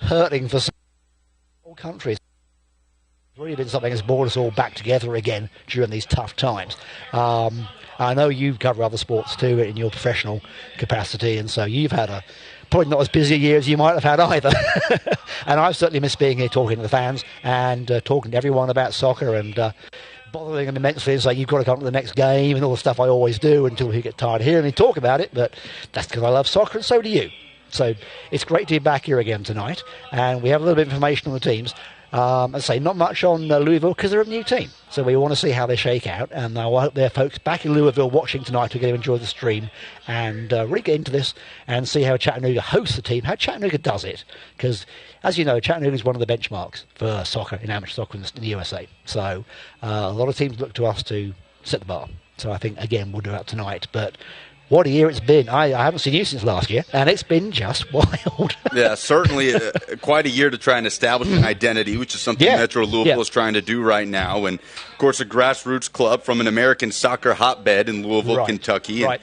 hurting for all countries. It's really been something that's brought us all back together again during these tough times. I know you cover other sports too in your professional capacity, and so you've had probably not as busy a year as you might have had either. And I've certainly missed being here talking to the fans and talking to everyone about soccer and bothering them immensely and saying you've got to come to the next game and all the stuff I always do until we get tired of hearing me talk about it. But that's because I love soccer, and so do you. So it's great to be back here again tonight, and we have a little bit of information on the teams. As I say, not much on Louisville because they're a new team, so we want to see how they shake out, and I hope there are folks back in Louisville watching tonight who are going to enjoy the stream and really get into this and see how Chattanooga hosts the team, how Chattanooga does it, because as you know, Chattanooga is one of the benchmarks for soccer, in amateur soccer in the USA, so a lot of teams look to us to set the bar. So I think again we'll do that tonight. But what a year it's been. I haven't seen you since last year, and it's been just wild. Yeah, certainly quite a year to try and establish an identity, which is something Metro Louisville is trying to do right now. And, of course, a grassroots club from an American soccer hotbed in Louisville, Kentucky. And,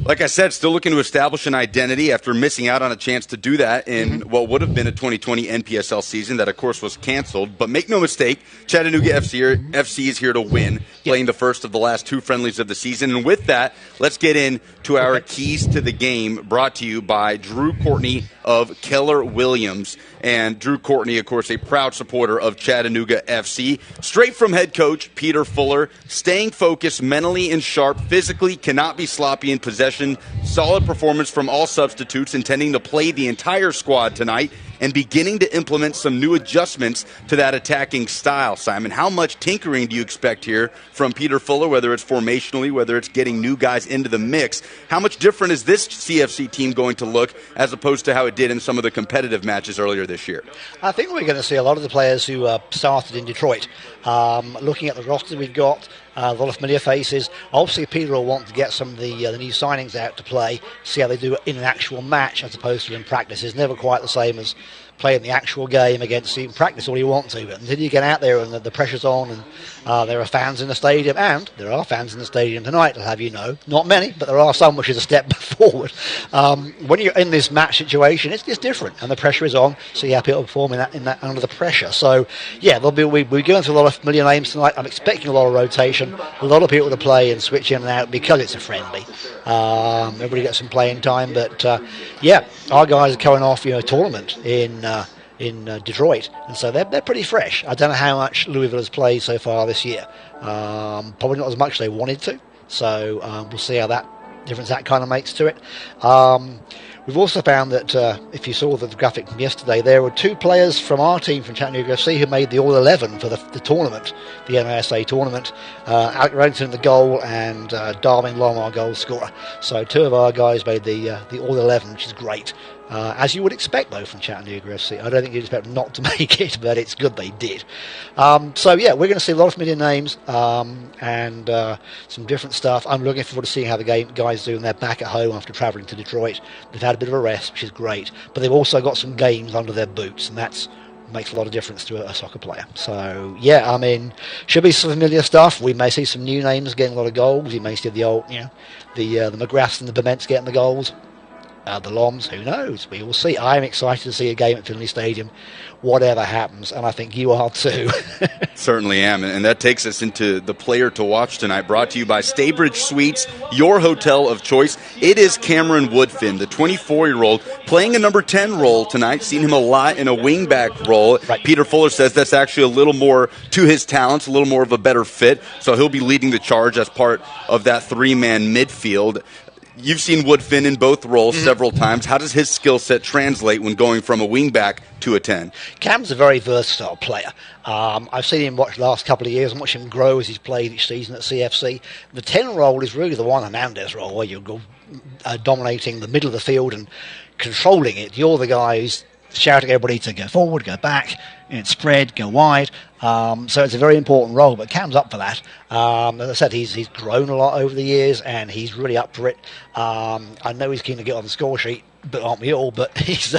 like I said, still looking to establish an identity after missing out on a chance to do that in what would have been a 2020 NPSL season that, of course, was canceled. But make no mistake, Chattanooga FC is here to win, playing the first of the last two friendlies of the season. And with that, let's get into our keys to the game, brought to you by Drew Courtney of Keller Williams. And Drew Courtney, of course, a proud supporter of Chattanooga FC. Straight from head coach Peter Fuller, staying focused mentally and sharp, physically, cannot be sloppy in possession. Solid performance from all substitutes, intending to play the entire squad tonight and beginning to implement some new adjustments to that attacking style. Simon, how much tinkering do you expect here from Peter Fuller, whether it's formationally, whether it's getting new guys into the mix? How much different is this CFC team going to look as opposed to how it did in some of the competitive matches earlier this year? I think we're going to see a lot of the players who started in Detroit. Looking at the roster we've got, a lot of familiar faces. Obviously, Peter will want to get some of the new signings out to play, see how they do in an actual match as opposed to in practice. It's never quite the same as playing the actual game against you in practice all you want to, but until you get out there and the pressure's on and there are fans in the stadium, and there are fans in the stadium tonight, I'll have you know, not many, but there are some, which is a step forward. When you're in this match situation, it's different, and the pressure is on, see how people perform in that under the pressure. So yeah, we're going through a lot of familiar names tonight. I'm expecting a lot of rotation, a lot of people to play and switch in and out because it's a friendly. Everybody gets some playing time, but our guys are coming off a tournament in Detroit, and so they're pretty fresh. I don't know how much Louisville has played so far this year. Probably not as much as they wanted to, so we'll see how that difference that kind of makes to it. We've also found that if you saw the graphic from yesterday, there were two players from our team from Chattanooga FC who made the All-11 for the tournament, the NISA tournament. Alec Remington in the goal and Darwin Long, our goal scorer. So two of our guys made the All-11, which is great. As you would expect, though, from Chattanooga FC. I don't think you'd expect them not to make it, but it's good they did. We're going to see a lot of familiar names and some different stuff. I'm looking forward to seeing how the guys do when they're back at home after travelling to Detroit. They've had a bit of a rest, which is great, but they've also got some games under their boots, and that makes a lot of difference to a soccer player. So, should be some familiar stuff. We may see some new names getting a lot of goals. You may see the old, the McGraths and the Bements getting the goals. The Loms, who knows? We will see. I'm excited to see a game at Finley Stadium, whatever happens, and I think you are too. Certainly am, and that takes us into the player to watch tonight, brought to you by Staybridge Suites, your hotel of choice. It is Cameron Woodfin, the 24-year-old, playing a number 10 role tonight. Seen him a lot in a wingback role. Right. Peter Fuller says that's actually a little more to his talents, a little more of a better fit, so he'll be leading the charge as part of that three-man midfield. You've seen Woodfin in both roles several times. How does his skill set translate when going from a wingback to a 10? Cam's a very versatile player. I've seen him watch the last couple of years and watch him grow as he's played each season at CFC. The 10 role is really the Juan Hernandez role, where you're dominating the middle of the field and controlling it. You're the guy who's shouting everybody to go forward, go back, spread, go wide. So it's a very important role, but Cam's up for that. As I said, he's grown a lot over the years, and he's really up for it. I know he's keen to get on the score sheet, but aren't we all? But he's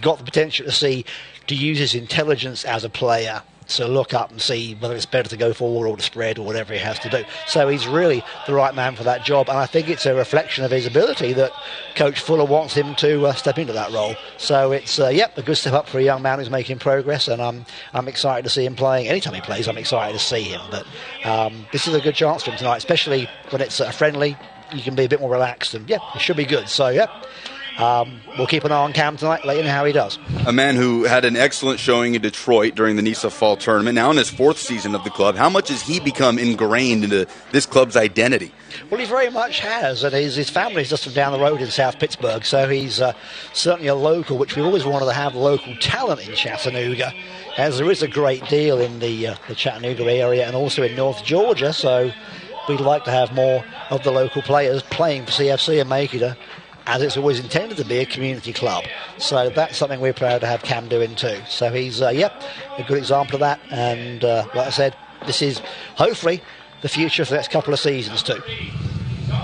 got the potential to use his intelligence as a player to look up and see whether it's better to go forward or to spread or whatever he has to do. So he's really the right man for that job, and I think it's a reflection of his ability that Coach Fuller wants him to step into that role. So it's a good step up for a young man who's making progress, and I'm excited to see him playing. Anytime he plays, I'm excited to see him. But this is a good chance for him tonight, especially when it's friendly. You can be a bit more relaxed, and it should be good. So we'll keep an eye on Cam tonight, let you know how he does. A man who had an excellent showing in Detroit during the NISA Fall Tournament, now in his 4th season of the club. How much has he become ingrained into this club's identity? Well, he very much has, and his family's just from down the road in South Pittsburgh, so he's certainly a local, which we always wanted to have local talent in Chattanooga, as there is a great deal in the Chattanooga area and also in North Georgia, so we'd like to have more of the local players playing for CFC and make it as it's always intended to be, a community club. So that's something we're proud to have Cam doing too. So he's, a good example of that. And like I said, this is hopefully the future for the next couple of seasons too.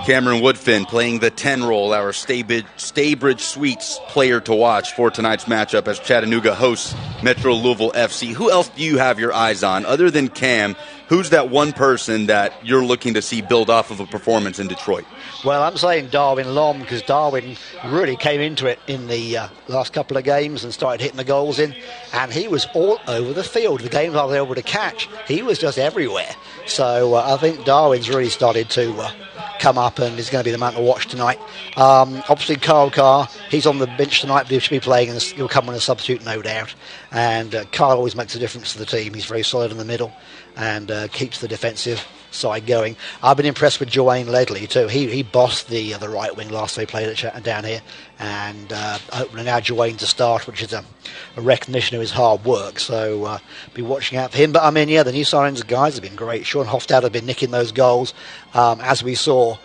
Cameron Woodfin playing the 10 role, our Staybridge Suites player to watch for tonight's matchup as Chattanooga hosts Metro Louisville FC. Who else do you have your eyes on other than Cam? Who's that one person that you're looking to see build off of a performance in Detroit? Well, I'm saying Darwin Lom, because Darwin really came into it in the last couple of games and started hitting the goals in, and he was all over the field. The games I was able to catch, he was just everywhere. So I think Darwin's really started to come up and is going to be the man to watch tonight. Obviously, Carl Carr, he's on the bench tonight, but he should be playing, and he'll come on a substitute, no doubt. And Carl always makes a difference to the team. He's very solid in the middle and keeps the defensive side going. I've been impressed with Joanne Ledley too. He bossed the right wing last time he played at down here, and opening now Joanne to start, which is a recognition of his hard work. So be watching out for him. But I mean, the new signings guys have been great. Sean Hofstad have been nicking those goals, as we saw,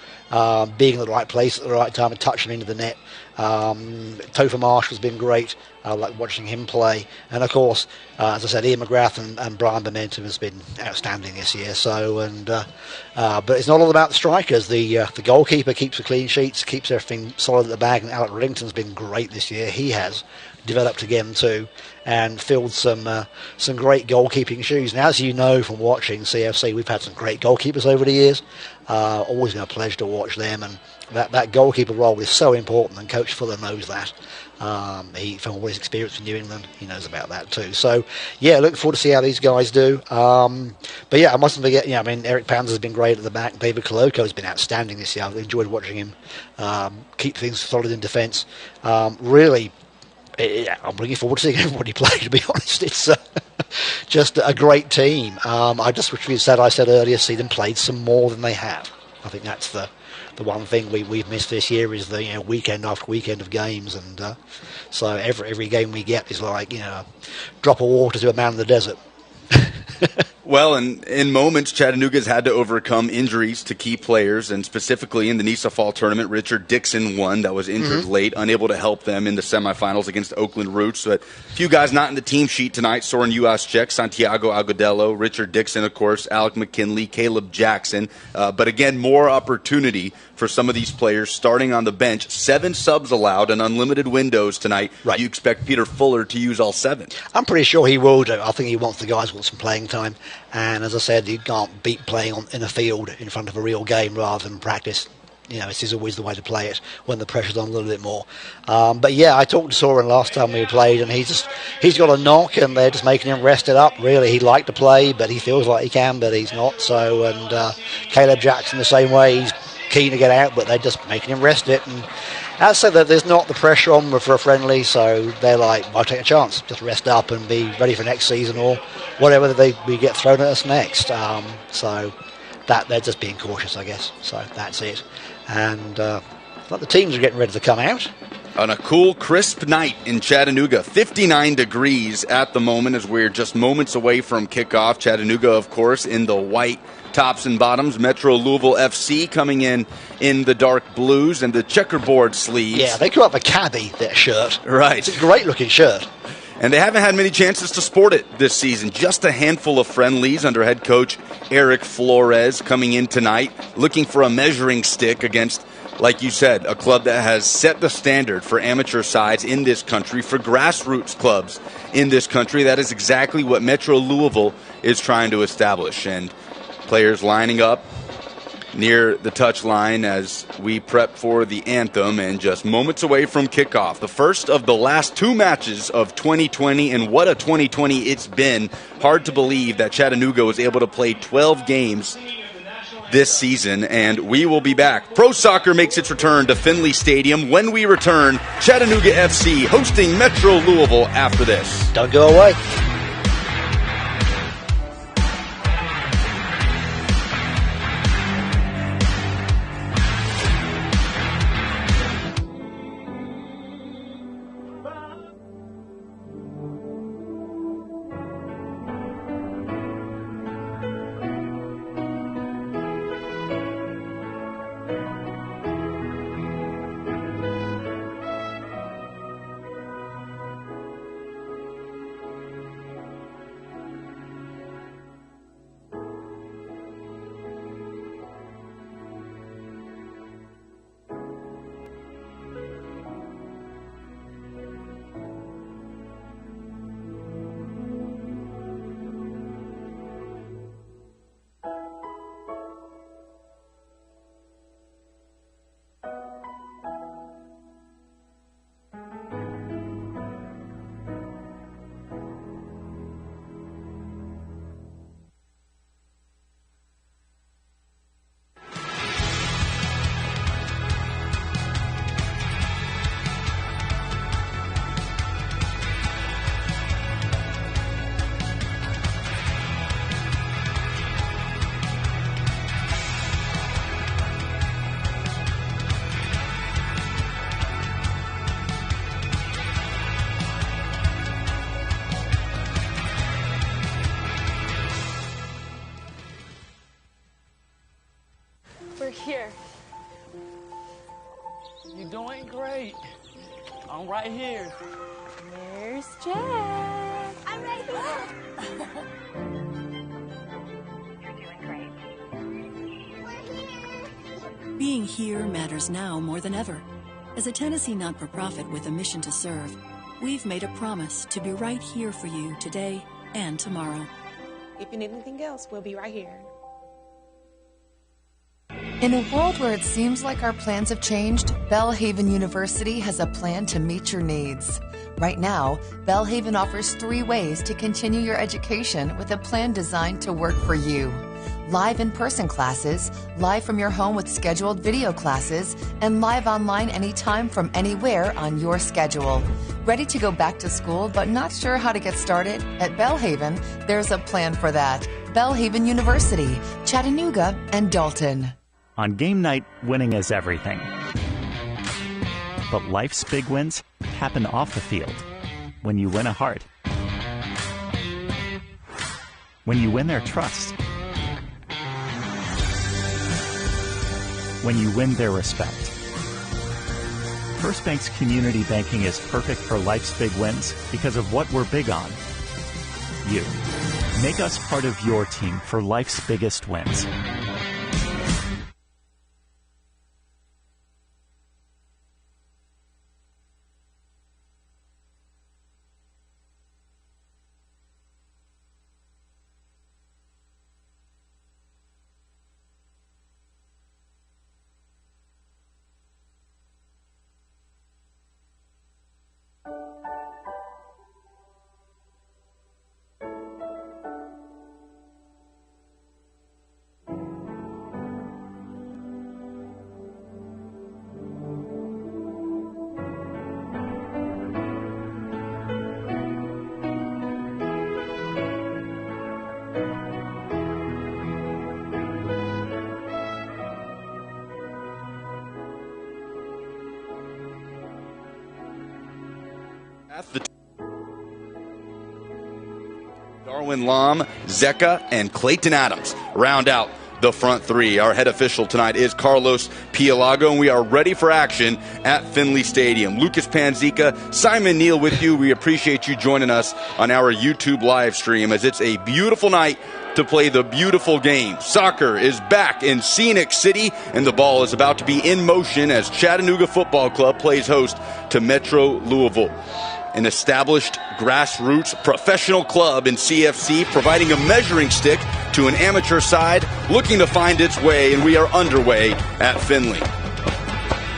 being in the right place at the right time and touching into the net. Topher Marsh has been great. I like watching him play, and of course, as I said, Ian McGrath and Brian Momentum has been outstanding this year. So, but it's not all about the strikers. The goalkeeper keeps the clean sheets, keeps everything solid at the back, and Alec Riddington's been great this year. He has developed again too, and filled some great goalkeeping shoes. And as you know from watching CFC, we've had some great goalkeepers over the years. Always been a pleasure to watch them, and that goalkeeper role is so important, and Coach Fuller knows that. From all his experience in New England, he knows about that too. So, looking forward to see how these guys do. But I mustn't forget, Eric Panzer has been great at the back. David Koloko has been outstanding this year. I've enjoyed watching him keep things solid in defence. Really, I'm looking forward to seeing everybody play, to be honest. It's just a great team. I just wish I said earlier, see them played some more than they have. I think that's the one thing we've missed this year is the weekend after weekend of games, and so every game we get is like a drop of water to a man in the desert. Well, and in moments, Chattanooga's had to overcome injuries to key players, and specifically in the NISA Fall Tournament, Richard Dixon won that was injured late, unable to help them in the semifinals against Oakland Roots. So a few guys not in the team sheet tonight: Soren Uaschek, Santiago Agudelo, Richard Dixon, of course, Alec McKinley, Caleb Jackson. But again, more opportunity for some of these players starting on the bench. 7 subs allowed and unlimited windows tonight. Right. Do you expect Peter Fuller to use all 7? I'm pretty sure he will do. I think he wants the guys want some playing time. And as I said, you can't beat playing in a field in front of a real game rather than practice. This is always the way to play it when the pressure's on a little bit more. But I talked to Soren last time we played, and he's got a knock, and they're just making him rest it up. Really, he'd like to play, but he feels like he can, but he's not. So, and Caleb Jackson the same way. He's keen to get out, but they're just making him rest it. And as I said, that there's not the pressure on for a friendly, so they're like, I'll take a chance, just rest up and be ready for next season or whatever we get thrown at us next. So that they're just being cautious, I guess. So that's it. And the teams are getting ready to come out. On a cool, crisp night in Chattanooga, 59 degrees at the moment as we're just moments away from kickoff. Chattanooga, of course, in the white tops and bottoms. Metro Louisville FC coming in the dark blues and the checkerboard sleeves. Yeah, they grew up a cabbie, that shirt. Right. It's a great-looking shirt. And they haven't had many chances to sport it this season. Just a handful of friendlies under head coach Eric Flores coming in tonight, looking for a measuring stick against like you said, a club that has set the standard for amateur sides in this country, for grassroots clubs in this country. That is exactly what Metro Louisville is trying to establish. And players lining up near the touch line as we prep for the anthem, and just moments away from kickoff. The first of the last 2 matches of 2020, and what a 2020 it's been. Hard to believe that Chattanooga was able to play 12 games this season, and we will be back. Pro soccer makes its return to Finley Stadium. When we return, Chattanooga FC hosting Metro Louisville after this. Don't go away. We're here. You're doing great. I'm right here. Where's Jack? I'm right here. You're doing great. We're here. Being here matters now more than ever. As a Tennessee not-for-profit with a mission to serve, we've made a promise to be right here for you today and tomorrow. If you need anything else, we'll be right here. In a world where it seems like our plans have changed, Belhaven University has a plan to meet your needs. Right now, Belhaven offers 3 ways to continue your education with a plan designed to work for you. Live in-person classes, live from your home with scheduled video classes, and live online anytime from anywhere on your schedule. Ready to go back to school but not sure how to get started? At Belhaven, there's a plan for that. Belhaven University, Chattanooga, and Dalton. On game night, winning is everything. But life's big wins happen off the field. When you win a heart. When you win their trust. When you win their respect. First Bank's community banking is perfect for life's big wins because of what we're big on. You. Make us part of your team for life's biggest wins. Darwin Lom, Zeka, and Clayton Adams round out the front 3. Our head official tonight is Carlos Pialago, and we are ready for action at Finley Stadium. Lucas Panzica, Simon Neal with you. We appreciate you joining us on our YouTube live stream as it's a beautiful night to play the beautiful game. Soccer is back in Scenic City, and the ball is about to be in motion as Chattanooga Football Club plays host to Metro Louisville. An established grassroots professional club in CFC, providing a measuring stick to an amateur side looking to find its way, and we are underway at Finley.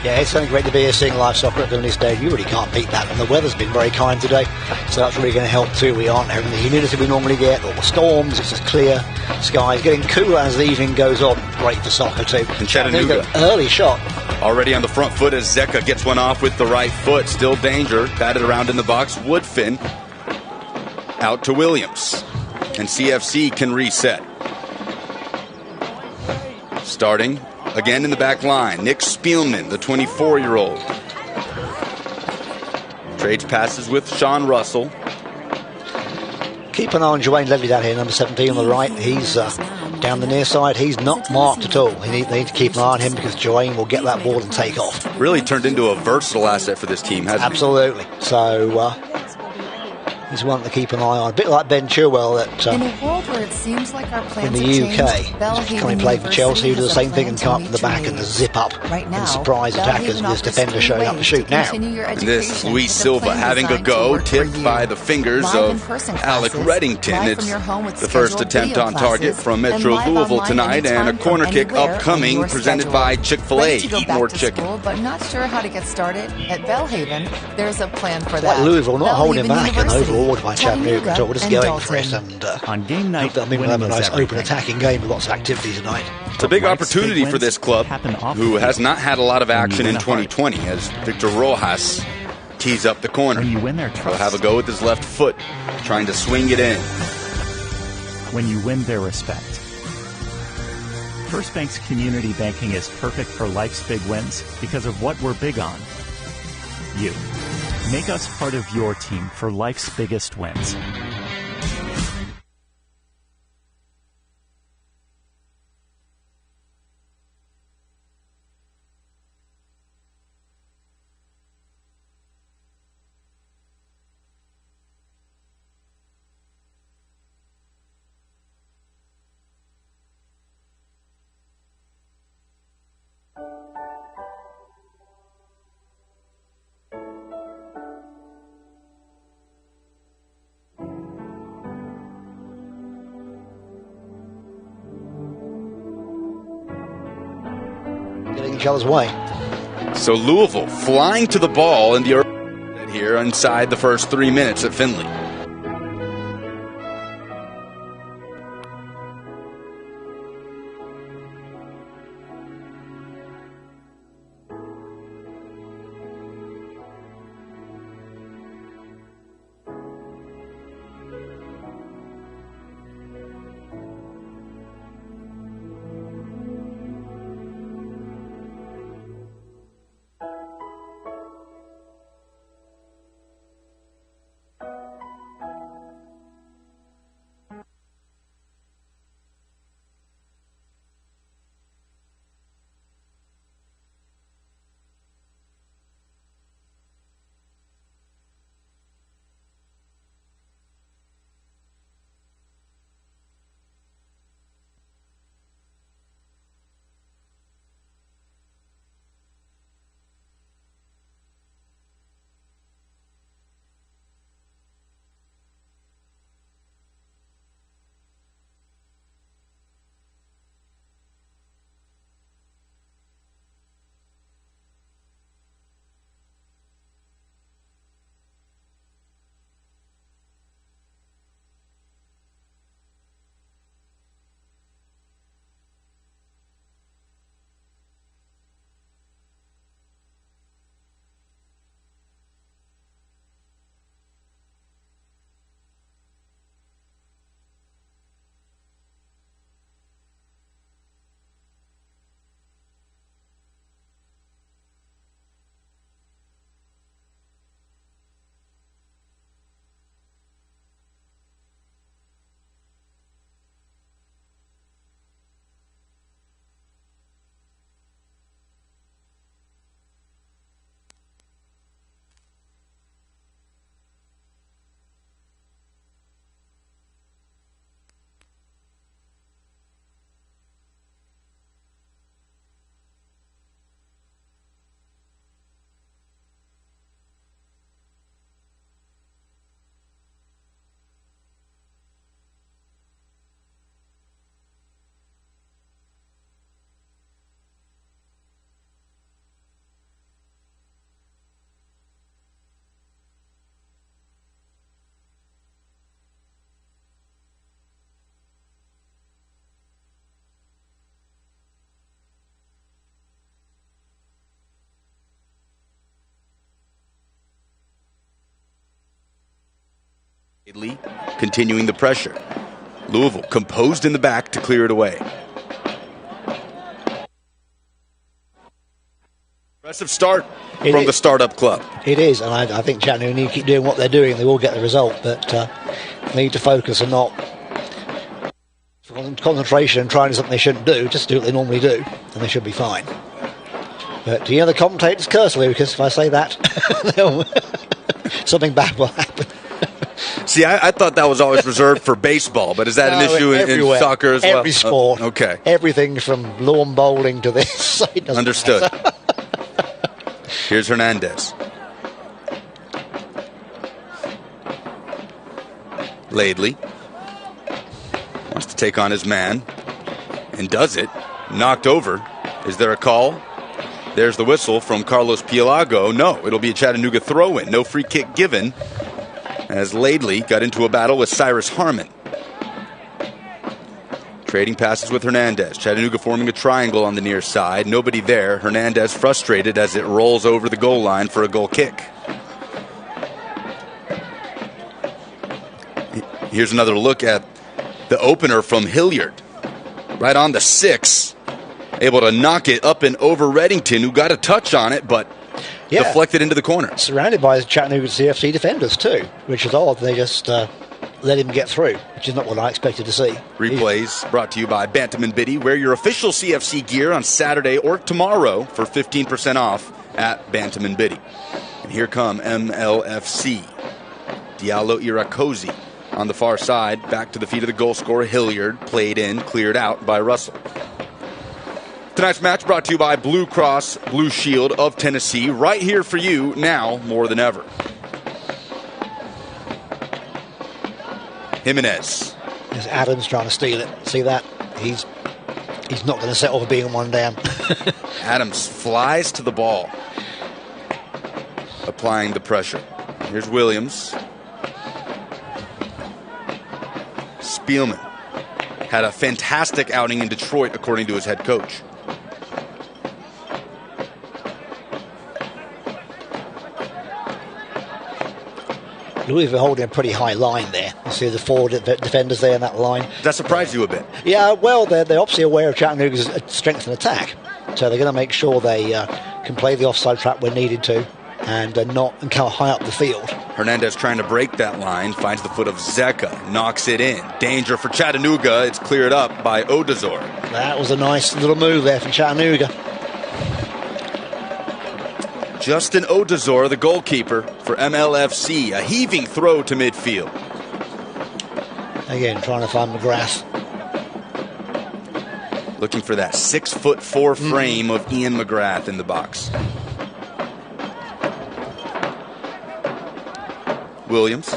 Yeah, it's something great to be here seeing live soccer at Finley Stadium. You really can't beat that, and the weather's been very kind today, so that's really going to help too. We aren't having the humidity we normally get, or the storms. It's just clear skies, getting cooler as the evening goes on. Great for soccer too. And Chattanooga, early shot. Already on the front foot as Zeka gets one off with the right foot. Still danger. Batted around in the box. Woodfin out to Williams. And CFC can reset. Starting again in the back line. Nick Spielman, the 24-year-old. Trades passes with Sean Russell. Keep an eye on Dwayne Ledley down here, number 17 on the right. He's down the near side. He's not marked at all. They need to keep an eye on him because Dwayne will get that ball and take off. Really turned into a versatile asset for this team, hasn't he? Absolutely. So he's one to keep an eye on. A bit like Ben Chilwell in a world where it seems like our plans in the UK. He's coming to play for Chelsea, who do the same thing and come up from the back and zip up and surprise attackers with this defender showing up to shoot now. And this Luis Silva having a go, tipped by the fingers of Alec Reddington. It's the first attempt on target from Metro Louisville tonight, and a corner kick upcoming presented by Chick-fil-A. Eat more chicken. But not sure how to get started? At Belhaven, there's a plan for that. Like Louisville, not holding back and overall by Chattanooga, so we're just going for it. And on game night, we'll have a nice open attacking game with lots of activity tonight. It's a big opportunity for this club, who has not had a lot of action in 2020, as Victor Rojas tees up the corner. When you win their trust, he'll have a go with his left foot, trying to swing it in. When you win their respect. First Bank's community banking is perfect for life's big wins because of what we're big on. You. Make us part of your team for life's biggest wins. Getting each other's way. So Louisville flying to the ball in the early here inside the first 3 minutes at Finley. Lee continuing the pressure. Louisville composed in the back to clear it away. Impressive start from the startup club. It is, and I think Chattanooga need to keep doing what they're doing. They will get the result, but they need to focus and not concentration and trying something they shouldn't do. Just do what they normally do, and they should be fine. But the commentators curse Lucas if I say that. Something bad will happen. See, I thought that was always reserved for baseball, but is that an issue in soccer as well? Every sport. Okay. Everything from lawn bowling to this. Understood. Here's Hernandez. Laidley wants to take on his man and does it. Knocked over. Is there a call? There's the whistle from Carlos Pielago. No, it'll be a Chattanooga throw-in. No free kick given, as Laidley got into a battle with Cyrus Harmon. Trading passes with Hernandez. Chattanooga forming a triangle on the near side. Nobody there. Hernandez frustrated as it rolls over the goal line for a goal kick. Here's another look at the opener from Hilliard. Right on the 6. Able to knock it up and over Reddington, who got a touch on it, but deflected into the corner. Surrounded by Chattanooga CFC defenders too, which is odd. They just let him get through, which is not what I expected to see. Replays brought to you by Bantam & Biddy. Wear your official CFC gear on Saturday or tomorrow for 15% off at Bantam & Biddy. And here come MLFC. Diallo Irakosi on the far side. Back to the feet of the goal scorer, Hilliard. Played in, cleared out by Russell. Tonight's match brought to you by Blue Cross Blue Shield of Tennessee. Right here for you now more than ever. Jimenez. There's Adams trying to steal it. See that? He's not going to settle for being one down. Adams flies to the ball, applying the pressure. Here's Williams. Spielman had a fantastic outing in Detroit, according to his head coach. Louisville holding a pretty high line there. You see the 4 defenders there in that line. Does that surprise you a bit? Yeah, well, they're obviously aware of Chattanooga's strength and attack, so they're going to make sure they can play the offside trap when needed to, and come high up the field. Hernandez trying to break that line, finds the foot of Zeka, knocks it in. Danger for Chattanooga. It's cleared up by Odazor. That was a nice little move there from Chattanooga. Justin Odazor, the goalkeeper for MLFC. A heaving throw to midfield. Again, trying to find McGrath. Looking for that 6'4" frame of Ian McGrath in the box. Williams.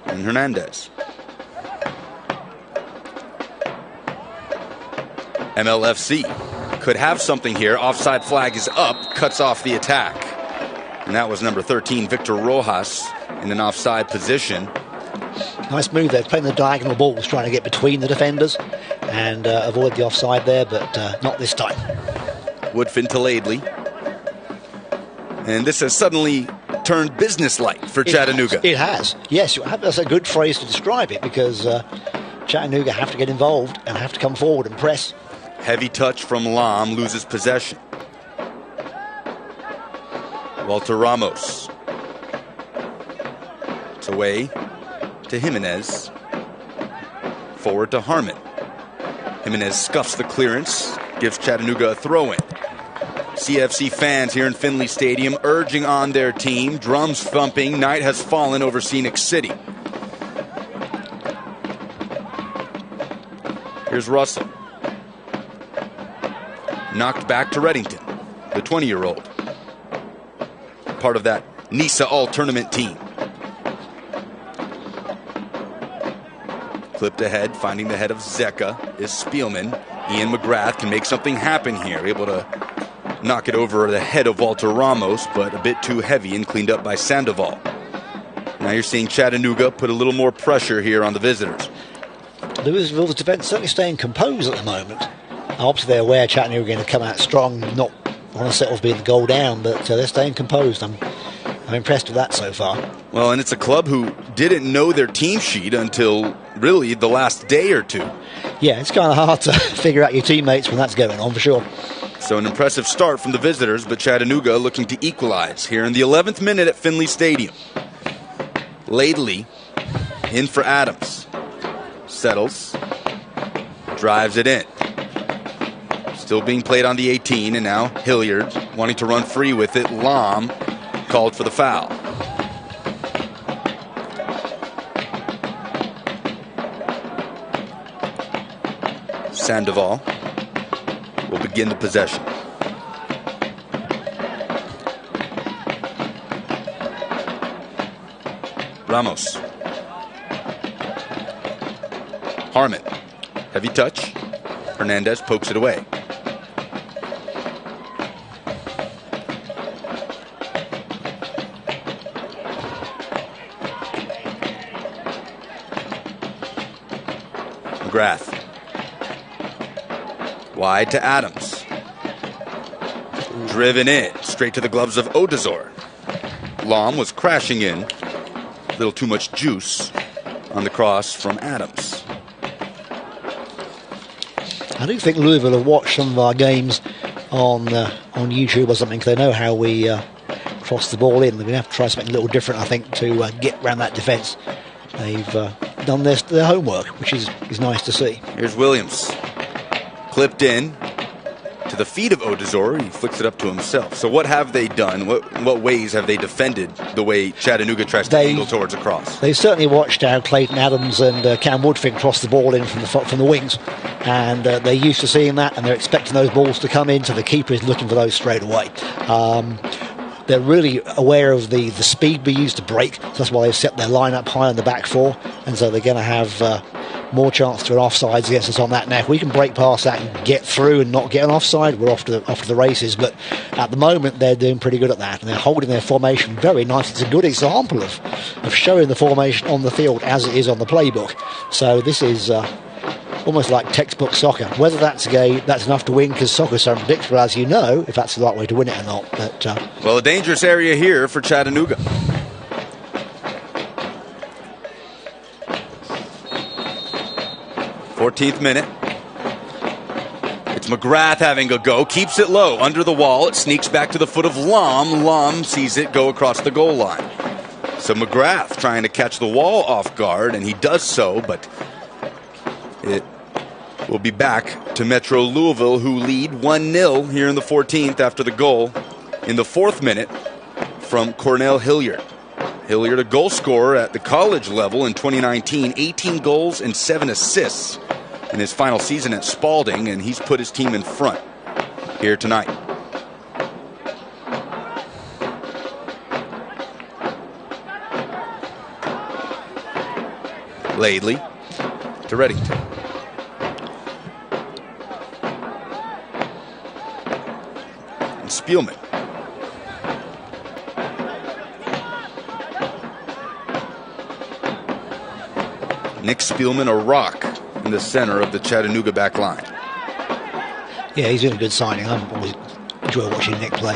And Hernandez. MLFC could have something here. Offside flag is up, cuts off the attack. And that was number 13, Victor Rojas, in an offside position. Nice move there, playing the diagonal balls, trying to get between the defenders and avoid the offside there, but not this time. Woodfin to Laidley. And this has suddenly turned businesslike for Chattanooga. It has. Yes, that's a good phrase to describe it, because Chattanooga have to get involved and have to come forward and press. Heavy touch from Lam, loses possession. Walter Ramos. It's away to Jimenez. Forward to Harmon. Jimenez scuffs the clearance, gives Chattanooga a throw-in. CFC fans here in Finley Stadium urging on their team. Drums thumping. Night has fallen over Scenic City. Here's Russell. Knocked back to Reddington, the 20-year-old. Part of that NISA All-Tournament team. Clipped ahead, finding the head of Zeka is Spielman. Ian McGrath can make something happen here. Able to knock it over the head of Walter Ramos, but a bit too heavy and cleaned up by Sandoval. Now you're seeing Chattanooga put a little more pressure here on the visitors. Louisville's defense certainly staying composed at the moment. Obviously they're aware Chattanooga are going to come out strong, not want to settle for being the goal down, but they're staying composed. I'm I'm impressed with that so far. Well, and it's a club who didn't know their team sheet until really the last day or two. Yeah, it's kind of hard to figure out your teammates when that's going on, for sure. So an impressive start from the visitors, but Chattanooga looking to equalize here in the 11th minute at Finley Stadium. Laidley in for Adams. Settles. Drives it in. Still being played on the 18, and now Hilliard wanting to run free with it. Lom called for the foul. Sandoval will begin the possession. Ramos. Harmon. Heavy touch. Hernandez pokes it away. McGrath. Wide to Adams. Driven in. Straight to the gloves of Odazor. Lom was crashing in. A little too much juice on the cross from Adams. I do think Louisville have watched some of our games on YouTube or something, because they know how we cross the ball in. They're going to have to try something a little different, I think, to get around that defence. They've done their homework, which is nice to see. Here's Williams. Clipped in to the feet of Odazor. He flicks it up to himself. So what have they done? What ways have they defended the way Chattanooga tries to angle towards a cross? They've certainly watched how Clayton Adams and Cam Woodfin cross the ball in from the wings. And they're used to seeing that, and they're expecting those balls to come in, so the keeper is looking for those straight away. They're really aware of the speed we use to break, so that's why they've set their line up high on the back four, and so they're going to have more chance to an offsides against us on that. Now, if we can break past that and get through and not get an offside, we're off to the races, but at the moment they're doing pretty good at that, and they're holding their formation very nice. It's a good example of showing the formation on the field as it is on the playbook. So this is almost like textbook soccer. Whether that's enough to win, because soccer's so unpredictable, as you know, if that's the right way to win it or not. But well, a dangerous area here for Chattanooga. th minute. It's McGrath having a go. Keeps it low under the wall. It sneaks back to the foot of Lom. Lom sees it go across the goal line. So McGrath trying to catch the wall off guard, and he does so, but it will be back to Metro Louisville, who lead 1-0 here in the 14th after the goal in the 4th minute from Cornell Hilliard. Hilliard, a goal scorer at the college level in 2019, 18 goals and 7 assists in his final season at Spalding, and he's put his team in front here tonight. Laidley to Reddington. And Spielman. Nick Spielman, a rock in the center of the Chattanooga back line. Yeah, he's been a good signing. I've always enjoyed watching Nick play.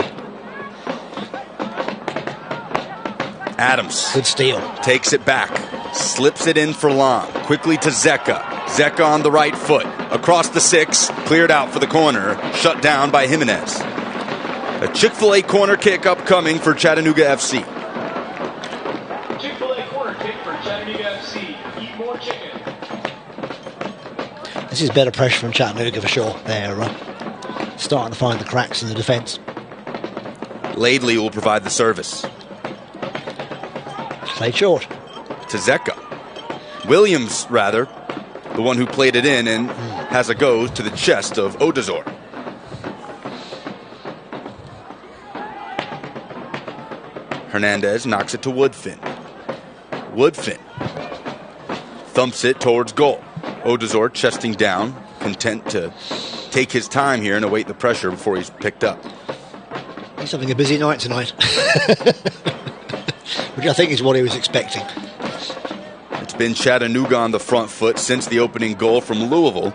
Adams. Good steal. Takes it back. Slips it in for Lom. Quickly to Zecca. Zecca on the right foot. Across the 6. Cleared out for the corner. Shut down by Jimenez. A Chick-fil-A corner kick upcoming for Chattanooga FC. Chick-fil-A corner kick for Chattanooga FC. Eat more chicken. This is better pressure from Chattanooga for sure. They're starting to find the cracks in the defence. Laidley will provide the service. Played short. To Zecca. Williams, rather, the one who played it in, and has a go to the chest of Odazor. Hernandez knocks it to Woodfin. Woodfin thumps it towards goal. Odazor chesting down, content to take his time here and await the pressure before he's picked up. He's having a busy night tonight. Which I think is what he was expecting. It's been Chattanooga on the front foot since the opening goal from Louisville.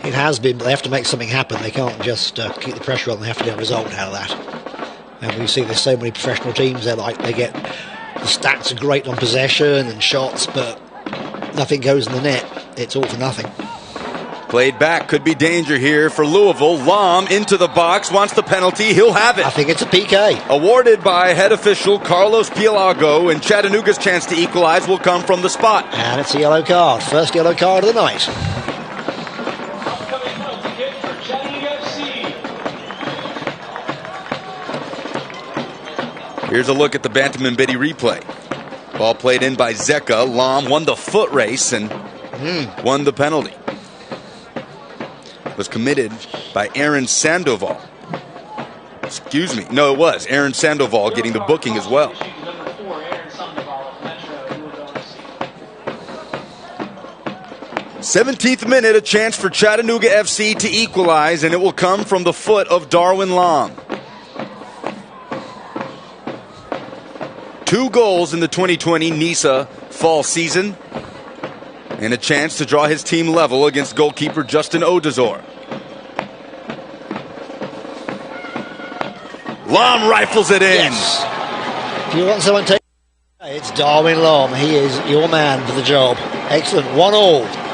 It has been, but they have to make something happen. They can't just keep the pressure on. They have to get a result out of that. And we see there's so many professional teams there, like they get the stats are great on possession and shots, but nothing goes in the net. It's all for nothing. Played back, could be danger here for Louisville. Lom into the box, wants the penalty, he'll have it. I think it's a PK. Awarded by head official Carlos Pielago, and Chattanooga's chance to equalize will come from the spot. And it's a yellow card. First yellow card of the night. Upcoming penalty kick for Chattanooga FC. Here's a look at the Bantam Biddy replay. Ball played in by Zeka. Lom won the foot race and won the penalty. Was committed by Aaron Sandoval. Excuse me. No, it was Aaron Sandoval getting the booking as well. 17th minute, a chance for Chattanooga FC to equalize, and it will come from the foot of Darwin Lom. 2 goals in the 2020 NISA fall season, and a chance to draw his team level against goalkeeper Justin Odazor. Lom rifles it in. Yes. If you want someone to take it, it's Darwin Lom. He is your man for the job. Excellent. 1-1.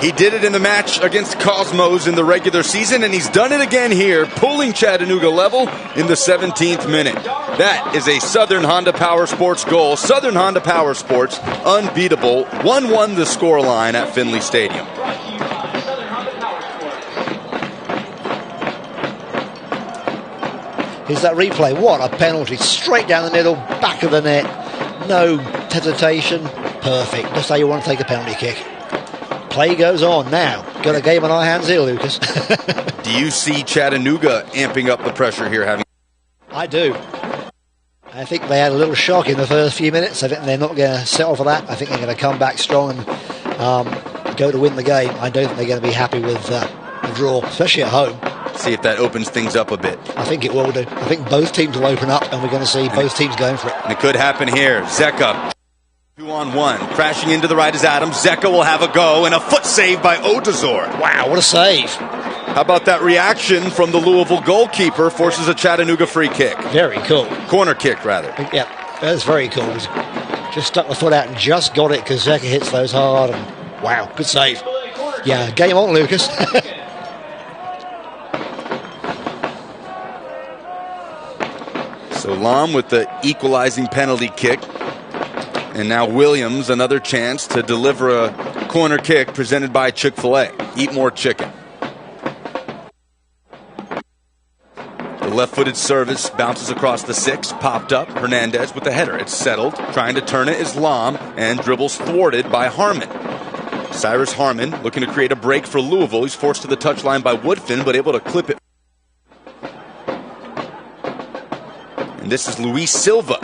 He did it in the match against Cosmos in the regular season, and he's done it again here, pulling Chattanooga level in the 17th minute. That is a Southern Honda Power Sports goal. Southern Honda Power Sports, unbeatable. 1-1 the scoreline at Finley Stadium. Here's that replay. What a penalty. Straight down the middle, back of the net. No hesitation. Perfect. That's how you want to take a penalty kick. Play goes on now. Got a game on our hands here, Lucas. Do you see Chattanooga amping up the pressure here? I do. I think they had a little shock in the first few minutes. I think they're not going to settle for that. I think they're going to come back strong and go to win the game. I don't think they're going to be happy with the draw, especially at home. See if that opens things up a bit. I think it will do. I think both teams will open up, and we're going to see both teams going for it. And it could happen here. Zeka, 2-on-1. Crashing into the right is Adams. Zeka will have a go, and a foot save by Odazor. Wow, what a save. How about that reaction from the Louisville goalkeeper? Forces a Chattanooga free kick. Very cool. Corner kick, rather. Yeah, that's very cool. Just stuck the foot out and just got it because Zeka hits those hard. And wow, good save. Yeah, game on, Lucas. So Lom with the equalizing penalty kick. And now Williams, another chance to deliver a corner kick presented by Chick-fil-A. Eat more chicken. The left-footed service bounces across the 6, popped up. Hernandez with the header. It's settled. Trying to turn it is Lom, and dribbles thwarted by Harmon. Cyrus Harmon looking to create a break for Louisville. He's forced to the touchline by Woodfin, but able to clip it. And this is Luis Silva.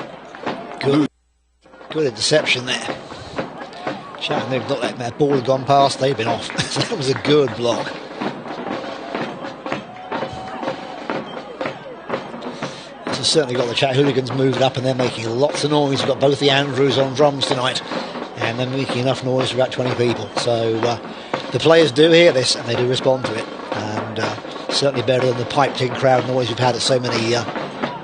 Good interception there. Chattanooga not letting that ball have gone past. They've been off. So that was a good block. This has certainly got the Chat-hooligans moving up, and they're making lots of noise. We've got both the Andrews on drums tonight, and they're making enough noise for about 20 people. So the players do hear this, and they do respond to it. And certainly better than the piped-in crowd noise we've had at so many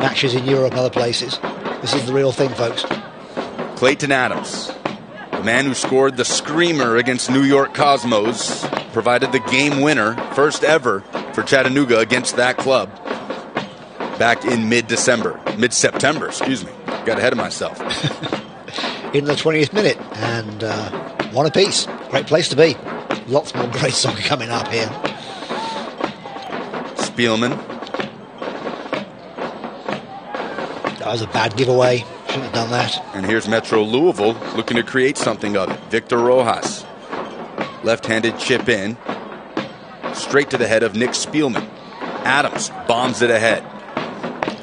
matches in Europe and other places. This is the real thing, folks. Clayton Adams, the man who scored the screamer against New York Cosmos, provided the game winner, first ever for Chattanooga against that club back in mid-September, excuse me. Got ahead of myself. In the 20th minute, and one apiece. Great place to be. Lots more great soccer coming up here. Spielman. That was a bad giveaway. Shouldn't have done that. And here's Metro Louisville looking to create something of it. Victor Rojas. Left-handed chip in. Straight to the head of Nick Spielman. Adams bombs it ahead.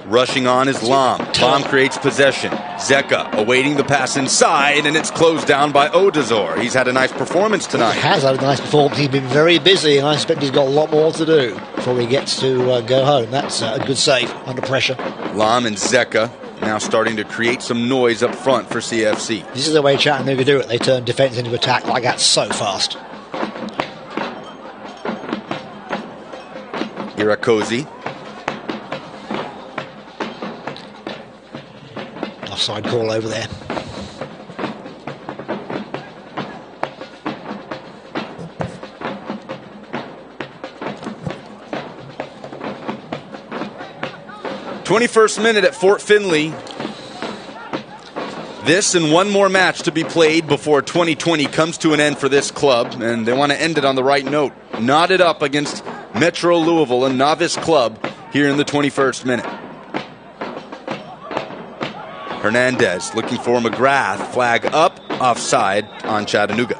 Rushing on is Lom. Lom creates possession. Zeka awaiting the pass inside, and it's closed down by Odazor. He's had a nice performance tonight. He has had a nice performance. He's been very busy, and I expect he's got a lot more to do before he gets to go home. That's a good save under pressure. Lom and Zeka now starting to create some noise up front for CFC. This is the way Chattanooga do it. They turn defense into attack like that so fast. Irakosi. offside call over there. '21st minute at Fort Finley. This and one more match to be played before 2020 comes to an end for this club, and they want to end it on the right note. Knotted up against Metro Louisville, a novice club, here in the 21st minute. Hernandez looking for McGrath. Flag up, offside on Chattanooga.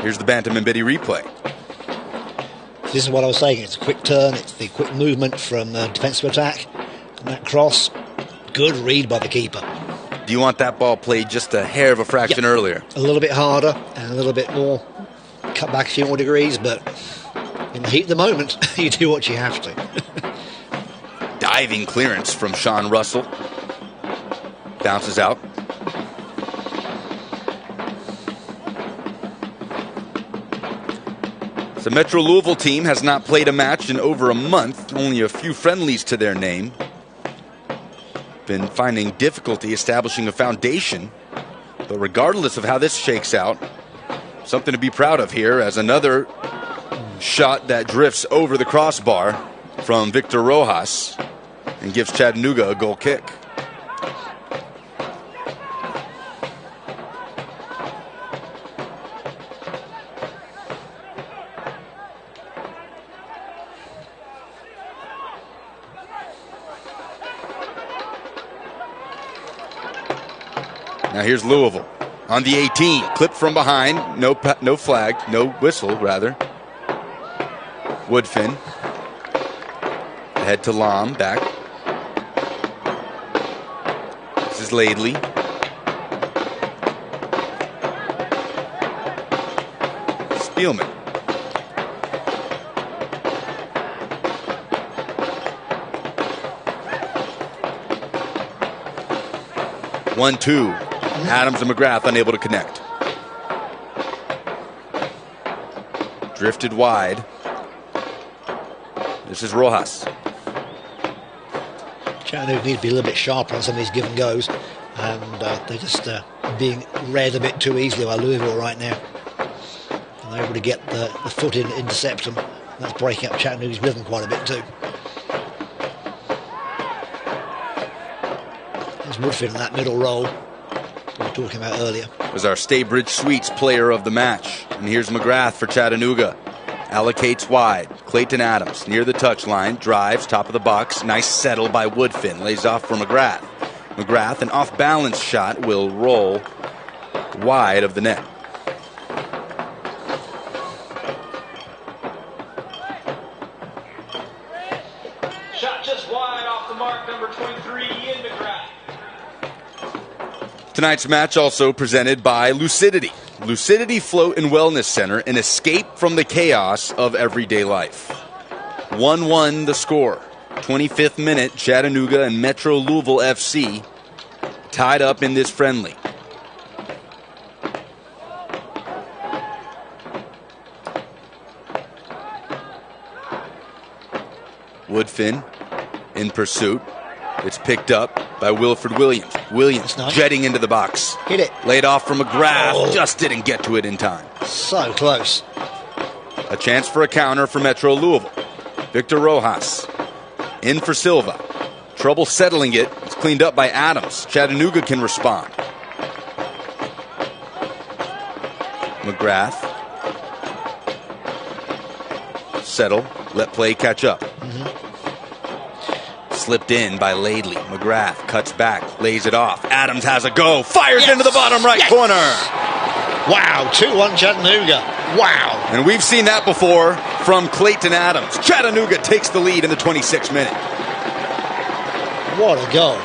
Here's the Bantam and Biddy replay. This is what I was saying. It's a quick turn. It's the quick movement from defensive attack. And that cross, good read by the keeper. Do you want that ball played just a hair of a fraction earlier? A little bit harder and a little bit more, cut back a few more degrees, but in the heat of the moment, you do what you have to. Diving clearance from Sean Russell. Bounces out. The Metro Louisville team has not played a match in over a month, only a few friendlies to their name. Been finding difficulty establishing a foundation, but regardless of how this shakes out, something to be proud of here as another shot that drifts over the crossbar from Victor Rojas and gives Chattanooga a goal kick. Now here's Louisville on the 18, clipped from behind, no flag, no whistle rather. Woodfin, ahead to Lam, back. This is Laidley. Spielman. One-two. Adams and McGrath unable to connect. Drifted wide. This is Rojas. Chattanooga need to be a little bit sharper on some of these give and goes, and they're just being read a bit too easily by Louisville right now. And they're able to get the foot in, intercept them. That's breaking up Chattanooga's rhythm quite a bit too. There's Woodfin in that middle roll we were talking about earlier. Was our Staybridge Suites player of the match. And here's McGrath for Chattanooga. Allocates wide. Clayton Adams near the touchline. Drives, top of the box. Nice settle by Woodfin. Lays off for McGrath. McGrath, an off-balance shot, will roll wide of the net. Shot just wide off the mark, number 23, Ian McGrath. Tonight's match also presented by Lucidity. Lucidity Float and Wellness Center, an escape from the chaos of everyday life. 1-1 the score. 25th minute, Chattanooga and Metro Louisville FC tied up in this friendly. Woodfin in pursuit. It's picked up by Wilfred Williams. Williams nice. Jetting into the box. Hit it. Laid off from McGrath. Just didn't get to it in time. So close. A chance for a counter for Metro Louisville. Victor Rojas in for Silva. Trouble settling it. It's cleaned up by Adams. Chattanooga can respond. McGrath. Settle. Let play catch up. Slipped in by Laidley. McGrath cuts back, lays it off. Adams has a go, fires into the bottom right corner. Wow, 2-1 Chattanooga. Wow. And we've seen that before from Clayton Adams. Chattanooga takes the lead in the 26th minute. What a goal.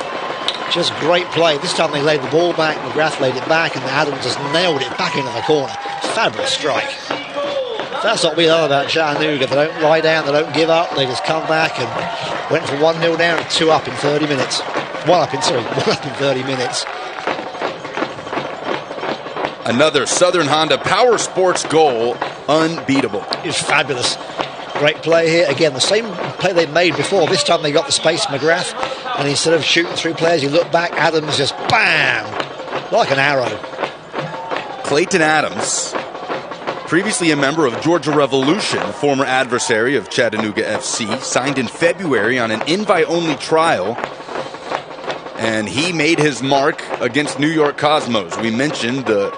Just great play. This time they laid the ball back, McGrath laid it back, and Adams just nailed it back into the corner. Fabulous strike. That's what we love about Chattanooga. They don't lie down, they don't give up, they just come back and went from 1-0 down to 2 up in 30 minutes. 1 up in 30 minutes. Another Southern Honda Power Sports goal, unbeatable. It was fabulous. Great play here. Again, the same play they made before. This time they got the space, McGrath, and instead of shooting through players, you look back, Adams just bam, like an arrow. Clayton Adams, previously a member of Georgia Revolution, a former adversary of Chattanooga FC, signed in February on an invite-only trial, and he made his mark against New York Cosmos. We mentioned the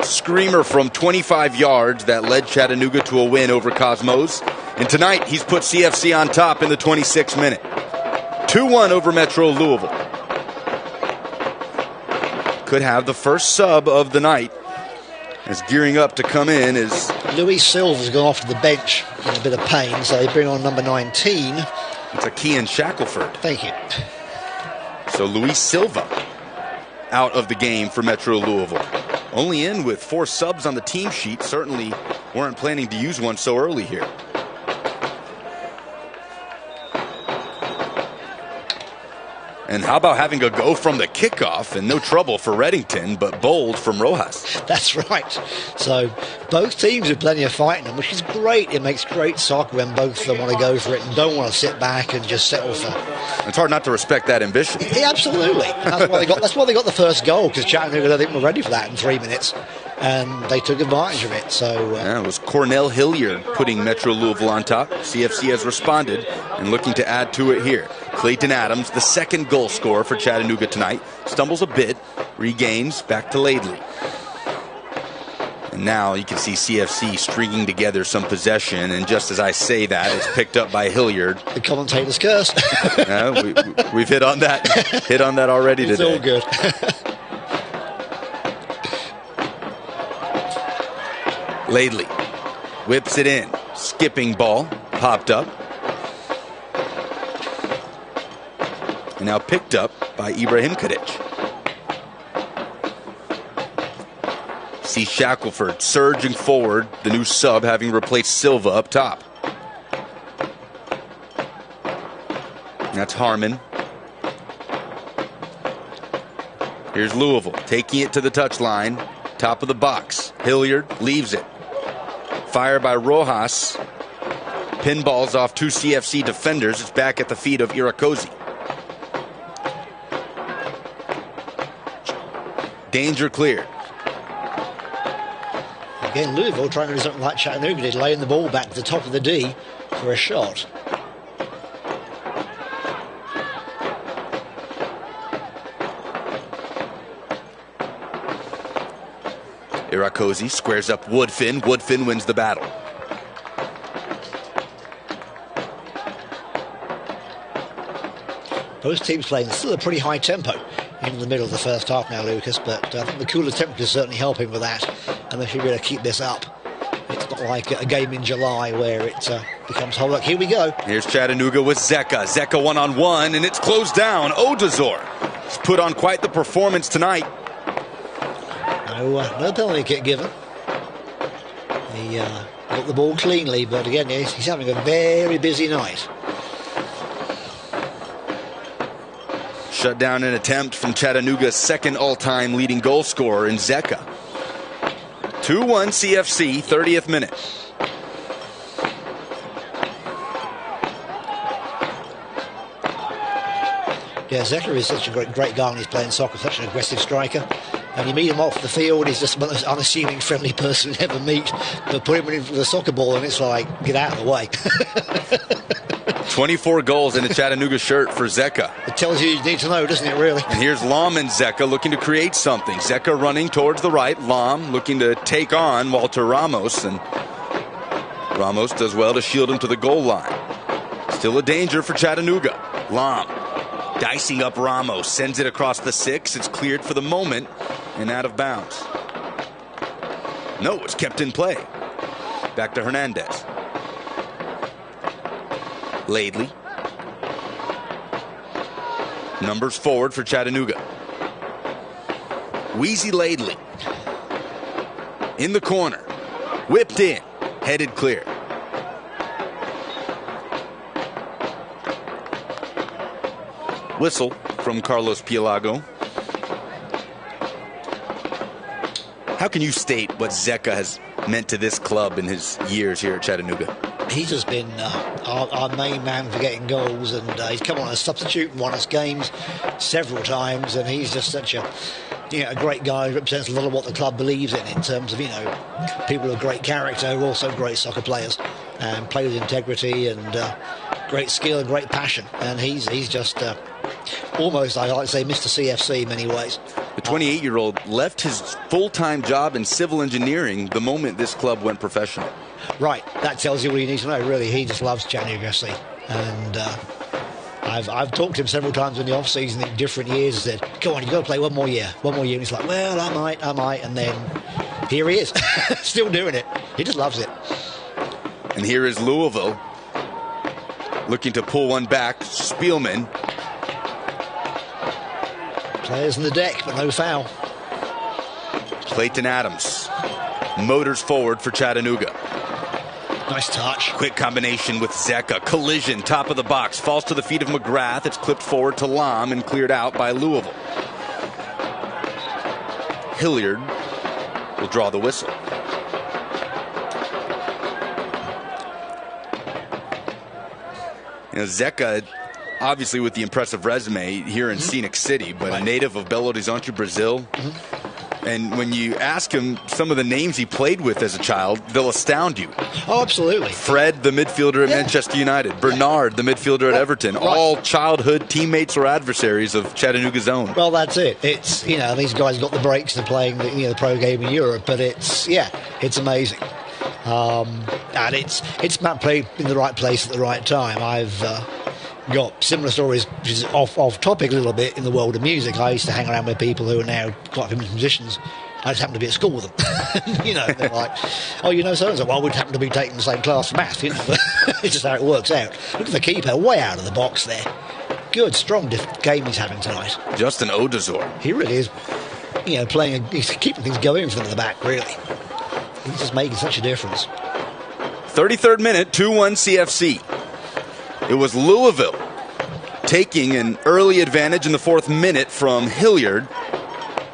screamer from 25 yards that led Chattanooga to a win over Cosmos. And tonight, he's put CFC on top in the 26th minute. 2-1 over Metro Louisville. Could have the first sub of the night. As gearing up to come in is... Luis Silva's gone off to the bench in a bit of pain, so they bring on number 19. It's a Kean Shackelford. Thank you. So Luis Silva out of the game for Metro Louisville. Only in with 4 subs on the team sheet. Certainly weren't planning to use one so early here. And how about having a go from the kickoff and no trouble for Reddington, but bold from Rojas. That's right. So both teams have plenty of fight in them, which is great. It makes great soccer when both of them want to go for it and don't want to sit back and just settle for. It's hard not to respect that ambition. Yeah, absolutely. That's why they got the first goal, because Chattanooga, I think, were ready for that in 3 minutes, and they took advantage of it. So it was Cornell Hilliard putting Metro Louisville on top. CFC has responded and looking to add to it here. Clayton Adams, the second goal scorer for Chattanooga tonight, stumbles a bit, regains, back to Laidley. And now you can see CFC stringing together some possession, and just as I say that, it's picked up by Hilliard. The commentator's cursed. We've hit on that already it's today. It's all good. Laidley whips it in, skipping ball, popped up. And now picked up by Ibrahim Kadic. See Shackelford surging forward, the new sub having replaced Silva up top. That's Harmon. Here's Louisville taking it to the touchline, top of the box. Hilliard leaves it. Fire by Rojas. Pinballs off 2 CFC defenders. It's back at the feet of Irakosi. Danger cleared. Again, Louisville trying to do something like Chattanooga did, laying the ball back to the top of the D for a shot. Irakosi squares up Woodfin. Woodfin wins the battle. Both teams playing still a pretty high tempo in the middle of the first half now, Lucas, but I think the cooler temperature is certainly helping with that, and they should be able to keep this up. It's not like a game in July where it becomes whole. Look, here we go. Here's Chattanooga with Zeka. Zeka one-on-one, and it's closed down. Odazor has put on quite the performance tonight. No penalty kick given. He got the ball cleanly, but again, he's having a very busy night. Shut down an attempt from Chattanooga's second all-time leading goal scorer in Zeka. 2-1 CFC, 30th minute. Yeah, Zeka is such a great guy when he's playing soccer, such an aggressive striker. And you meet him off the field, he's just the most unassuming, friendly person you ever meet. But put him in with a soccer ball and it's like, get out of the way. 24 goals in a Chattanooga shirt for Zeka. It tells you need to know, doesn't it, really? And here's Lom and Zeka looking to create something. Zeka running towards the right. Lom looking to take on Walter Ramos. And Ramos does well to shield him to the goal line. Still a danger for Chattanooga. Lom dicing up Ramos. Sends it across the 6. It's cleared for the moment and out of bounds. No, it's kept in play. Back to Hernandez. Laidley. Numbers forward for Chattanooga. Wheezy Laidley. In the corner. Whipped in. Headed clear. Whistle from Carlos Pielago. How can you state what Zeka has meant to this club in his years here at Chattanooga? He's just been our main man for getting goals, and he's come on as a substitute and won us games several times, and he's just such a great guy who represents a lot of what the club believes in terms of, people of great character who are also great soccer players and play with integrity and great skill and great passion. And he's just almost, I like to say, Mr. CFC in many ways. The 28-year-old left his full-time job in civil engineering the moment this club went professional. Right, that tells you what you need to know, really. He just loves Chattanooga FC. And I've talked to him several times in the off-season in different years. Said, come on, you've got to play one more year. And he's like, well, I might. And then here he is, still doing it. He just loves it. And here is Louisville looking to pull one back. Spielman. Players in the deck, but no foul. Clayton Adams motors forward for Chattanooga. Nice touch. Quick combination with Zeka. Collision, top of the box. Falls to the feet of McGrath. It's clipped forward to Lam and cleared out by Louisville. Hilliard will draw the whistle. Zeka, obviously with the impressive resume here in Scenic City, but a native of Belo Horizonte, Brazil. And when you ask him some of the names he played with as a child, they'll astound you. Oh, absolutely. Fred, the midfielder at Manchester United. Bernard, the midfielder at Everton. Right. All childhood teammates or adversaries of Chattanooga's own. Well, that's it. It's, these guys got the breaks to playing the pro game in Europe, but it's amazing. And it's about playing in the right place at the right time. I've got similar stories, which is off topic a little bit, in the world of music. I used to hang around with people who are now quite famous musicians. I just happened to be at school with them. They're like, oh, so-and-so. Well, we'd happen to be taking the same class of math. It's just how it works out. Look at the keeper, way out of the box there. Good, strong game he's having tonight. Justin Odazor. He really is, he's keeping things going for them in the back, really. He's just making such a difference. 33rd minute, 2-1 CFC. It was Louisville taking an early advantage in the 4th minute from Hilliard,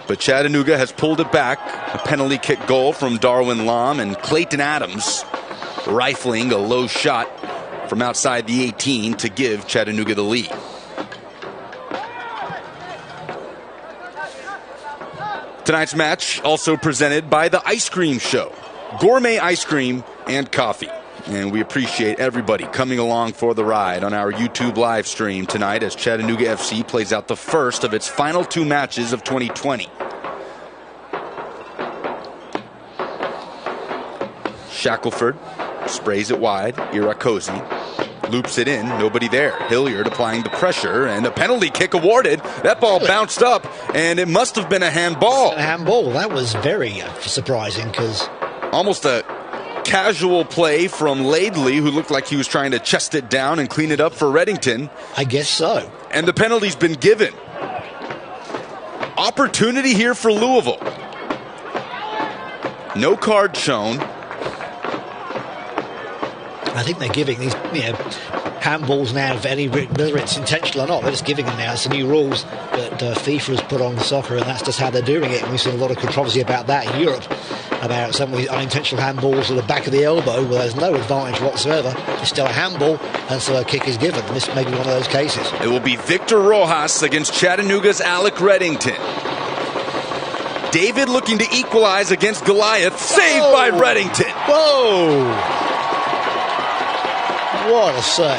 but Chattanooga has pulled it back. A penalty kick goal from Darwin Lam, and Clayton Adams rifling a low shot from outside the 18 to give Chattanooga the lead. Tonight's match also presented by the Ice Cream Show. Gourmet ice cream and coffee. And we appreciate everybody coming along for the ride on our YouTube live stream tonight as Chattanooga FC plays out the first of its final 2 matches of 2020. Shackelford sprays it wide. Irakosi loops it in. Nobody there. Hilliard applying the pressure, and a penalty kick awarded. That ball bounced up, and it must have been a handball. A handball. That was very surprising, because almost a casual play from Laidley, who looked like he was trying to chest it down and clean it up for Reddington. I guess so. And the penalty's been given. Opportunity here for Louisville. No card shown. I think they're giving these handballs now, whether it's intentional or not, they're just giving them now. It's the new rules that FIFA has put on soccer, and that's just how they're doing it. And we've seen a lot of controversy about that in Europe, about some of these unintentional handballs at the back of the elbow where there's no advantage whatsoever. It's still a handball, and so a kick is given. And this may be one of those cases. It will be Victor Rojas against Chattanooga's Alec Reddington. David looking to equalize against Goliath. Saved by Reddington. Whoa! What a save.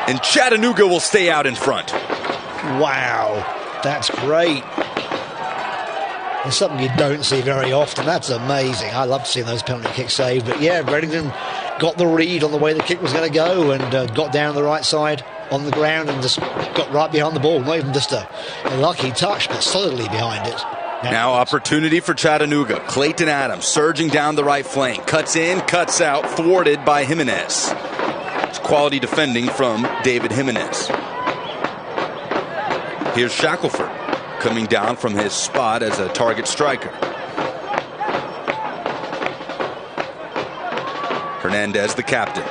And Chattanooga will stay out in front. Wow, that's great. It's something you don't see very often. That's amazing. I love seeing those penalty kicks saved. But yeah, Reddington got the read on the way the kick was going to go, and got down the right side on the ground and just got right behind the ball. Not even just a lucky touch, but solidly behind it. Now opportunity for Chattanooga. Clayton Adams surging down the right flank. Cuts in, cuts out, thwarted by Jimenez. It's quality defending from David Jimenez. Here's Shackelford coming down from his spot as a target striker. Hernandez, the captain.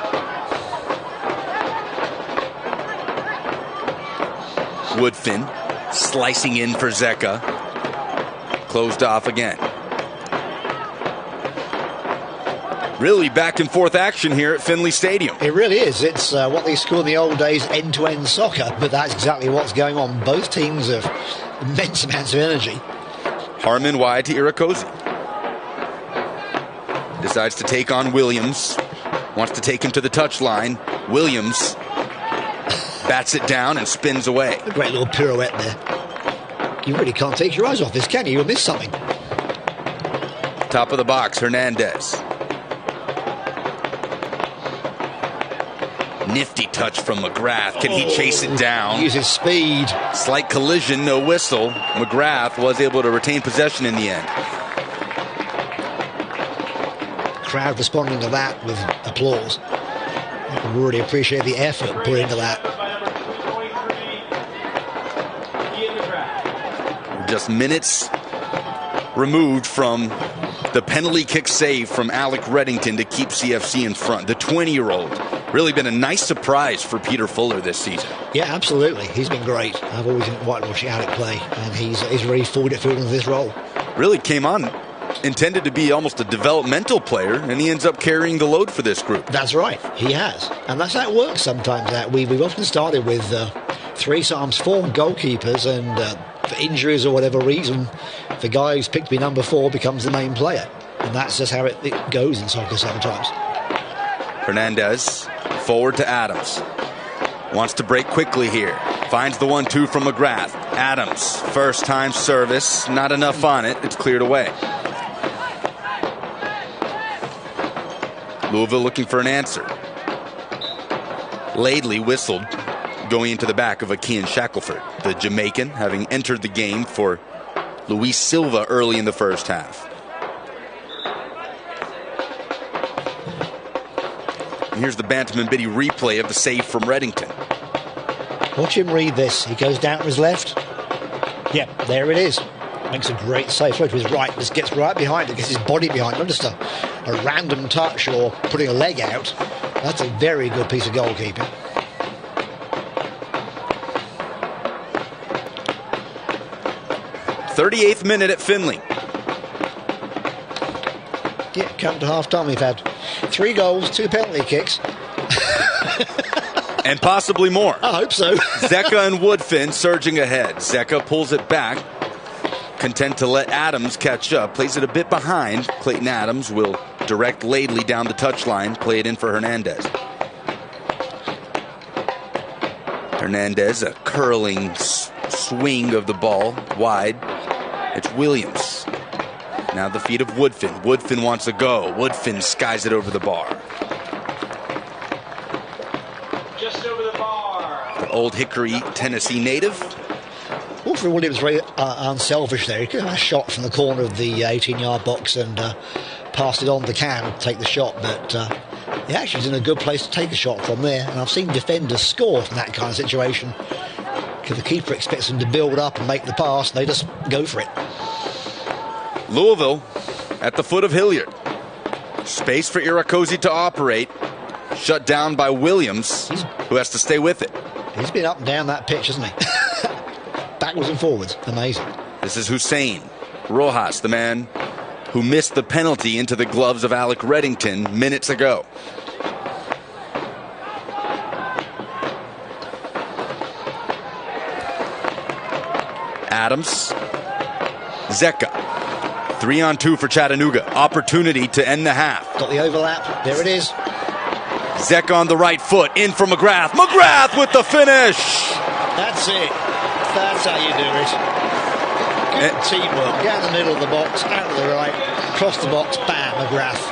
Woodfin slicing in for Zeka. closed off again. Really back and forth action here at Finley Stadium. It really is. It's what they called in the old days end-to-end soccer, but that's exactly what's going on. Both teams have immense amounts of energy. Harmon wide to Irakosi. Decides to take on Williams. Wants to take him to the touchline. Williams bats it down and spins away. A great little pirouette there. You really can't take your eyes off this, can you? You'll miss something. Top of the box, Hernandez. Nifty touch from McGrath. Can he chase it down? Uses speed. Slight collision, no whistle. McGrath was able to retain possession in the end. Crowd responding to that with applause. I really appreciate the effort put into that. Just minutes removed from the penalty kick save from Alec Reddington to keep CFC in front. The 20-year-old. Really been a nice surprise for Peter Fuller this season. Yeah, absolutely. He's been great. I've always enjoyed watching Alec play, and he's really forward into this role. Really came on intended to be almost a developmental player, and he ends up carrying the load for this group. That's right. He has. And that's how it works sometimes. We've often started with 3, sometimes 4 goalkeepers, and for injuries or whatever reason, the guy who's picked to be number 4 becomes the main player. And that's just how it goes in soccer sometimes. Hernandez forward to Adams. Wants to break quickly here. Finds the 1-2 from McGrath. Adams, first time service. Not enough on it. It's cleared away. Louisville looking for an answer. Laidley whistled going into the back of Akian Shackelford. The Jamaican having entered the game for Luis Silva early in the first half. Here's the Bantam and Biddy replay of the save from Reddington. Watch him read this. He goes down to his left. Yeah, there it is. Makes a great save. Throw to his right. Just gets right behind it. Gets his body behind it. Not just a random touch or putting a leg out. That's a very good piece of goalkeeping. '38th minute at Finley. Yeah, come to half-time. We've had 3 goals, 2 penalty kicks. And possibly more. I hope so. Zecca and Woodfin surging ahead. Zecca pulls it back. Content to let Adams catch up. Plays it a bit behind. Clayton Adams will direct Laidley down the touchline. Play it in for Hernandez. Hernandez, a curling swing of the ball wide. It's Williams. Now the feet of Woodfin. Woodfin wants to go. Woodfin skies it over the bar. Just over the bar. The Old Hickory, Tennessee native. Wilfred Williams very unselfish there. He could have a shot from the corner of the 18-yard box and passed it on to Cam to take the shot, but he actually is in a good place to take a shot from there. And I've seen defenders score from that kind of situation because the keeper expects them to build up and make the pass, and they just go for it. Louisville at the foot of Hilliard. Space for Irakosi to operate. Shut down by Williams, who has to stay with it. He's been up and down that pitch, hasn't he? Backwards and forwards. Amazing. This is Hussein Rojas, the man who missed the penalty into the gloves of Alec Reddington minutes ago. Adams. Zecca. 3-on-2 for Chattanooga. Opportunity to end the half. Got the overlap. There it is. Zecca on the right foot. In for McGrath. McGrath with the finish. That's it. That's how you do it. Good teamwork. Down the middle of the box, out to the right, across the box, bam, McGrath.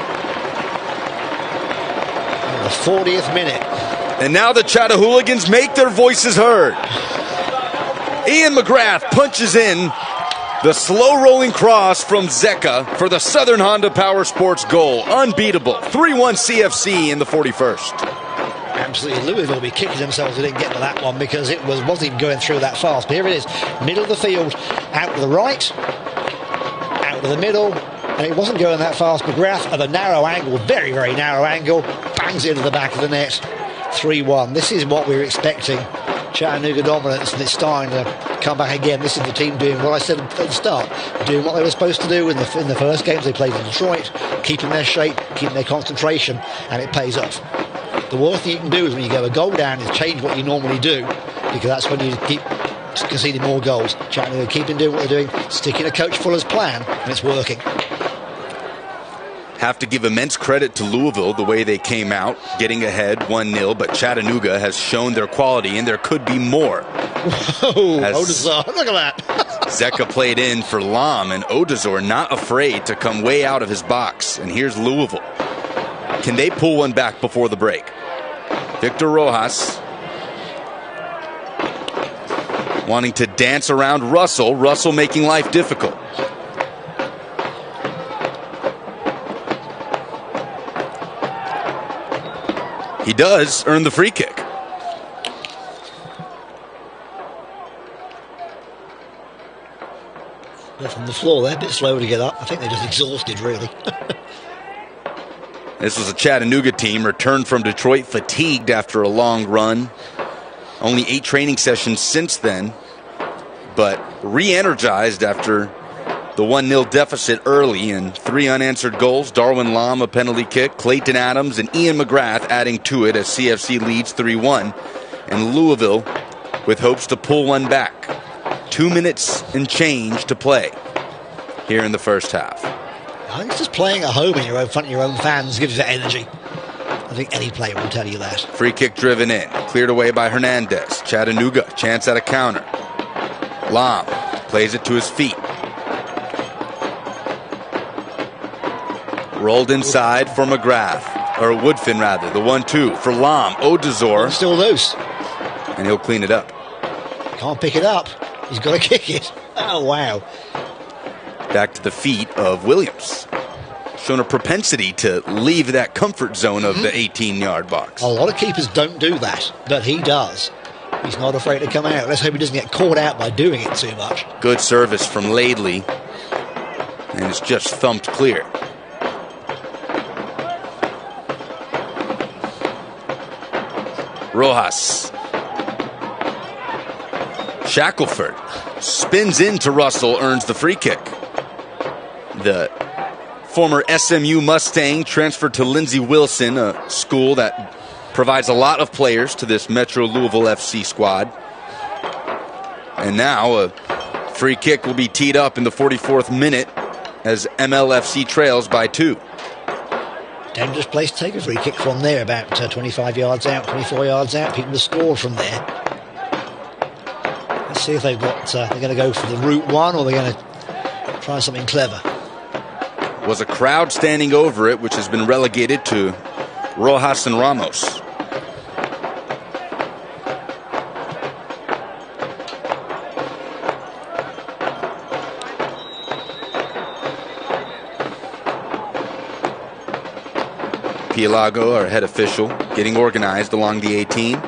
And the 40th minute. And now the Chattahooligans make their voices heard. Ian McGrath punches in the slow-rolling cross from Zecca for the Southern Honda Power Sports goal. Unbeatable. 3-1 CFC in the 41st. Absolutely. Louisville will be kicking themselves they didn't get to that one because it wasn't even going through that fast. But here it is. Middle of the field. Out to the right. Out to the middle. And it wasn't going that fast. McGrath at a narrow angle, very, very narrow angle, bangs it into the back of the net. 3-1. This is what we were expecting. Chattanooga dominance, and it's starting to come back again. This is the team doing what I said at the start, doing what they were supposed to do in the first games they played in Detroit, keeping their shape, keeping their concentration, and it pays off. The worst thing you can do is when you go a goal down is change what you normally do, because that's when you keep conceding more goals. Chattanooga keeping doing what they're doing, sticking to Coach Fuller's plan, and it's working. Have to give immense credit to Louisville, the way they came out, getting ahead 1-0, but Chattanooga has shown their quality, and there could be more. Whoa, Odazor, look at that. Zeka played in for Lam, and Odazor not afraid to come way out of his box. And here's Louisville. Can they pull one back before the break? Victor Rojas wanting to dance around Russell. Russell making life difficult. He does earn the free kick. They're from the floor, they're a bit slow to get up. I think they're just exhausted, really. This was a Chattanooga team returned from Detroit fatigued after a long run. Only 8 training sessions since then, but re-energized after the 1-0 deficit early and 3 unanswered goals. Darwin Lam, a penalty kick, Clayton Adams, and Ian McGrath adding to it as CFC leads 3-1. And Louisville with hopes to pull one back. 2 minutes and change to play here in the first half. I think it's just playing at home in front of your own fans gives you that energy. I think any player will tell you that. Free kick driven in, cleared away by Hernandez. Chattanooga, chance at a counter. Lam plays it to his feet. Rolled inside for McGrath, or Woodfin rather. The 1-2 for Lam. Odazor. Still loose. And he'll clean it up. Can't pick it up. He's got to kick it. Oh, wow. Back to the feet of Williams. Shown a propensity to leave that comfort zone of the 18-yard box. A lot of keepers don't do that, but he does. He's not afraid to come out. Let's hope he doesn't get caught out by doing it too much. Good service from Laidley. And it's just thumped clear. Rojas. Shackelford spins into Russell, earns the free kick. The former SMU Mustang transferred to Lindsey Wilson, a school that provides a lot of players to this Metro Louisville FC squad. And now a free kick will be teed up in the 44th minute as MLFC trails by 2. Dangerous place to take a free kick from there, about 25 yards out, 24 yards out. People to score from there. Let's see if they've got. They're going to go for the route one, or they're going to try something clever. Was a crowd standing over it, which has been relegated to Rojas and Ramos. Pielago, our head official, getting organized along the 18.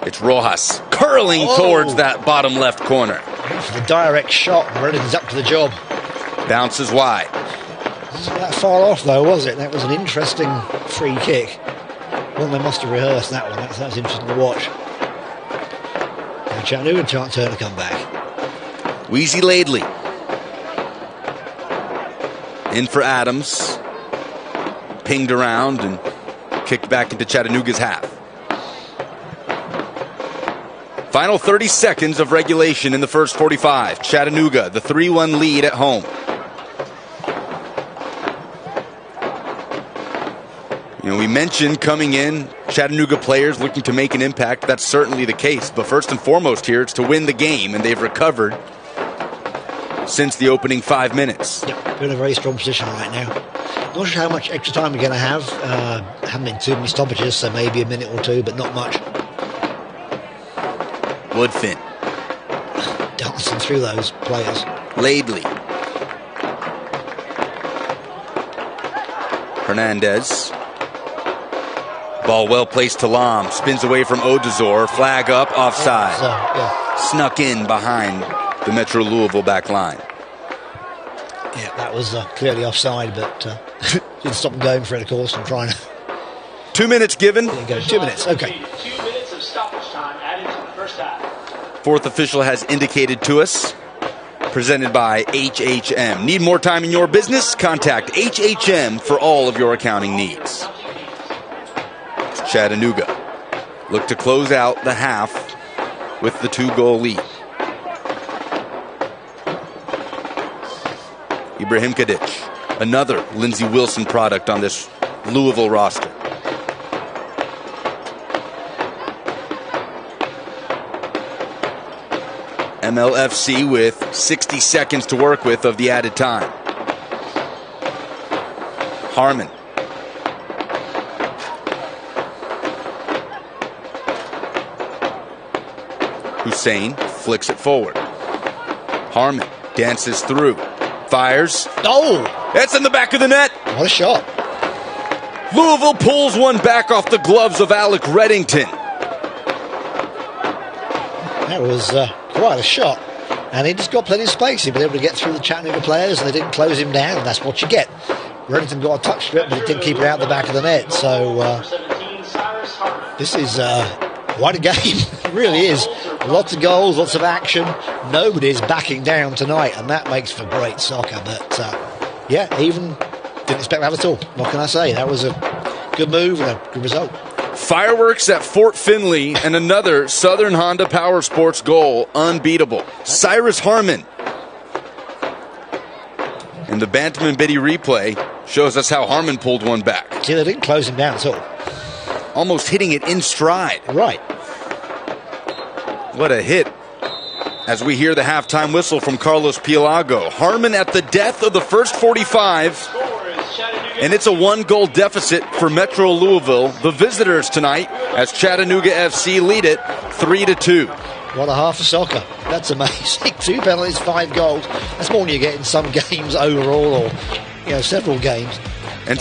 It's Rojas curling towards that bottom left corner. The direct shot, and everything's up to the job. Bounces wide. Wasn't that far off though, was it? That was an interesting free kick. Well, they must have rehearsed that one. That was interesting to watch. Now Chattanooga can't turn to come back. Wheezy Laidley. In for Adams. Pinged around and kicked back into Chattanooga's half. Final 30 seconds of regulation in the first 45. Chattanooga, the 3-1 lead at home. You know, we mentioned coming in, Chattanooga players looking to make an impact. That's certainly the case. But first and foremost here, it's to win the game, and they've recovered since the opening 5 minutes. Yep, they're in a very strong position right now. Not sure how much extra time we're going to have. Haven't been too many stoppages, so maybe a minute or two, but not much. Woodfin. Dancing through those players. Laidley. Hernandez. Ball well placed to Lam. Spins away from Odazor. Flag up, offside. Snuck in behind the Metro Louisville back line. Yeah, that was clearly offside, but didn't stop them going for it, of course, and trying to 2 minutes given. There you go, 2 minutes, okay. 2 minutes of stoppage time added to the first half. Fourth official has indicated to us. Presented by HHM. Need more time in your business? Contact HHM for all of your accounting needs. Chattanooga look to close out the half with the 2-goal lead. Ibrahim Kadic, another Lindsey Wilson product on this Louisville roster. MLFC with 60 seconds to work with of the added time. Harmon. Hussein flicks it forward. Harmon dances through. Fires. Oh! That's in the back of the net. What a shot. Louisville pulls one back off the gloves of Alec Reddington. That was quite a shot. And he just got plenty of space. He'd been able to get through the Chattanooga players and they didn't close him down. And that's what you get. Reddington got a touch to it, but it didn't keep it out the back of the net. So this is quite a game. It really is. Lots of goals, lots of action. Nobody's backing down tonight, and that makes for great soccer. But yeah, even didn't expect that at all. What can I say? That was a good move and a good result. Fireworks at Fort Finley and another Southern Honda Power Sports goal. Unbeatable. Cyrus Harmon. And the Bantam and Biddy replay shows us how Harmon pulled one back. See, they didn't close him down at all. Almost hitting it in stride. Right. What a hit. As we hear the halftime whistle from Carlos Pielago. Harmon at the death of the first 45. And it's a 1-goal deficit for Metro Louisville. The visitors tonight as Chattanooga FC lead it 3-2. What a half of soccer. That's amazing. 2 penalties, 5 goals. That's more than you get in some games overall or, several games. And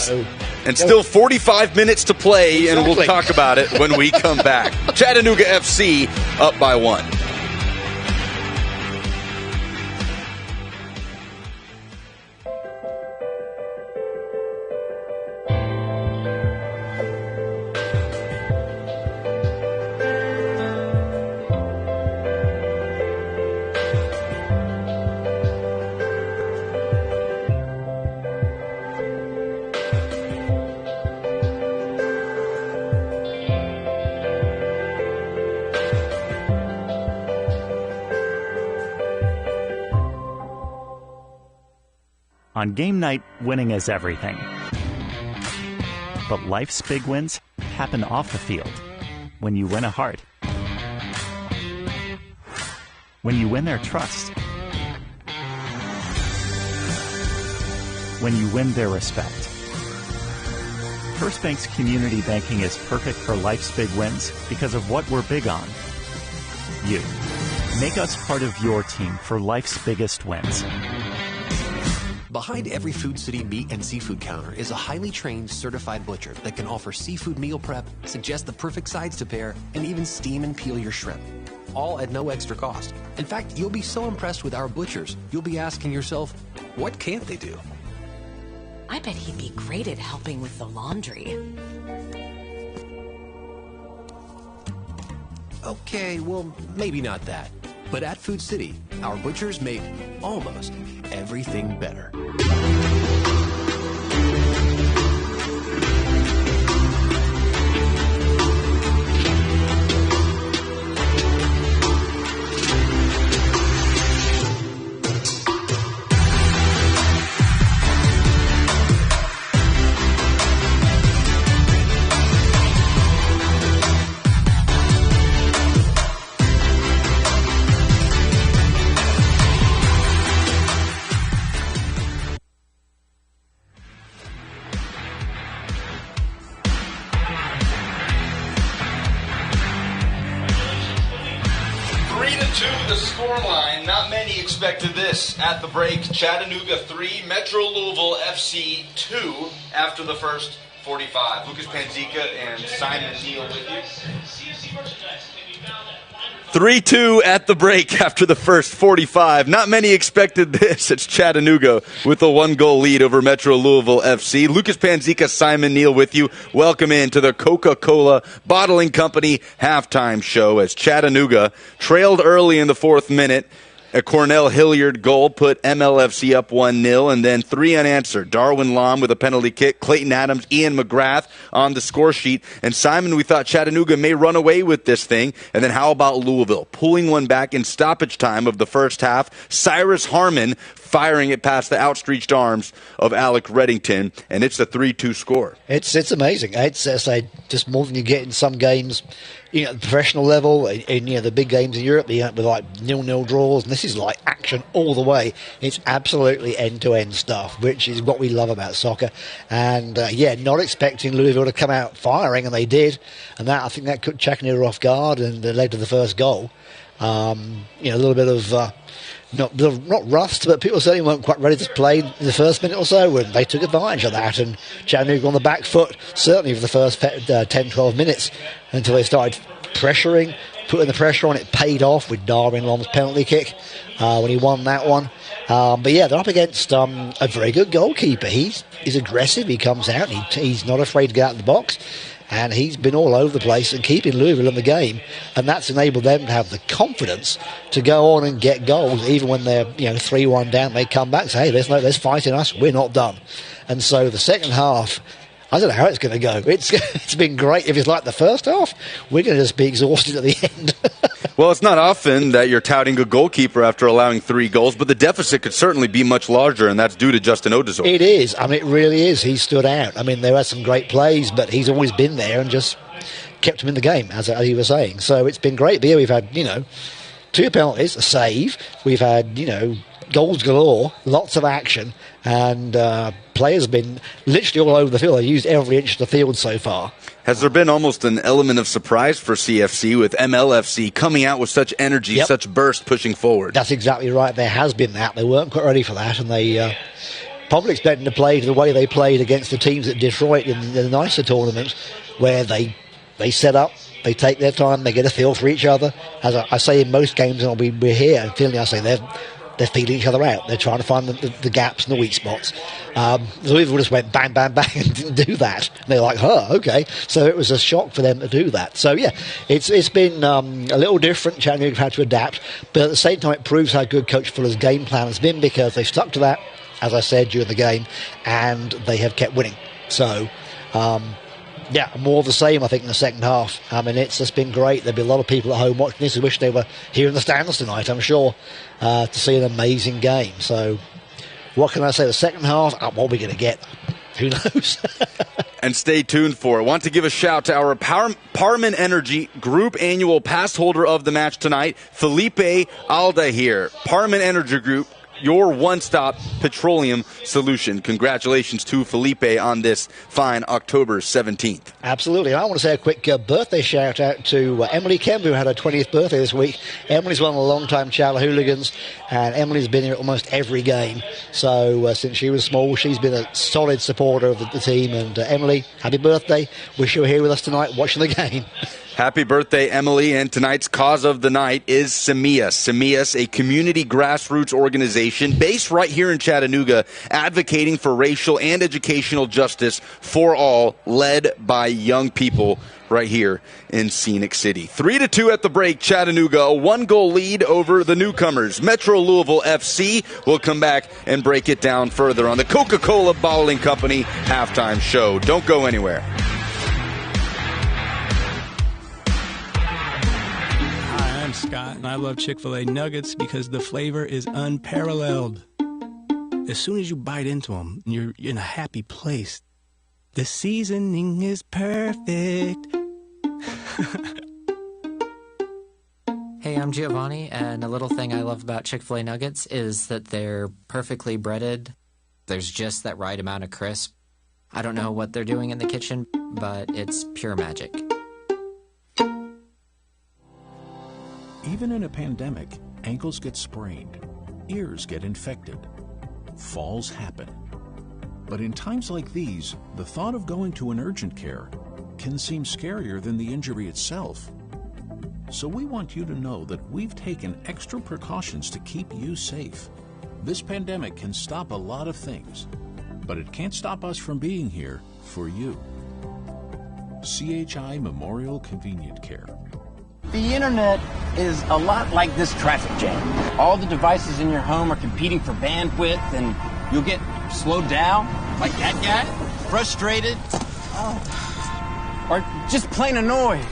still 45 minutes to play, exactly. And we'll talk about it when we come back. Chattanooga FC up by 1. On game night, winning is everything. But life's big wins happen off the field. When you win a heart. When you win their trust. When you win their respect. First Bank's community banking is perfect for life's big wins because of what we're big on. You. Make us part of your team for life's biggest wins. Behind every Food City meat and seafood counter is a highly trained, certified butcher that can offer seafood meal prep, suggest the perfect sides to pair, and even steam and peel your shrimp. All at no extra cost. In fact, you'll be so impressed with our butchers, you'll be asking yourself, what can't they do? I bet he'd be great at helping with the laundry. Okay, well, maybe not that. But at Food City, our butchers make almost everything better. Expected this at the break. Chattanooga 3, Metro Louisville FC 2 after the first 45. Lucas Panzica and Simon Neal with you. 3-2 at the break after the first 45. Not many expected this. It's Chattanooga with a 1-goal lead over Metro Louisville FC. Lucas Panzica, Simon Neal with you. Welcome into the Coca-Cola Bottling Company halftime show as Chattanooga trailed early in the 4th minute. A Cornell Hilliard goal put MLFC up 1-0, and then 3 unanswered. Darwin Lom with a penalty kick, Clayton Adams, Ian McGrath on the score sheet. And Simon, we thought Chattanooga may run away with this thing. And then how about Louisville? Pulling one back in stoppage time of the first half. Cyrus Harmon firing it past the outstretched arms of Alec Reddington, and it's a 3-2 score. It's amazing. It's just more than you get in some games, at the professional level, in the big games in Europe, with like 0-0 draws, and this is like action all the way. It's absolutely end-to-end stuff, which is what we love about soccer. And not expecting Louisville to come out firing, and they did, and I think that took Chattanooga off guard and led to the first goal. A little bit of not rust, but people certainly weren't quite ready to play in the first minute or so, and they took advantage of that, and Chattanooga on the back foot, certainly for the first 10-12 minutes, until they started pressuring, putting the pressure on. It paid off with Darwin Lom's penalty kick when he won that one. They're up against a very good goalkeeper. He's aggressive, he comes out, he's not afraid to get out of the box. And he's been all over the place and keeping Louisville in the game, and that's enabled them to have the confidence to go on and get goals, even when they're 3-1 down. They come back and say, "Hey, there's fighting us. We're not done." And so the second half, I don't know how it's going to go. It's been great. If it's like the first half, we're going to just be exhausted at the end. Well, it's not often that you're touting a goalkeeper after allowing 3 goals, but the deficit could certainly be much larger, and that's due to Justin Odezor. It is. It really is. He stood out. There were some great plays, but he's always been there and just kept him in the game, as he was saying. So it's been great. But we've had, 2 penalties, a save. We've had, goals galore, lots of action, and players have been literally all over the field. They've used every inch of the field so far. Has there been almost an element of surprise for CFC with MLFC coming out with such energy, such burst pushing forward? That's exactly right. There has been that. They weren't quite ready for that, and they probably expecting to play the way they played against the teams at Detroit in the nicer tournaments, where they set up, they take their time, they get a feel for each other. As I say in most games, and we're here, and Finley, I say they're feeling each other out. They're trying to find the gaps and the weak spots. Louisville just went bang, bang, bang and didn't do that. And they're like, okay. So it was a shock for them to do that. So, it's been a little different. Chattanooga had to adapt. But at the same time, it proves how good Coach Fuller's game plan has been, because they stuck to that, as I said, during the game, and they have kept winning. So, more of the same, I think, in the second half. It's just been great. There'll be a lot of people at home watching this who wish they were here in the stands tonight, I'm sure, to see an amazing game. So, what can I say? The second half, what are we going to get? Who knows? And stay tuned for it. Want to give a shout to our Parman Energy Group annual pass holder of the match tonight, Felipe Aldair. Parman Energy Group, your one-stop petroleum solution. Congratulations to Felipe on this fine October 17th. Absolutely. I want to say a quick birthday shout-out to Emily Kemp, who had her 20th birthday this week. Emily's one of the long-time Chattanooga hooligans, and Emily's been here at almost every game. So since she was small, she's been a solid supporter of the team. And Emily, happy birthday. Wish you were here with us tonight watching the game. Happy birthday, Emily, and tonight's cause of the night is Semillas. Semillas, a community grassroots organization based right here in Chattanooga, advocating for racial and educational justice for all, led by young people right here in Scenic City. 3-2 at the break, Chattanooga, a 1-goal lead over the newcomers. Metro Louisville FC will come back and break it down further on the Coca-Cola Bottling Company halftime show. Don't go anywhere. I'm Scott, and I love Chick-fil-A nuggets because the flavor is unparalleled. As soon as you bite into them, you're in a happy place. The seasoning is perfect. Hey, I'm Giovanni, and a little thing I love about Chick-fil-A nuggets is that they're perfectly breaded. There's just that right amount of crisp. I don't know what they're doing in the kitchen, but it's pure magic. Even in a pandemic, ankles get sprained, ears get infected, falls happen. But in times like these, the thought of going to an urgent care can seem scarier than the injury itself. So we want you to know that we've taken extra precautions to keep you safe. This pandemic can stop a lot of things, but it can't stop us from being here for you. CHI Memorial Convenient Care. The internet is a lot like this traffic jam. All the devices in your home are competing for bandwidth, and you'll get slowed down, like that guy, frustrated, or just plain annoyed.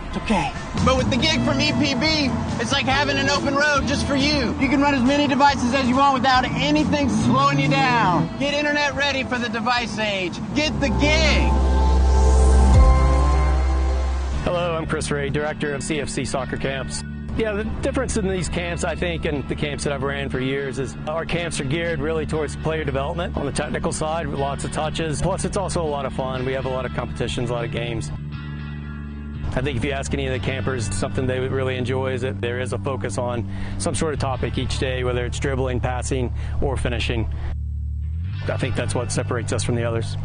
It's okay. But with the gig from EPB, it's like having an open road just for you. You can run as many devices as you want without anything slowing you down. Get internet ready for the device age. Get the gig. Hello, I'm Chris Ray, Director of CFC Soccer Camps. Yeah, the difference in these camps, I think, and the camps that I've ran for years is our camps are geared really towards player development on the technical side, with lots of touches. Plus, it's also a lot of fun. We have a lot of competitions, a lot of games. I think if you ask any of the campers, something they would really enjoy is that there is a focus on some sort of topic each day, whether it's dribbling, passing, or finishing. I think that's what separates us from the others.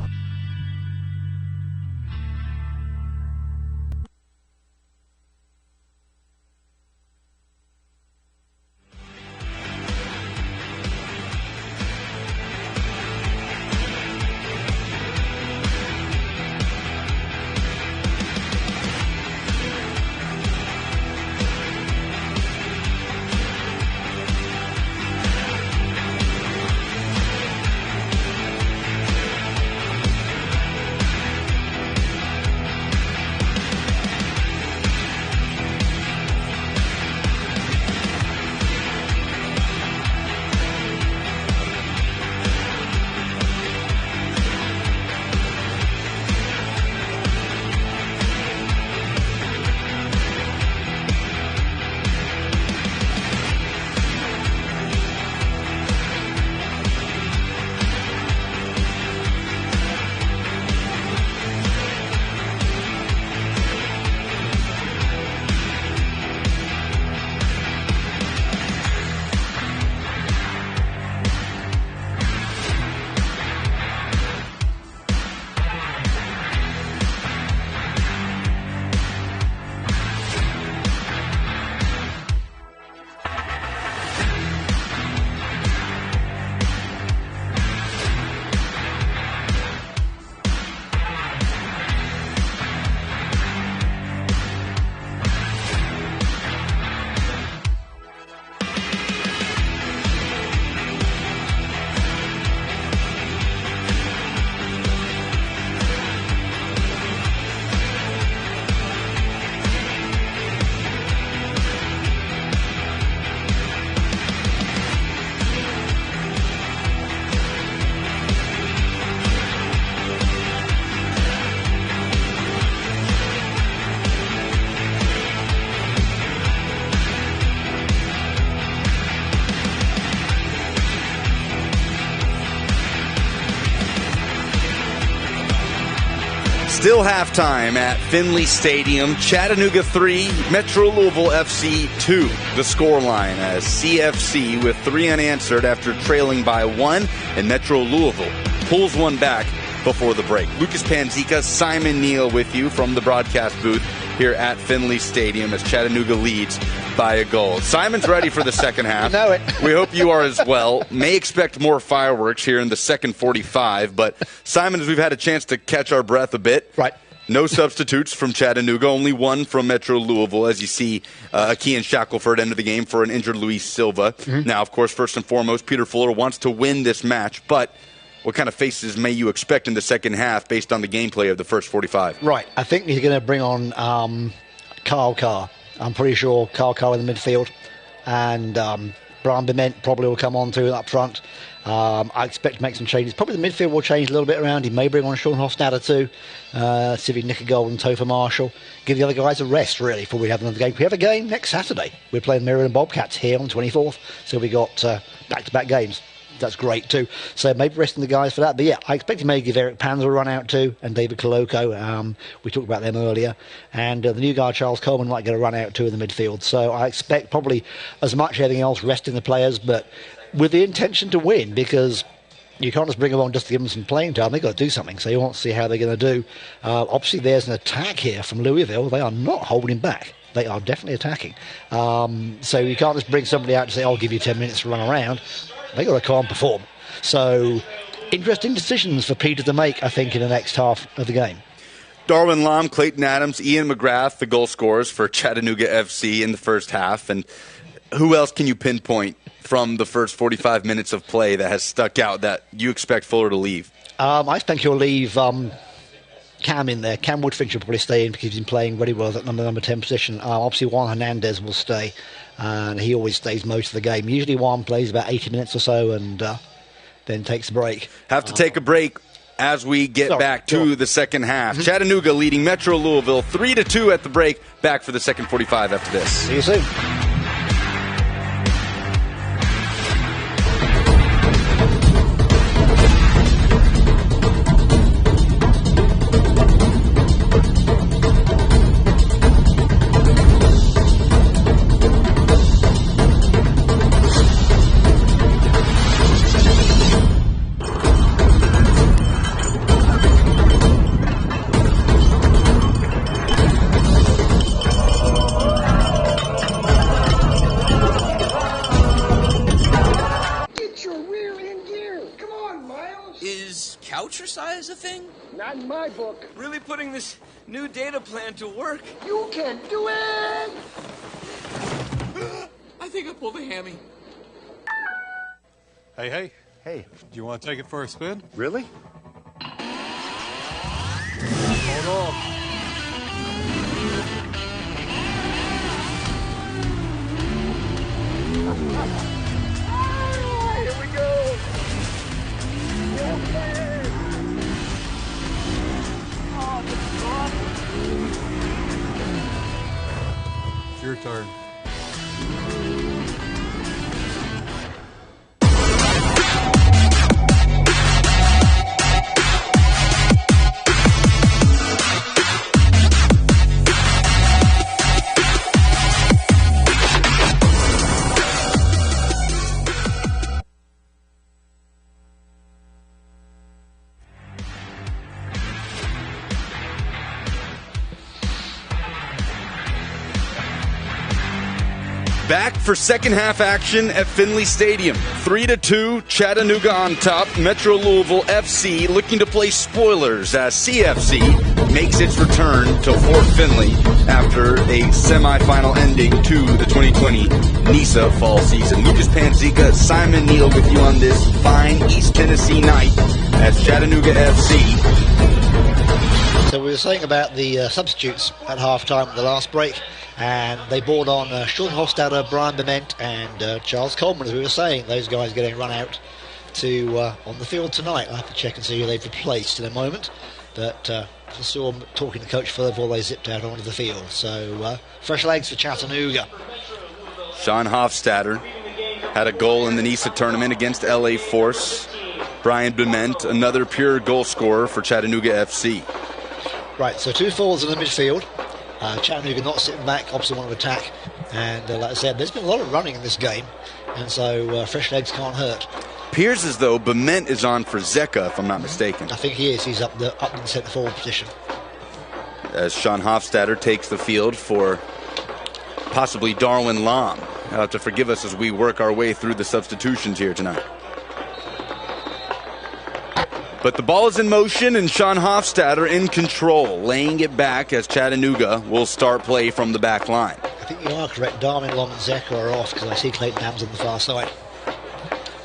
Still halftime at Finley Stadium. Chattanooga 3, Metro Louisville FC 2. The scoreline as CFC with 3 unanswered after trailing by 1, and Metro Louisville pulls one back before the break. Lucas Panzica, Simon Neal with you from the broadcast booth here at Finley Stadium as Chattanooga leads by a goal. Simon's ready for the second half. You know it. We hope you are as well. May expect more fireworks here in the second 45, but Simon, as we've had a chance to catch our breath a bit. Right. No substitutes from Chattanooga, only one from Metro Louisville, as you see Kean Shackelford enter the game for an injured Luis Silva. Mm-hmm. Now, of course, first and foremost, Peter Fuller wants to win this match, but what kind of faces may you expect in the second half based on the gameplay of the first 45? Right. I think he's going to bring on Kyle Carr. I'm pretty sure Kyle Carr in the midfield. And Brian Bement probably will come on too up front. I expect to make some changes. Probably the midfield will change a little bit around. He may bring on Sean Hofstadter too. See if he can nick a goal and Topher Marshall. Give the other guys a rest, really, before we have another game. We have a game next Saturday. We're playing Maryland Bobcats here on the 24th. So we got back-to-back games. That's great too. So maybe resting the guys for that. But yeah, I expect he may give Eric Panzer a run out too, and David Koloko. We talked about them earlier. And the new guy, Charles Coleman, might get a run out too in the midfield. So I expect probably as much as anything else resting the players, but with the intention to win, because You can't just bring them on just to give them some playing time. They've got to do something, so you want to see how they're going to do. Obviously, there's an attack here from Louisville. They are not holding back. They are definitely attacking. So you can't just bring somebody out and say, I'll give you 10 minutes to run around. They've got to come and perform. So interesting decisions for Peter to make, I think, in the next half of the game. Darwin Lam, Clayton Adams, Ian McGrath, the goal scorers for Chattanooga FC in the first half. And who else can you pinpoint from the first 45 minutes of play that has stuck out that you expect Fuller to leave? I think he'll leave Cam in there. Cam Woodfinch will probably stay in because he's been playing very well at number 10 position. Obviously, Juan Hernandez will stay, and he always stays most of the game. Usually Juan plays about 80 minutes or so and then takes a break. Have to take a break as we get back to the second half. Chattanooga leading Metro Louisville 3-2 at the break. Back for the second 45 after this. See you soon. Couchercise a thing? Not in my book. Really putting this new data plan to work? You can do it! I think I pulled a hammy. Hey. Hey. Do you want to take it for a spin? Really? Hold on. Here we go! It's your turn. Back for second half action at Finley Stadium. 3-2, Chattanooga on top. Metro Louisville FC looking to play spoilers as CFC makes its return to Fort Finley after a semifinal ending to the 2020 NISA fall season. Lucas Panzica, Simon Neal with you on this fine East Tennessee night as Chattanooga FC. So we were saying about the substitutes at half-time at the last break, and they brought on Sean Hofstadter, Brian Bement, and Charles Coleman, as we were saying. Those guys getting run out to on the field tonight. I'll have to check and see who they've replaced in a moment. But I saw them talking to Coach Fuller before they zipped out onto the field. So fresh legs for Chattanooga. Sean Hofstadter had a goal in the NISA tournament against LA Force. Brian Bement, another pure goal scorer for Chattanooga FC. Right, so two forwards in the midfield. Chattanooga not sitting back, obviously want to attack. And like I said, there's been a lot of running in this game. And so fresh legs can't hurt. Appears as though Bement is on for Zeka, if I'm not mistaken. I think he is. He's up in the centre forward position. As Sean Hofstadter takes the field for possibly Darwin Lam. You'll have to forgive us as we work our way through the substitutions here tonight. But the ball is in motion, and Sean Hofstadter in control, laying it back as Chattanooga will start play from the back line. I think you are correct. Darwin Lam and Zeka are off because I see Clayton Adams on the far side.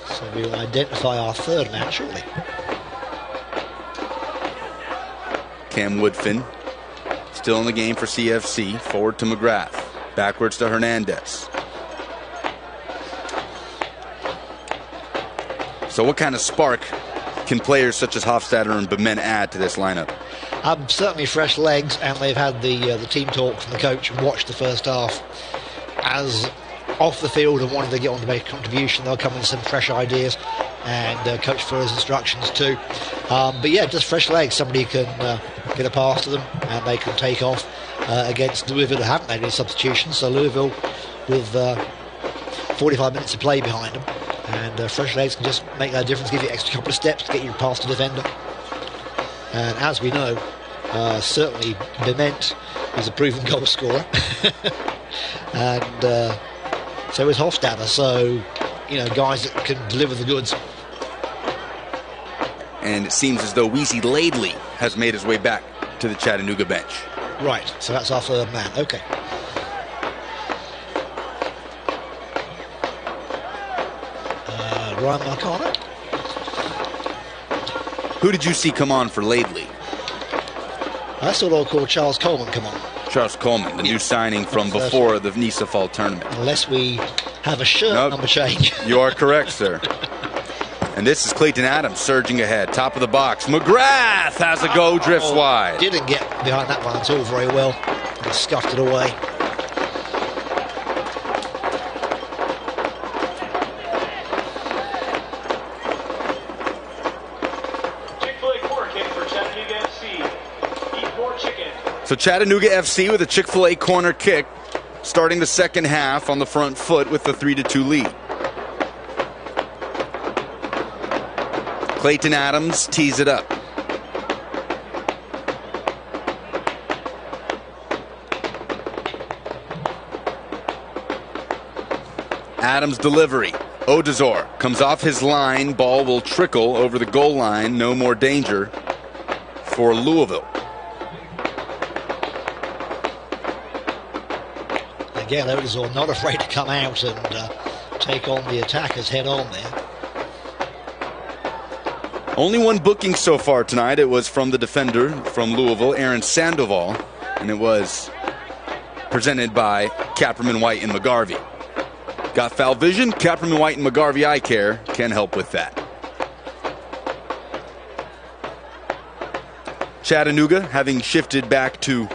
So we will identify our third man shortly. Cam Woodfin still in the game for CFC. Forward to McGrath. Backwards to Hernandez. So what kind of spark can players such as Hofstadter and Bement add to this lineup? Certainly fresh legs, and they've had the team talk from the coach and watched the first half. As off the field and wanted to get on to make a contribution, they'll come with some fresh ideas and Coach Fuller's instructions too. But yeah, just fresh legs. Somebody can get a pass to them and they can take off against Louisville, who haven't made any substitutions. So Louisville with 45 minutes to play behind them And fresh legs can just make that difference, give you an extra couple of steps to get you past the defender. And as we know, certainly Bement is a proven goal scorer. And so is Hofstadter. So, guys that can deliver the goods. And it seems as though Weezy Laidley has made his way back to the Chattanooga bench. Right, so that's our third man. Okay. Ryan Marcano. Who did you see come on for Laidley? I saw I'll call Charles Coleman come on. Charles Coleman, the new signing from before the Nisa Fall tournament. Unless we have a shirt number change. You are correct, sir. And this is Clayton Adams surging ahead. Top of the box. McGrath has a go, drifts wide. Didn't get behind that one at all very well. He scuffed it away. Chick-fil-A corner kick for Chattanooga FC. Eat more chicken. So Chattanooga FC with a Chick-fil-A corner kick, starting the second half on the front foot with the 3-2 lead. Clayton Adams tees it up. Adams delivery. Odazor comes off his line. Ball will trickle over the goal line. No more danger for Louisville. Again, Odazor not afraid to come out and take on the attackers head on there. Only one booking so far tonight. It was from the defender from Louisville, Aaron Sandoval, and it was presented by Capperman, White, and McGarvey. Got foul vision? Capperman, White, and McGarvey Eye Care can help with that. Chattanooga having shifted back to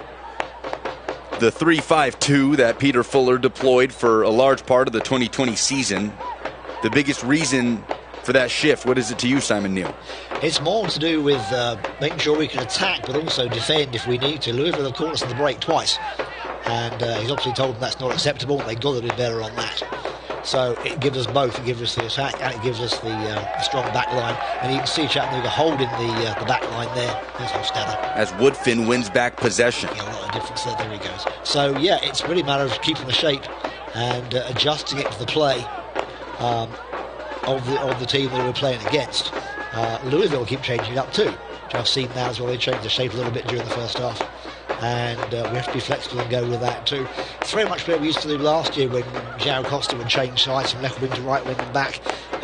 the 3-5-2 that Peter Fuller deployed for a large part of the 2020 season. The biggest reason for that shift, what is it to you, Simon Neal? It's more to do with making sure we can attack but also defend if we need to. Louisville have caught us in the break twice, and he's obviously told them that's not acceptable. They've got to do better on that. So it gives us both. It gives us the attack and it gives us the strong back line. And you can see Chattanooga holding the back line there. There's Hofstadter. As Woodfin wins back possession. Yeah, a lot of difference there. There he goes. So yeah, it's really a matter of keeping the shape and adjusting it to the play of the team that we're playing against. Louisville will keep changing it up too, which I've seen now as well. They changed the shape a little bit during the first half, and we have to be flexible and go with that too. It's very much what we used to do last year when João Costa would change sides from left wing to right wing and back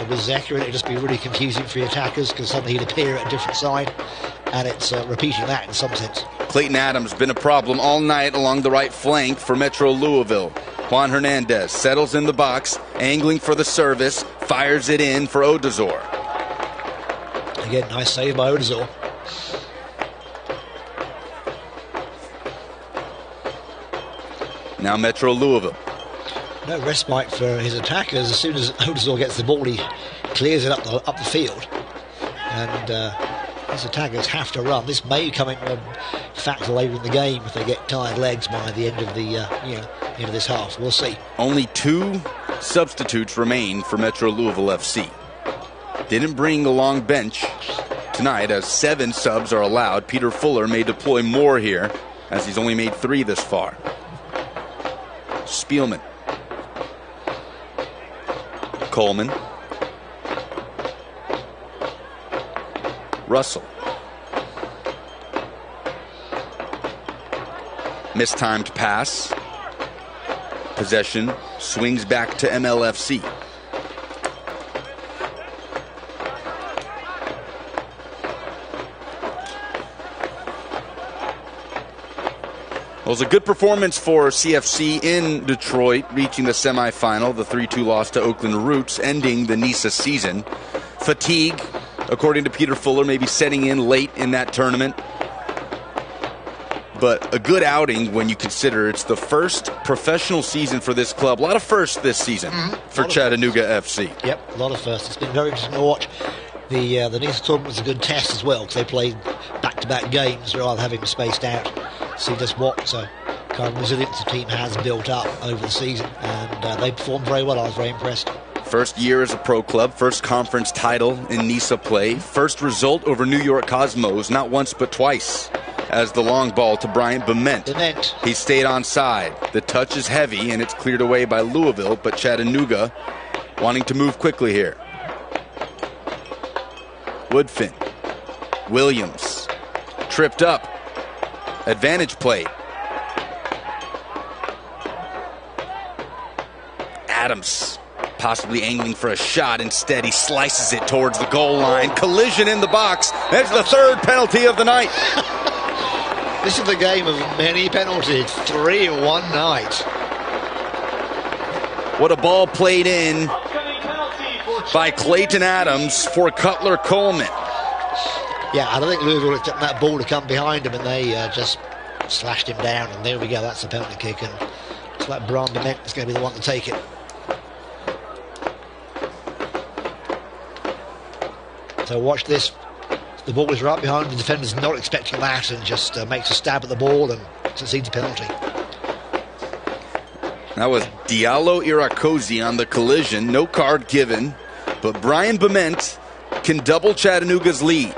with Zeker, and it would just be really confusing for the attackers because suddenly he'd appear at a different side, and it's repeating that in some sense. Clayton Adams been a problem all night along the right flank for Metro Louisville. Juan Hernandez settles in the box, angling for the service, fires it in for Odazor. Again, nice save by Odazor. Now Metro Louisville. No respite for his attackers. As soon as Odazor gets the ball, he clears it up the field. And his attackers have to run. This may come into factor later in the game if they get tired legs by the end of the end of this half. We'll see. Only 2 substitutes remain for Metro Louisville FC. Didn't bring a long bench tonight as 7 subs are allowed. Peter Fuller may deploy more here as he's only made 3 this far. Spielman. Coleman. Russell. Mistimed pass. Possession swings back to MLFC. Well, it was a good performance for CFC in Detroit, reaching the semifinal, the 3-2 loss to Oakland Roots, ending the NISA season. Fatigue, according to Peter Fuller, may be setting in late in that tournament. But a good outing when you consider it's the first professional season for this club. A lot of firsts this season for Chattanooga FC. Yep, a lot of firsts. It's been very interesting to watch. The NISA tournament was a good test as well because they played back-to-back games rather than having them spaced out. See just what kind of resilience the team has built up over the season, and they performed very well. I was very impressed. First year as a pro club, first conference title in NISA play, first result over New York Cosmos, not once but twice, as the long ball to Bryant Bement. He stayed onside. The touch is heavy, and it's cleared away by Louisville, but Chattanooga wanting to move quickly here. Woodfin. Williams. Tripped up. Advantage play. Adams possibly angling for a shot. Instead, he slices it towards the goal line. Collision in the box. That's the third penalty of the night. This is the game of many penalties. 3 in one night. What a ball played in by Clayton Adams for Cutler Coleman. Yeah, I don't think Louisville expected that ball to come behind him, and they just slashed him down. And there we go. That's the penalty kick, and it's like Bryant Bement is going to be the one to take it. So watch this. The ball is right behind the defender's not expecting that, and just makes a stab at the ball and concedes a penalty. That was Diallo Irakoze on the collision. No card given, but Bryant Bement can double Chattanooga's lead.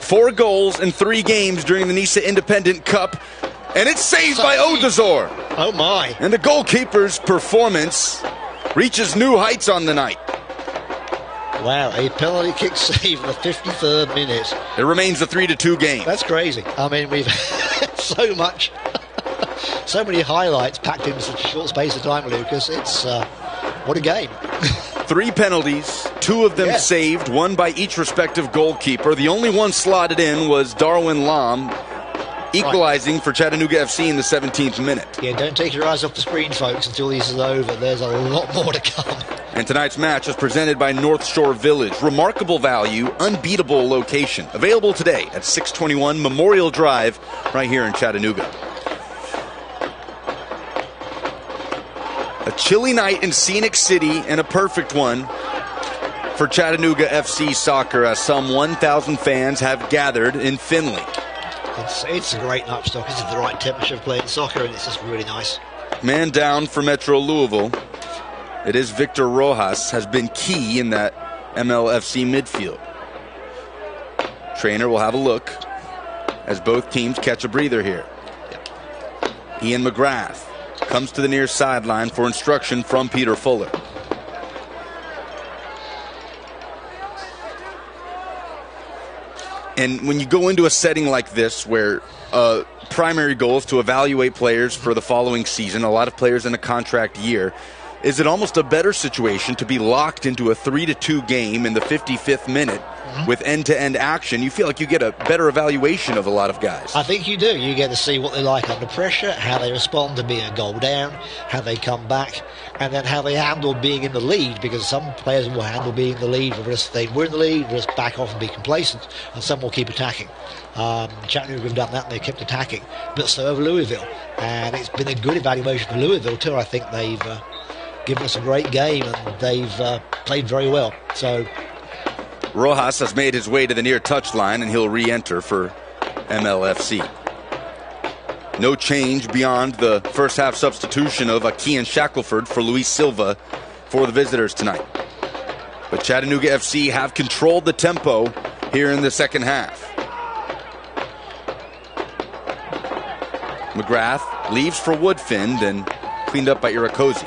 4 goals in 3 games during the NISA Independent Cup, and it's saved by Odazor. Oh my. And the goalkeeper's performance reaches new heights on the night. Wow, a penalty kick save in the 53rd minute. It remains a 3-2 game. That's crazy. I mean, we've had so many highlights packed into such a short space of time, Lucas. It's, what a game. 3 penalties, 2 of them saved, 1 by each respective goalkeeper. The only one slotted in was Darwin Lam, equalizing for Chattanooga FC in the 17th minute. Yeah, don't take your eyes off the screen, folks, until this is over. There's a lot more to come. And tonight's match is presented by North Shore Village. Remarkable value, unbeatable location. Available today at 621 Memorial Drive, right here in Chattanooga. A chilly night in Scenic City and a perfect one for Chattanooga FC soccer, as some 1,000 fans have gathered in Finley. It's a great night for soccer. This is the right temperature of playing soccer, and it's just really nice. Man down for Metro Louisville. It is Victor Rojas, has been key in that MLFC midfield. Trainer will have a look as both teams catch a breather here. Ian McGrath comes to the near sideline for instruction from Peter Fuller. And when you go into a setting like this where primary goal is to evaluate players for the following season, a lot of players in a contract year, is it almost a better situation to be locked into a 3-2 game in the 55th minute with end-to-end action? You feel like you get a better evaluation of a lot of guys. I think you do. You get to see what they like under pressure, how they respond to being a goal down, how they come back, and then how they handle being in the lead, because some players will handle being in the lead, whereas they were in the lead, just back off and be complacent, and some will keep attacking. Chattanooga have done that, and they kept attacking, but so have Louisville, and it's been a good evaluation for Louisville too. I think they've given us a great game, and they've played very well. So Rojas has made his way to the near touchline, and he'll re-enter for MLFC. No change beyond the first half substitution of Akian Shackelford for Luis Silva for the visitors tonight. But Chattanooga FC have controlled the tempo here in the second half. McGrath leaves for Woodfin, then cleaned up by Irakoze.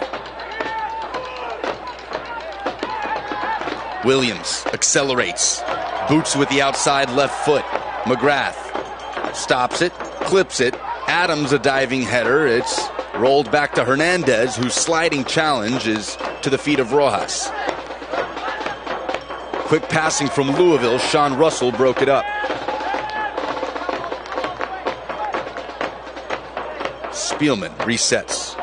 Williams accelerates, boots with the outside left foot. McGrath stops it, clips it. Adams a diving header. It's rolled back to Hernandez, whose sliding challenge is to the feet of Rojas. Quick passing from Louisville. Sean Russell broke it up. Spielman resets.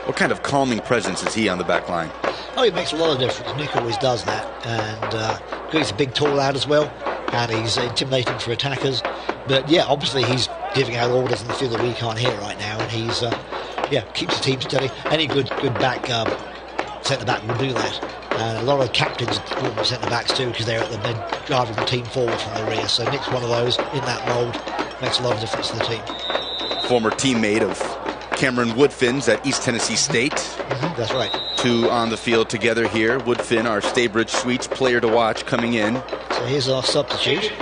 What kind of calming presence is he on the back line? Oh, he makes a lot of difference. Nick always does that. And he's a big, tall lad as well. And he's intimidating for attackers. But, yeah, obviously he's giving out orders in the field that we can't hear right now. And he's, keeps the team steady. Any good back centre-back will do that. And a lot of captains are centre-backs too, because they're driving the team forward from the rear. So Nick's one of those in that mould. Makes a lot of difference to the team. Former teammate of Cameron Woodfin's at East Tennessee State. That's right. 2 on the field together here. Woodfin, our Staybridge Suites player to watch, coming in. So here's our substitute.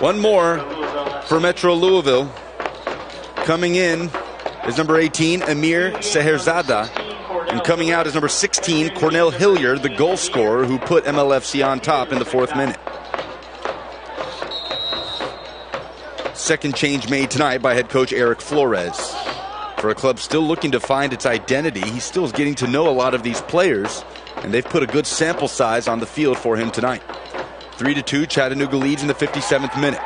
One more for Metro Louisville. Coming in is number 18, Amir Seherzada. And coming out is number 16, Cornell Hilliard, the goal scorer who put MLFC on top in the 4th minute. Second change made tonight by head coach Eric Flores. For a club still looking to find its identity, he still is getting to know a lot of these players, and they've put a good sample size on the field for him tonight. 3-2, Chattanooga leads in the 57th minute.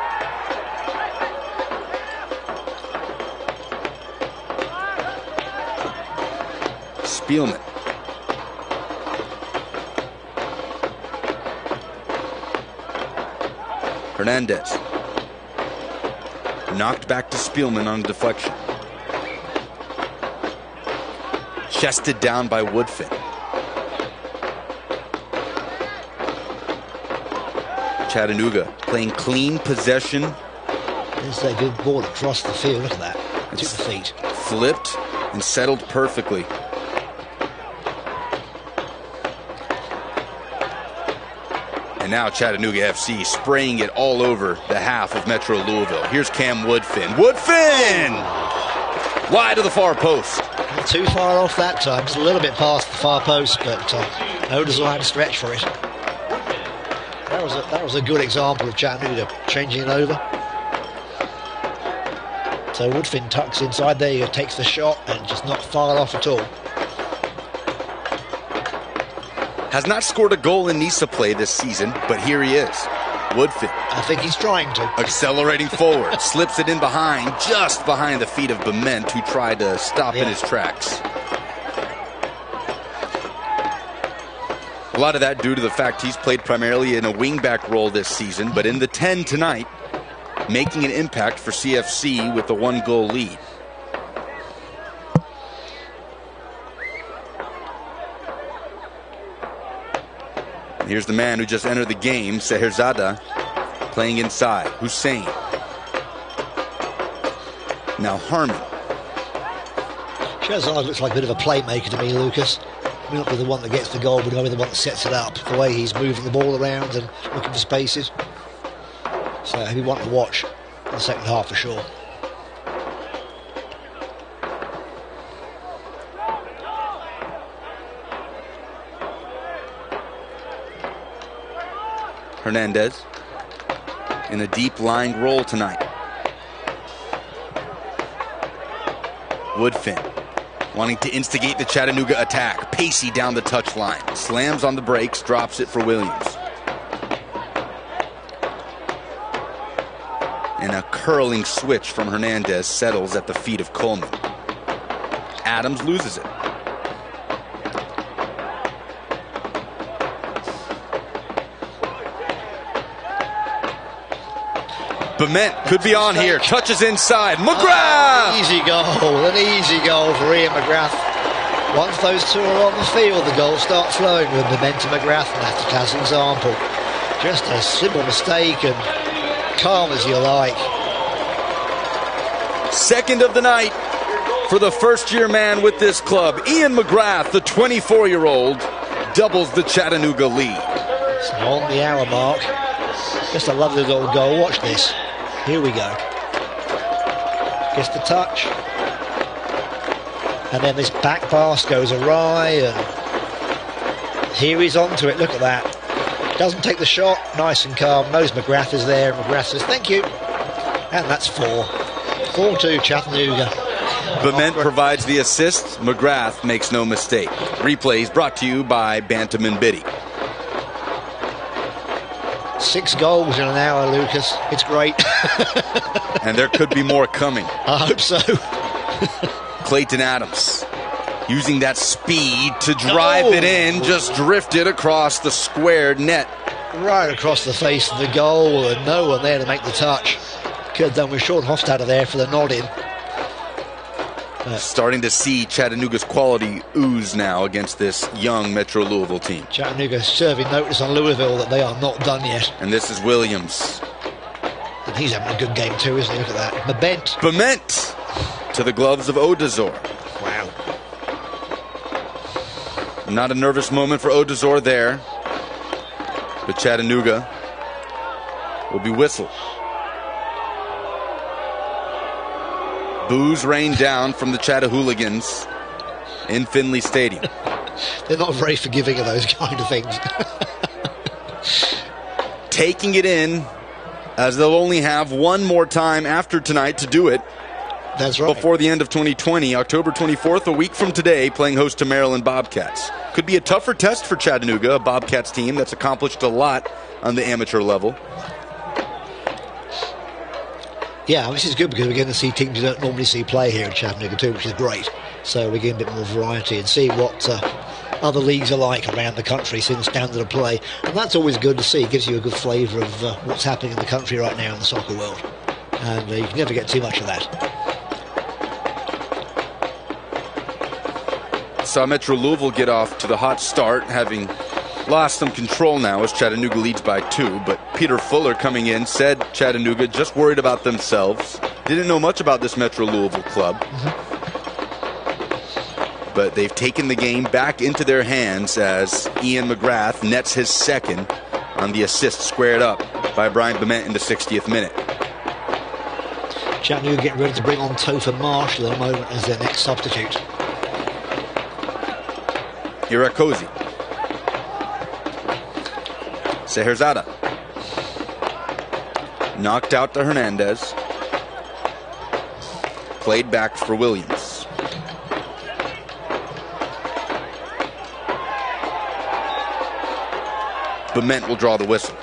Spielman. Hernandez. Knocked back to Spielman on deflection. Chested down by Woodfin. Chattanooga playing clean possession. There's a good ball across the field. Look at that. Took the feet. Flipped and settled perfectly. And now Chattanooga FC spraying it all over the half of Metro Louisville. Here's Cam Woodfin. Woodfin! Wide of the far post. Not too far off that time. Just a little bit past the far post, but no design to stretch for it. That was a good example of Chattanooga changing it over. So Woodfin tucks inside there, he takes the shot and just not far off at all. Has not scored a goal in NISA play this season, but here he is. Woodfin. I think he's trying to. Accelerating forward. Slips it in behind, just behind the feet of Bement, who tried to stop in his tracks. A lot of that due to the fact he's played primarily in a wingback role this season, but in the 10 tonight, making an impact for CFC with the 1-goal lead. Here's the man who just entered the game, Seherzada, playing inside. Hussein. Now Harmon. Sheherzada looks like a bit of a playmaker to me, Lucas. He may not be the one that gets the goal, but he'll be the one that sets it up. The way he's moving the ball around and looking for spaces. So he'll be one to watch in the second half for sure. Hernandez in a deep lying role tonight. Woodfin wanting to instigate the Chattanooga attack. Pacey down the touchline. Slams on the brakes, drops it for Williams. And a curling switch from Hernandez settles at the feet of Coleman. Adams loses it. Bement could be on here. Touches inside. McGrath! Easy goal. An easy goal for Ian McGrath. Once those two are on the field, the goals start flowing with Bement and McGrath, and that's a class example. Just a simple mistake and calm as you like. Second of the night for the first-year man with this club. Ian McGrath, the 24-year-old, doubles the Chattanooga lead. It's on the hour mark. Just a lovely little goal. Watch this. Here we go. Gets the touch. And then this back pass goes awry. And here he's onto it. Look at that. Doesn't take the shot. Nice and calm. Knows McGrath is there. McGrath says, thank you. And that's 4. 4-2 Chattanooga. Bement provides the assist. McGrath makes no mistake. Replays brought to you by Bantam and Biddy. 6 goals in an hour, Lucas. It's great. And there could be more coming. I hope so. Clayton Adams using that speed to drive it in, just drifted across the squared net. Right across the face of the goal, and no one there to make the touch. Could have done with Sean Hofstadter there for the nod in. Starting to see Chattanooga's quality ooze now against this young Metro Louisville team. Chattanooga serving notice on Louisville that they are not done yet. And this is Williams. And he's having a good game too, isn't he? Look at that. Bement. to the gloves of Odazor. Wow. Not a nervous moment for Odazor there. But Chattanooga will be whistled. Boos rain down from the Chattahooligans in Finley Stadium. They're not very forgiving of those kind of things. Taking it in, as they'll only have one more time after tonight to do it. That's right. Before the end of 2020, October 24th, a week from today, playing host to Maryland Bobcats. Could be a tougher test for Chattanooga, a Bobcats team that's accomplished a lot on the amateur level. Yeah, this is good because we're going to see teams you don't normally see play here in Chattanooga too, which is great. So we're getting a bit more variety and see what other leagues are like around the country, seeing the standard of play. And that's always good to see. It gives you a good flavour of what's happening in the country right now in the soccer world. And you can never get too much of that. Saw Metro Louisville get off to the hot start, having lost some control now as Chattanooga leads by 2. But Peter Fuller coming in said Chattanooga just worried about themselves. Didn't know much about this Metro Louisville club. But they've taken the game back into their hands as Ian McGrath nets his second on the assist squared up by Brian Bement in the 60th minute. Chattanooga getting ready to bring on Topher Marshall at the moment as their next substitute. Irakosi. Seherzada. Knocked out to Hernandez. Played back for Williams. Bement will draw the whistle.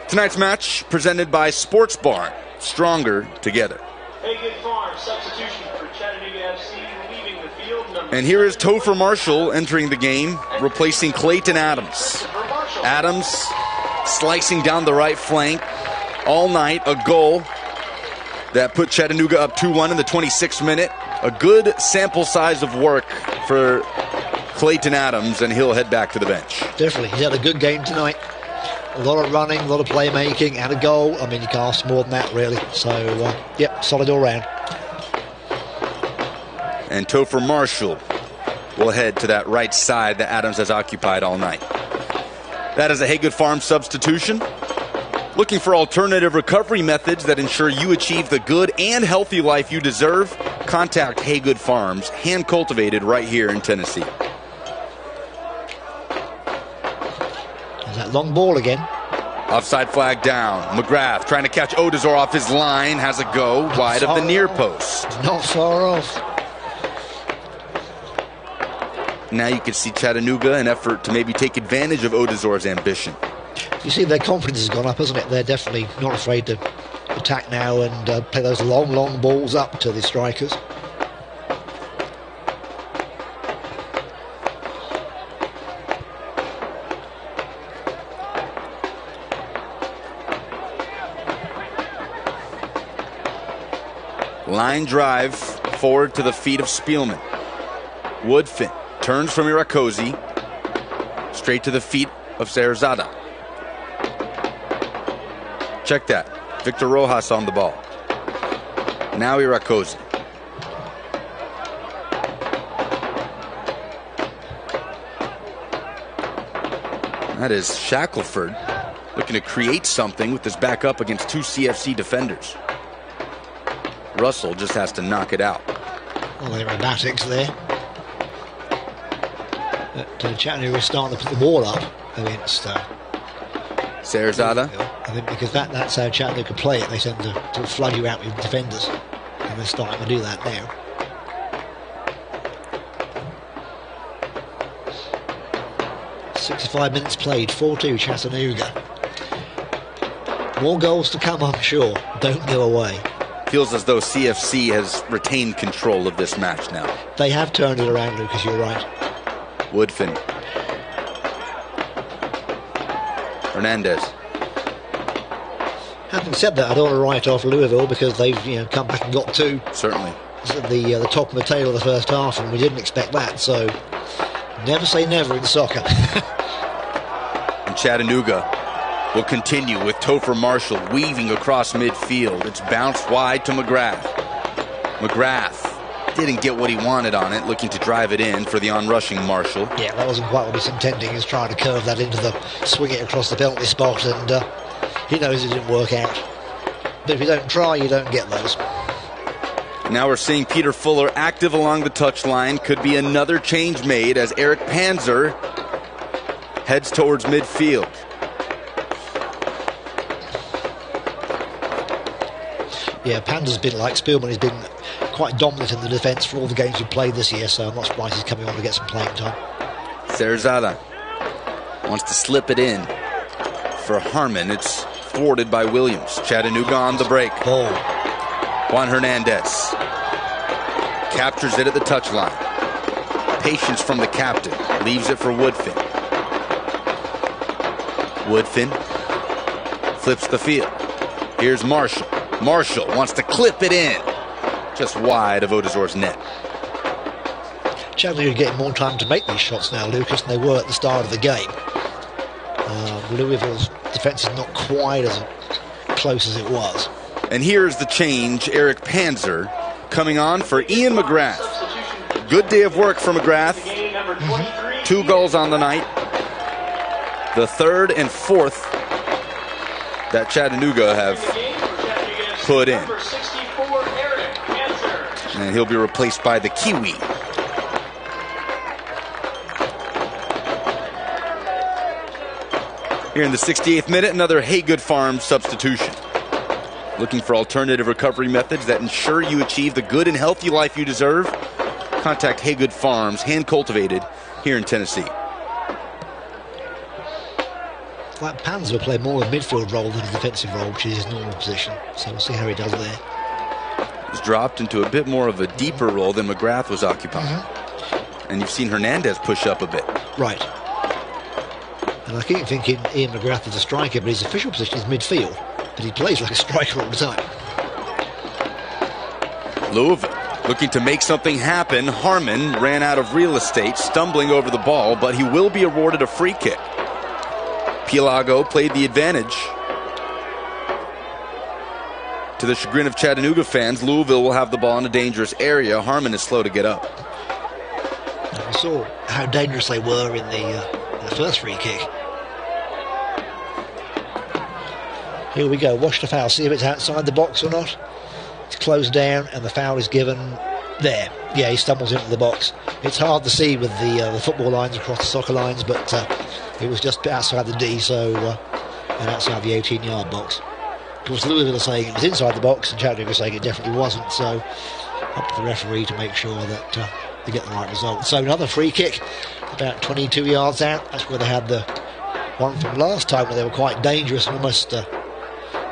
Tonight's match presented by Sports Bar. Stronger together. Haygood Farm, substitution for Chattanooga FC, leaving the field. And here is Topher Marshall entering the game, replacing Clayton Adams. Adams slicing down the right flank all night. A goal that put Chattanooga up 2-1 in the 26th minute. A good sample size of work for Clayton Adams, and he'll head back to the bench. Definitely. He's had a good game tonight. A lot of running, a lot of playmaking, and a goal. I mean, you can't ask more than that, really. So, yep, solid all round. And Topher Marshall will head to that right side that Adams has occupied all night. That is a Haygood Farm substitution. Looking for alternative recovery methods that ensure you achieve the good and healthy life you deserve? Contact Haygood Farms, hand cultivated right here in Tennessee. There's that long ball again. Offside flag down. McGrath trying to catch Odazor off his line. Has a go wide of the near post. Not far off. Now you can see Chattanooga, an effort to maybe take advantage of Odazor's ambition. You see their confidence has gone up, hasn't it? They're definitely not afraid to attack now and play those long balls up to the strikers. Line drive forward to the feet of Spielman. Woodfin turns from Irakosi straight to the feet of Seherzada. Check that. Victor Rojas on the ball. Now Irakosi. That is Shackelford looking to create something with his back up against 2 CFC defenders. Russell just has to knock it out. Well, the aerobatics there. But Chattanooga was starting to put the ball up against Seherzada. I think because that's how Chattanooga play it. They tend to flood you out with defenders. And they're starting to do that now. "65 minutes played, 4-2 Chattanooga. More goals to come, I'm sure. Don't go away." Feels as though CFC has retained control of this match now. They have turned it around, Lucas, you're right. Woodfin. Hernandez. Having said that, I don't want to write off Louisville because they've come back and got 2. Certainly. The top of the table of the first half, and we didn't expect that, so never say never in soccer. And Chattanooga will continue with Topher Marshall weaving across midfield. It's bounced wide to McGrath. McGrath didn't get what he wanted on it, looking to drive it in for the on-rushing Marshall. Yeah, that wasn't quite what he's intending. He's trying to curve that into the, swing it across the penalty spot, and he knows it didn't work out. But if you don't try, you don't get those. Now we're seeing Peter Fuller active along the touchline. Could be another change made as Eric Panzer heads towards midfield. Yeah, Panzer's been like Spielman. He's been quite dominant in the defence for all the games we've played this year, so I'm not surprised he's coming on to get some playing time. Cerzada wants to slip it in for Harmon. It's thwarted by Williams. Chattanooga on the break. Oh. Juan Hernandez captures it at the touchline. Patience from the captain. Leaves it for Woodfin. Woodfin flips the field. Here's Marshall. Marshall wants to clip it in. Just wide of Odazor's net. Chattanooga are getting more time to make these shots now, Lucas, than they were at the start of the game. Louisville's defence is not quite as close as it was. And here's the change. Eric Panzer coming on for Ian McGrath. Good day of work for McGrath. 2 goals on the night. The third and fourth that Chattanooga have put in. And he'll be replaced by the Kiwi. Here in the 68th minute, another Haygood Farms substitution. Looking for alternative recovery methods that ensure you achieve the good and healthy life you deserve? Contact Haygood Farms, hand cultivated here in Tennessee. Like Panzer will play more of a midfield role than a defensive role, which is his normal position. So we'll see how he does there. He's dropped into a bit more of a deeper role than McGrath was occupying. And you've seen Hernandez push up a bit. Right. And I keep thinking Ian McGrath is a striker, but his official position is midfield. But he plays like a striker all the time. Louisville looking to make something happen. Harmon ran out of real estate, stumbling over the ball, but he will be awarded a free kick. Pilago played the advantage. To the chagrin of Chattanooga fans, Louisville will have the ball in a dangerous area. Harmon is slow to get up. We saw how dangerous they were in the first free kick. Here we go. Watch the foul. See if it's outside the box or not. It's closed down and the foul is given there. Yeah, he stumbles into the box. It's hard to see with the football lines across the soccer lines, but it was just outside the D, so and outside the 18-yard box. Of course, Louisville are saying it was inside the box, and Chattanooga are saying it definitely wasn't. So up to the referee to make sure that they get the right result. So another free kick, about 22 yards out. That's where they had the one from last time, where they were quite dangerous and almost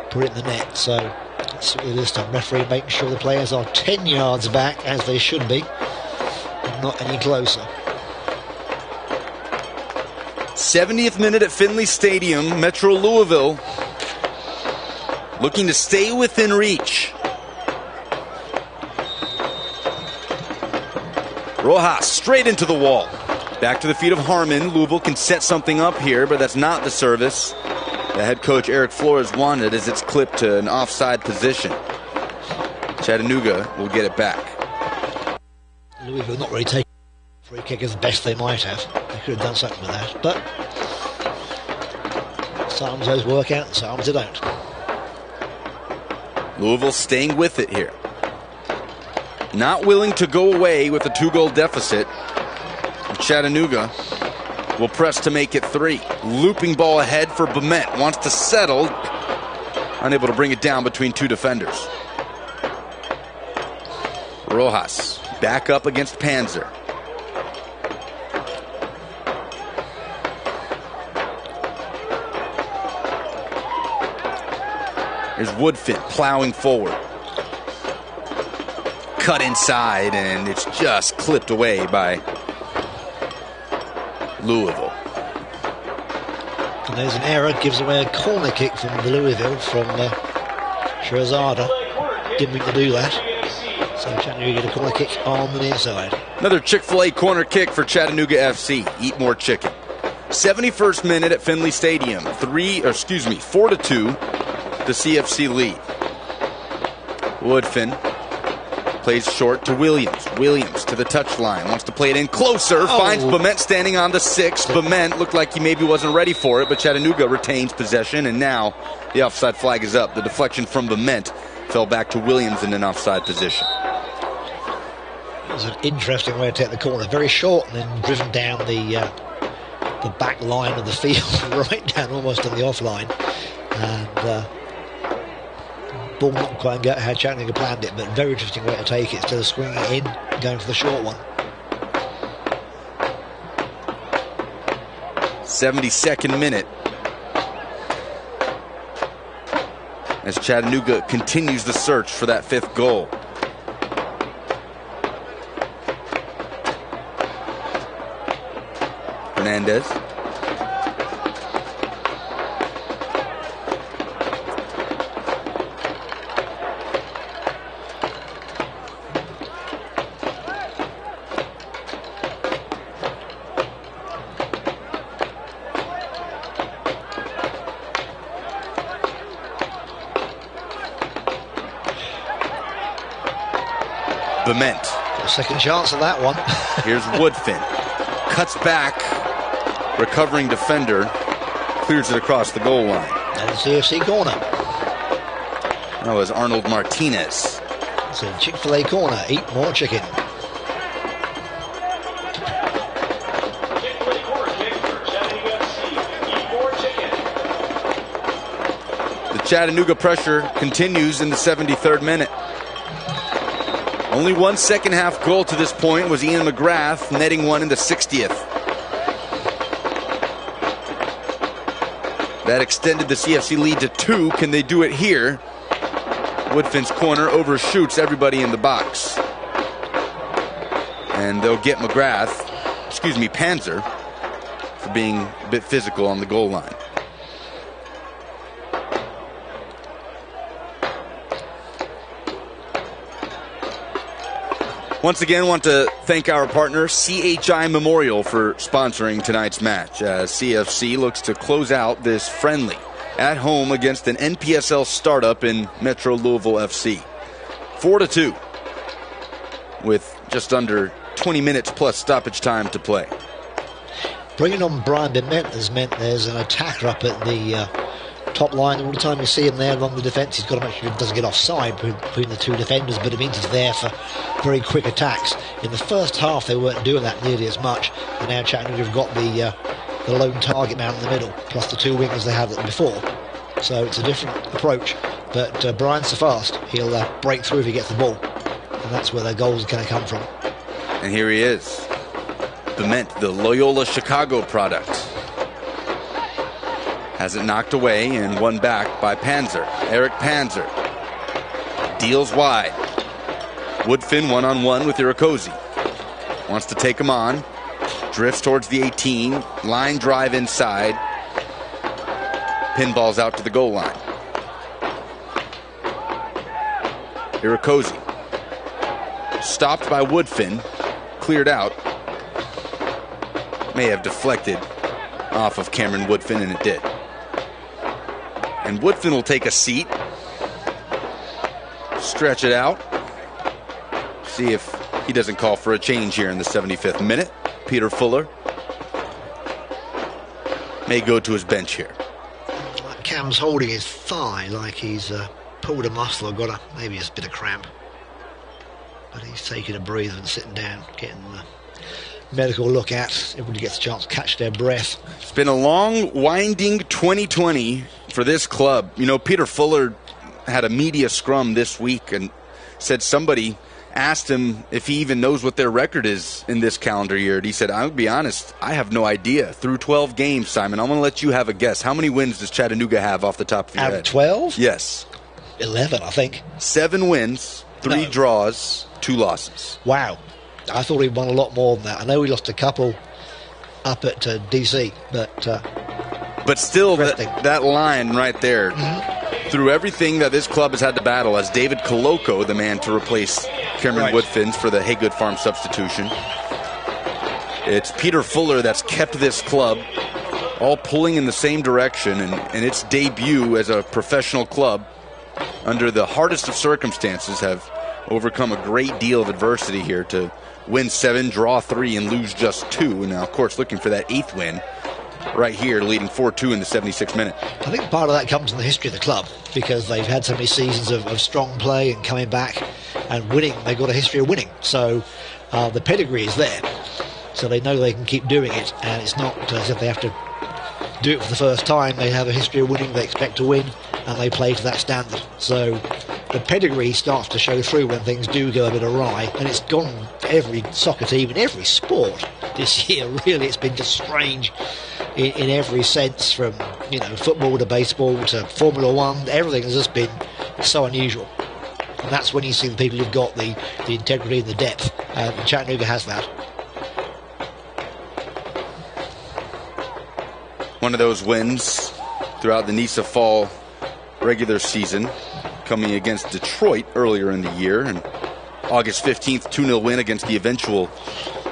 put it in the net. So let's see this time. Referee making sure the players are 10 yards back, as they should be, and not any closer. 70th minute at Finley Stadium. Metro Louisville looking to stay within reach. Rojas straight into the wall. Back to the feet of Harmon. Louisville can set something up here, but that's not the service the head coach Eric Flores wanted, as it's clipped to an offside position. Chattanooga will get it back. Louisville not really taking free kick as best they might have. They could have done something with that, but sometimes those work out and sometimes they don't. Louisville staying with it here. Not willing to go away with a 2-goal deficit. Chattanooga will press to make it 3. Looping ball ahead for Bement. Wants to settle. Unable to bring it down between 2 defenders. Rojas back up against Panzer. Here's Woodfin plowing forward. Cut inside, and it's just clipped away by Louisville. And there's an error, gives away a corner kick from the Louisville from Scherzada. Didn't mean to do that. So Chattanooga get a corner kick on the near side. Another Chick-fil-A corner kick for Chattanooga FC. Eat more chicken. 71st minute at Finley Stadium. 4-2. The CFC lead. Woodfin Plays short to Williams. Williams to the touchline. Wants to play it in closer. Finds Bement standing on the 6. Bement looked like he maybe wasn't ready for it, but Chattanooga retains possession, and now the offside flag is up. The deflection from Bement fell back to Williams in an offside position. It was an interesting way to take the corner. Very short and then driven down the back line of the field, right down almost on the off line. And ball not quite get how Chattanooga planned it, but very interesting way to take it instead of swinging it in, going for the short one. 72nd minute. As Chattanooga continues the search for that 5th goal. Hernandez. Bement. A second chance at that one. Here's Woodfin. Cuts back. Recovering defender. Clears it across the goal line. And it's CFC corner. That was Arnold Martinez. It's a Chick-fil-A corner. Eat more chicken. The Chattanooga pressure continues in the 73rd minute. Only one second half goal to this point was Ian McGrath, netting one in the 60th. That extended the CFC lead to 2. Can they do it here? Woodfin's corner overshoots everybody in the box. And they'll get Panzer, for being a bit physical on the goal line. Once again, want to thank our partner, CHI Memorial, for sponsoring tonight's match, as CFC looks to close out this friendly at home against an NPSL startup in Metro Louisville FC. 4-2, with just under 20 minutes plus stoppage time to play. Bringing on Brian Bement has meant there's an attacker up at the top line. All the time you see him there along the defence, he's got to make sure he doesn't get offside between the two defenders, but it means he's there for very quick attacks. In the first half they weren't doing that nearly as much, and now Chattanooga have got the lone target man in the middle, plus the 2 wingers they had before. So it's a different approach, but Brian's so fast, he'll break through if he gets the ball, and that's where their goals are going to come from. And here he is, Bement, the Loyola Chicago product. Has it knocked away and won back by Panzer. Eric Panzer deals wide. Woodfin one-on-one with Irakosi. Wants to take him on. Drifts towards the 18. Line drive inside. Pinballs out to the goal line. Irakosi. Stopped by Woodfin. Cleared out. May have deflected off of Cameron Woodfin, and it did. And Woodfin will take a seat, stretch it out, see if he doesn't call for a change here in the 75th minute. Peter Fuller may go to his bench here. Cam's holding his thigh like he's pulled a muscle or got maybe a bit of cramp. But he's taking a breather and sitting down, getting the medical look at. Everybody gets a chance to catch their breath. It's been a long, winding 2020 for this club. You know, Peter Fuller had a media scrum this week and said somebody asked him if he even knows what their record is in this calendar year. And he said, I'll be honest, I have no idea. Through 12 games, Simon, I'm going to let you have a guess. How many wins does Chattanooga have off the top of your head? Out of 12? Yes. 11, I think. 7 wins, 3 draws, 2 losses. Wow. I thought he'd won a lot more than that. I know he lost a couple up at DC, but still, that line right there, through everything that this club has had to battle, as David Coloco, the man to replace Cameron Woodfin for the Haygood Farm substitution, it's Peter Fuller that's kept this club all pulling in the same direction, and its debut as a professional club under the hardest of circumstances have overcome a great deal of adversity here to win 7, draw 3, and lose just 2. And now, of course, looking for that 8th win right here, leading 4-2 in the 76th minute. I think part of that comes from the history of the club, because they've had so many seasons of strong play and coming back and winning. They've got a history of winning, so the pedigree is there. So they know they can keep doing it, and it's not as if they have to do it for the first time. They have a history of winning, they expect to win, and they play to that standard. So the pedigree starts to show through when things do go a bit awry, and it's gone every soccer team in every sport this year. Really, it's been just strange in every sense, from football to baseball to Formula One. Everything has just been so unusual, and that's when you see the people who've got the integrity and the depth, and Chattanooga has that. One of those wins throughout the NISA fall regular season, coming against Detroit earlier in the year, and August 15th 2-0 win against the eventual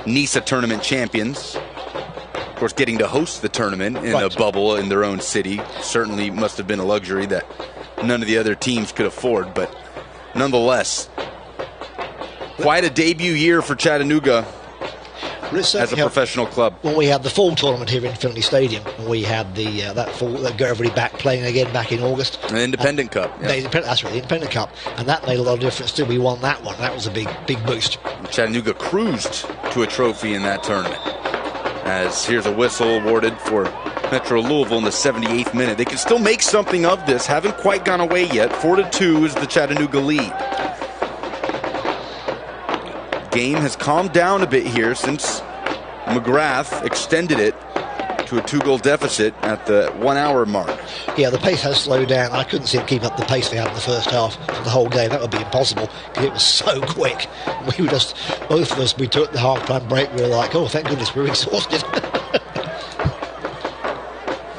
NISA tournament champions. Of course, getting to host the tournament in a bubble in their own city certainly must have been a luxury that none of the other teams could afford, but nonetheless, quite a debut year for Chattanooga as a professional club. When we had the fall tournament here in Finley Stadium, and we had that got everybody back playing again back in August. An Independent Cup. Yeah. That's right, the Independent Cup, and that made a lot of difference too. We won that one. That was a big boost. Chattanooga cruised to a trophy in that tournament. As here's a whistle awarded for Metro Louisville in the 78th minute. They can still make something of this. Haven't quite gone away yet. 4-2 is the Chattanooga lead. Game has calmed down a bit here since McGrath extended it to a 2-goal deficit at the 1 hour mark. Yeah, the pace has slowed down. I couldn't see them keep up the pace they had in the first half for the whole game. That would be impossible because it was so quick. We were just, both of us, we took the half-time break. We were like, oh, thank goodness, we're exhausted.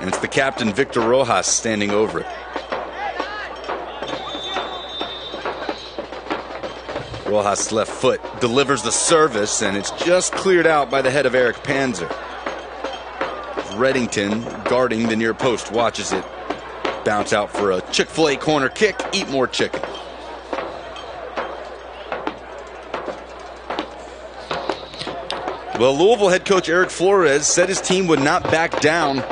And it's the captain, Victor Rojas, standing over it. Rojas' left foot delivers the service, and it's just cleared out by the head of Eric Panzer. Reddington, guarding the near post, watches it bounce out for a Chick-fil-A corner kick. Eat more chicken. Well, Louisville head coach Eric Flores said his team would not back down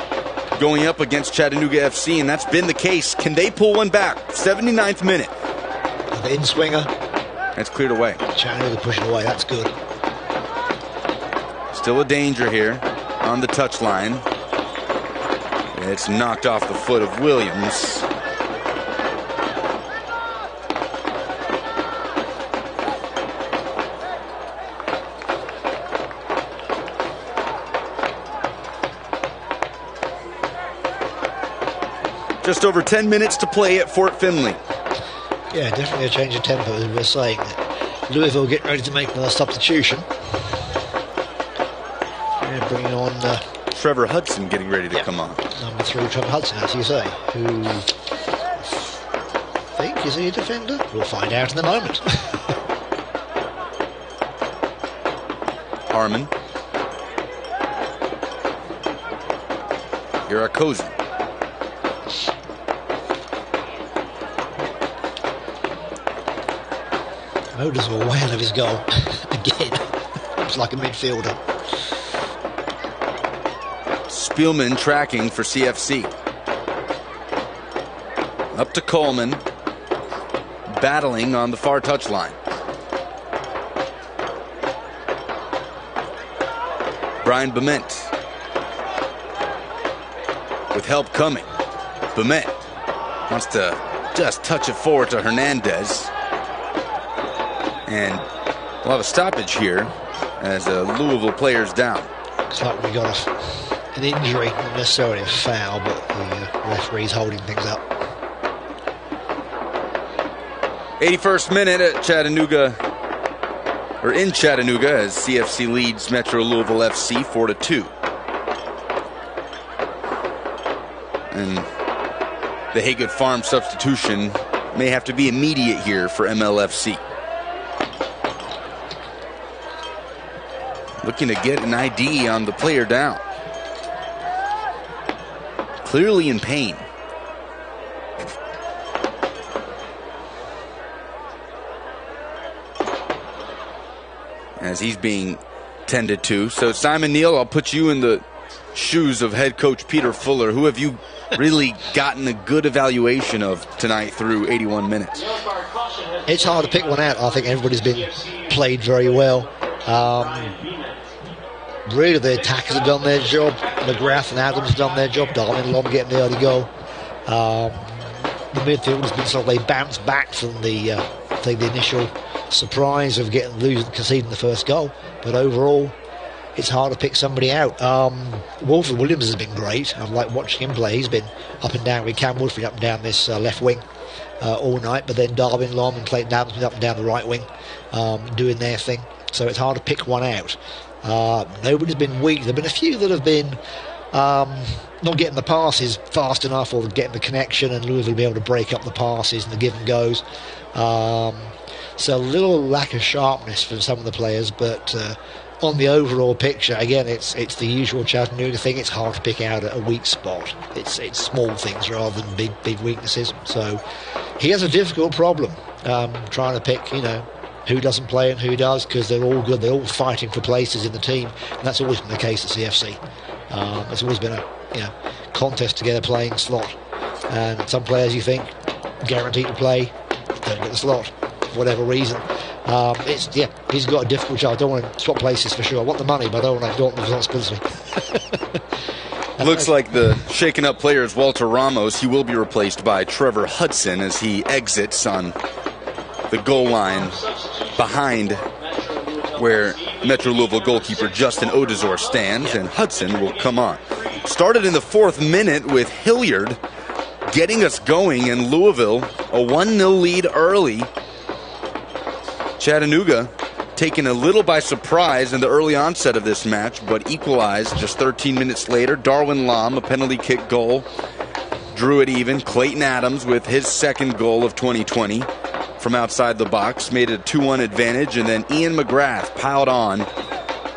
going up against Chattanooga FC, and that's been the case. Can they pull one back? 79th minute. The in-swinger. That's cleared away. Chattanooga pushing away. That's good. Still a danger here on the touchline. It's knocked off the foot of Williams. Just over 10 minutes to play at Fort Finley. Yeah, definitely a change of tempo, as we were saying. Louisville getting ready to make another substitution. Yeah, bringing on Trevor Hudson getting ready to come on. Number 3, Trevor Hudson, as you say, who I think is he a defender? We'll find out in a moment. Harmon. Irakozen. Oda's way out of his goal again. Looks like a midfielder. Spielman tracking for CFC. Up to Coleman. Battling on the far touchline. Brian Bement. With help coming. Bement wants to just touch it forward to Hernandez. And we'll have a stoppage here as Louisville player's down. Looks like we got an injury, not necessarily a foul, but the referee's holding things up. 81st minute at Chattanooga, or in Chattanooga, as CFC leads Metro Louisville FC 4-2. And the Haygood Farm substitution may have to be immediate here for MLFC. Looking to get an ID on the player down. Clearly in pain. as he's being tended to. So, Simon Neal, I'll put you in the shoes of head coach Peter Fuller. Who have you really gotten a good evaluation of tonight through 81 minutes? It's hard to pick one out. I think everybody's been played very well. Really, the attackers have done their job. McGrath and Adams have done their job. Darwin Lom getting the early goal. The midfield has been sort of, they bounced back from the initial surprise of conceding the first goal. But overall, it's hard to pick somebody out. Wolford Williams has been great. I've liked watching him play. He's been up and down with Cam Woodford up and down this left wing all night. But then Darwin Lom and Clayton Adams been up and down the right wing doing their thing. So it's hard to pick one out. Nobody's been weak. There have been a few that have been not getting the passes fast enough or getting the connection, and Louisville will be able to break up the passes and the give and goes. So a little lack of sharpness from some of the players, but on the overall picture, again, it's the usual Chattanooga thing. It's hard to pick out a weak spot. It's small things rather than big weaknesses. So he has a difficult problem trying to pick, who doesn't play and who does, because they're all good. They're all fighting for places in the team, and that's always been the case at CFC. It's always been a contest to get a playing slot, and some players you think guaranteed to play don't get the slot for whatever reason. He's got a difficult job. I don't want to swap places for sure. I want the money, but I don't want the responsibility. Looks like the shaken up player is Walter Ramos. He will be replaced by Trevor Hudson as he exits on the goal line behind where Metro Louisville goalkeeper Justin Odizor stands, and Hudson will come on. Started in the 4th minute with Hilliard getting us going, and Louisville a 1-0 lead early. Chattanooga taken a little by surprise in the early onset of this match, but equalized just 13 minutes later. Darwin Lom, a penalty kick goal, drew it even. Clayton Adams with his second goal of 2020 from outside the box made it a 2-1 advantage, and then Ian McGrath piled on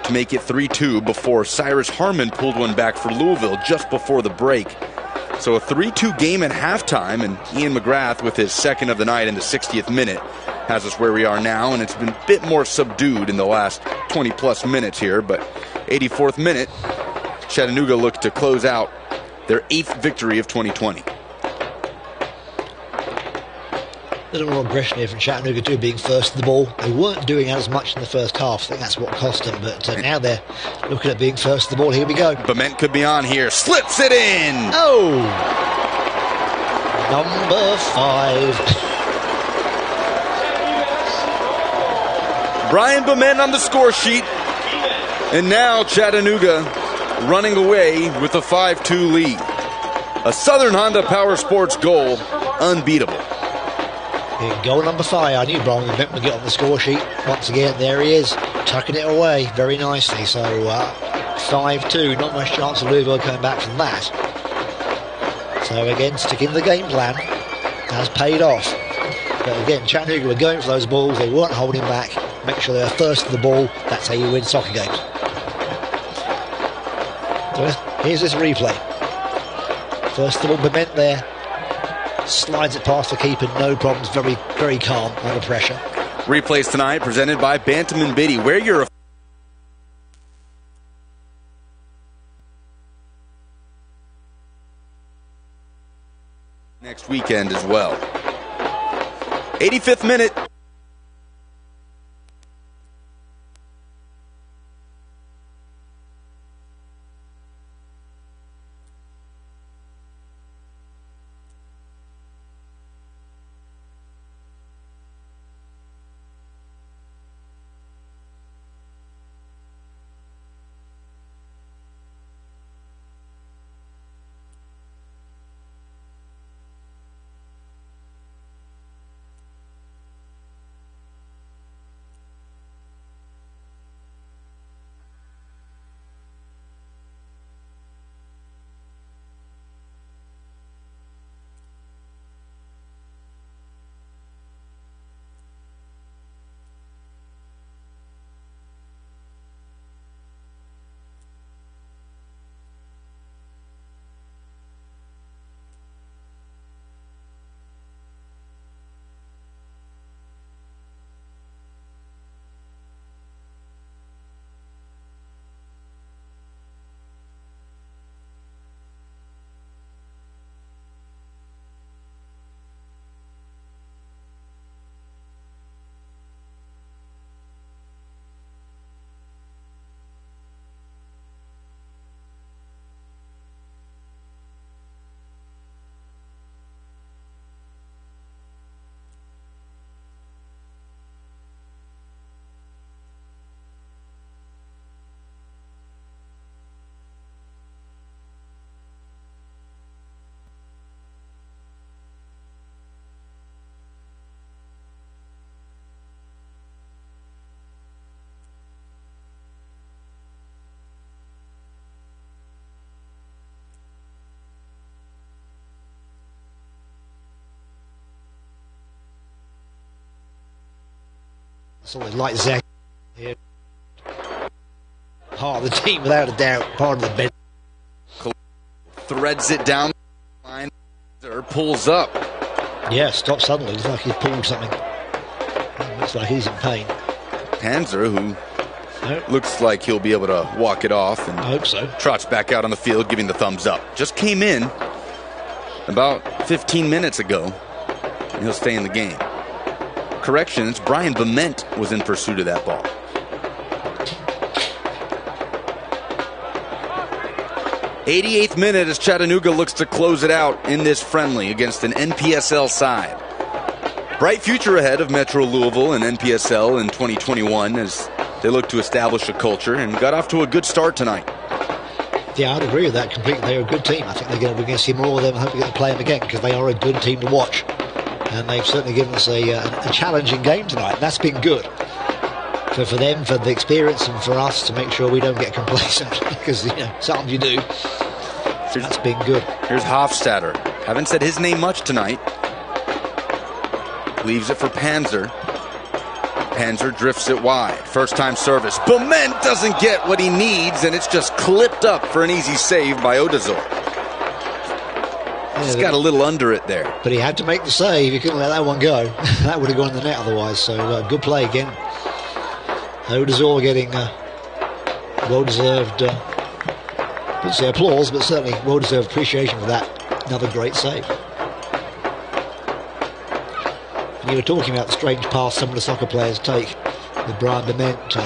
to make it 3-2 before Cyrus Harmon pulled one back for Louisville just before the break. So a 3-2 game at halftime, and Ian McGrath with his second of the night in the 60th minute has us where we are now, and it's been a bit more subdued in the last 20-plus minutes here, but 84th minute, Chattanooga looked to close out their 8th victory of 2020. A little more aggression here from Chattanooga too, being first to the ball. They weren't doing as much in the first half. I think that's what cost them, but now they're looking at being first to the ball. Here we go. Bement could be on here. Slips it in! Oh! Number 5. Brian Bement on the score sheet. And now Chattanooga running away with a 5-2 lead. A Southern Honda Power Sports goal, unbeatable. Goal number 5. I knew Brian Bement would get on the score sheet. Once again, there he is, tucking it away very nicely. So 5-2, not much chance of Louisville coming back from that. So again, sticking to the game plan has paid off. But again, Chattanooga were going for those balls. They weren't holding back. Make sure they're first to the ball. That's how you win soccer games. So here's this replay. First of all, Bement there. Slides it past the keeper, no problems. Very, very calm under pressure. Replays tonight presented by Bantam and Biddy. Where you're next weekend as well. 85th minute. Absolutely, like Zach here. Part of the team, without a doubt. Part of the bench. Threads it down the line. Pulls up. Yeah, stops suddenly. Looks like he's pulled something. Looks like he's in pain. Panzer, who looks like he'll be able to walk it off. And I hope so. Trots back out on the field, giving the thumbs up. Just came in about 15 minutes ago, and he'll stay in the game. Corrections, Brian Bement was in pursuit of that ball. '88th minute as Chattanooga looks to close it out in this friendly against an NPSL side. Bright future ahead of Metro Louisville and NPSL in 2021 as they look to establish a culture and got off to a good start tonight. Yeah, I'd agree with that completely. They're a good team. I think we're going to see more of them. I hope we get to play them again because they are a good team to watch. And they've certainly given us a challenging game tonight. And that's been good. For them, for the experience, and for us to make sure we don't get complacent because, sometimes you do. That's been good. Here's Hofstadter. Haven't said his name much tonight. Leaves it for Panzer. Panzer drifts it wide. First time service. Bement doesn't get what he needs, and it's just clipped up for an easy save by Odazor. He's got a little under it there. But he had to make the save. He couldn't let that one go. That would have gone in the net otherwise. So good play again. Odazor getting well-deserved, I wouldn't say applause, but certainly well-deserved appreciation for that. Another great save. And you were talking about the strange pass some of the soccer players take with Brian Bement.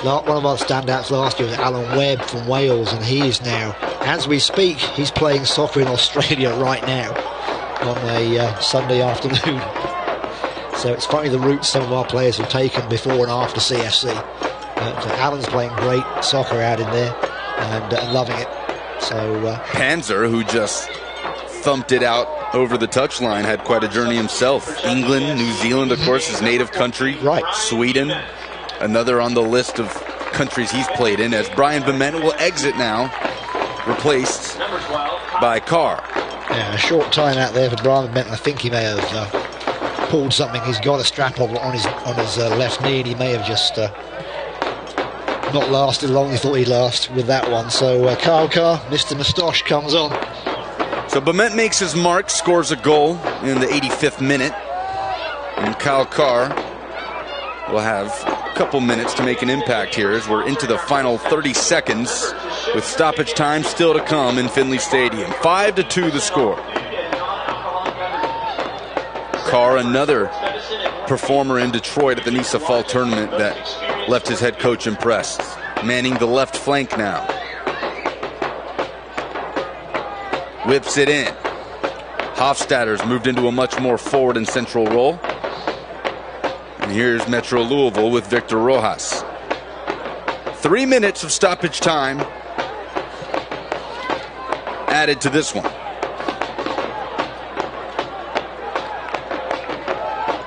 One of our standouts last year was Alan Webb from Wales, and he is now, as we speak, he's playing soccer in Australia right now on a Sunday afternoon. So it's funny the routes some of our players have taken before and after CFC. But Alan's playing great soccer out in there and loving it. So Panzer, who just thumped it out over the touchline, had quite a journey himself. England, New Zealand, of course, his native country. Right. Sweden, another on the list of countries he's played in, as Brian Bement will exit now, replaced by Carr. Yeah, a short time out there for Brian Bement. I think he may have pulled something. He's got a strap on his left knee, and he may have just not lasted long. He thought he'd last with that one. So Kyle Carr, Mr. Moustache, comes on. So Bement makes his mark, scores a goal in the 85th minute, and Kyle Carr will have a couple minutes to make an impact here as we're into the final 30 seconds with stoppage time still to come in Finley Stadium. 5-2 the score. Carr, another performer in Detroit at the NISA Fall Tournament that left his head coach impressed. Manning the left flank now. Whips it in. Hofstadter's moved into a much more forward and central role. And here's Metro Louisville with Victor Rojas. 3 minutes of stoppage time added to this one.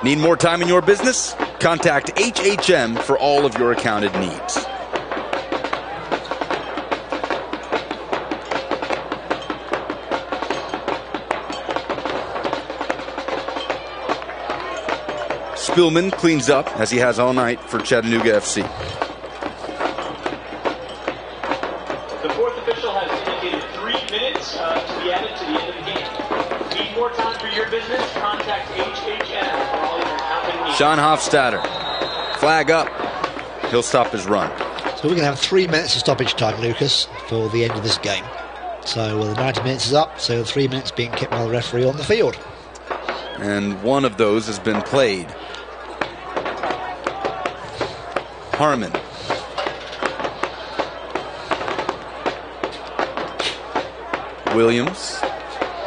Need more time in your business? Contact HHM for all of your accounted needs. Spillman cleans up, as he has all night for Chattanooga FC. The fourth official has indicated 3 minutes to be added to the end of the game. Need more time for your business? Contact HHM for all your accounting needs. Sean Hofstadter, flag up. He'll stop his run. So we're going to have 3 minutes of stoppage time, Lucas, for the end of this game. So the 90 minutes is up, so 3 minutes being kept by the referee on the field. And one of those has been played. Harmon. Williams.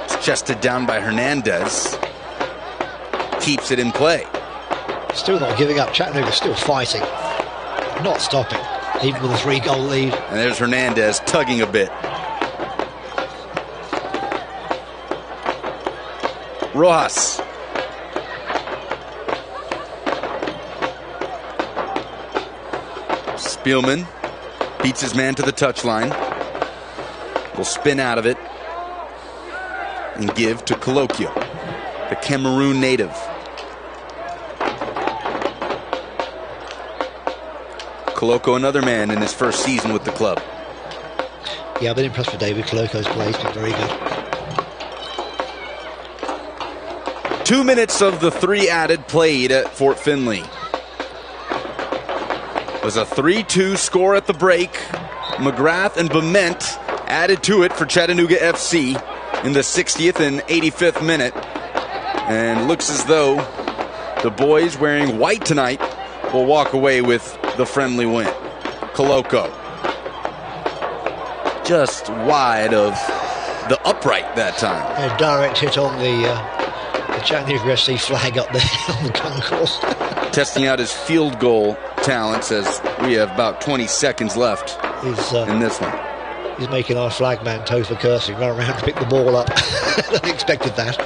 It's chested down by Hernandez. Keeps it in play. Still not giving up. Chattanooga still fighting. Not stopping, even with a 3-goal lead. And there's Hernandez tugging a bit. Rojas. Spielman beats his man to the touchline. Will spin out of it and give to Colloquio, the Cameroon native. Koloko, another man in his first season with the club. Yeah, I've been impressed with David Koloko's play. He's been very good. 2 minutes of the 3 added played at Fort Finley. It was a 3-2 score at the break. McGrath and Bement added to it for Chattanooga FC in the 60th and 85th minute. And looks as though the boys wearing white tonight will walk away with the friendly win. Koloko just wide of the upright that time. A direct hit on the Chattanooga FC flag up there on the concourse. Testing out his field goal talents as we have about 20 seconds left in this one. He's making our flagman Topher Kersing run around to pick the ball up. I expected that.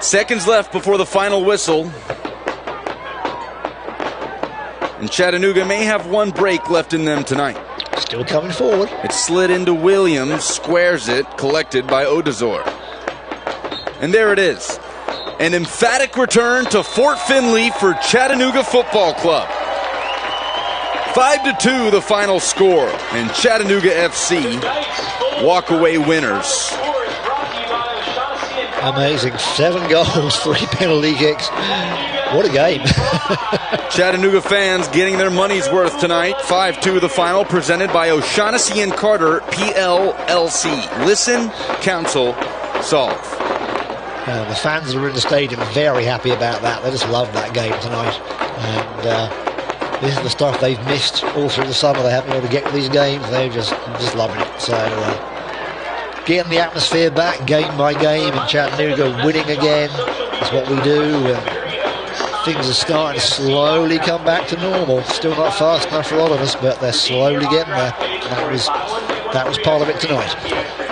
Seconds left before the final whistle. And Chattanooga may have one break left in them tonight. Still coming forward. It slid into Williams, squares it, collected by Odazor. And there it is. An emphatic return to Fort Finley for Chattanooga Football Club. 5-2 the final score, and Chattanooga FC walk away winners. Amazing. 7 goals, 3 penalty kicks. What a game. Chattanooga fans getting their money's worth tonight. 5-2 the final, presented by O'Shaughnessy and Carter, PLLC. Listen, counsel, solve. The fans that are in the stadium are very happy about that. They just love that game tonight. And this is the stuff they've missed all through the summer. They haven't been able to get to these games. They're just loving it. So getting the atmosphere back game by game, and Chattanooga winning again is what we do. And things are starting to slowly come back to normal. Still not fast enough for a lot of us, but they're slowly getting there. That was part of it tonight.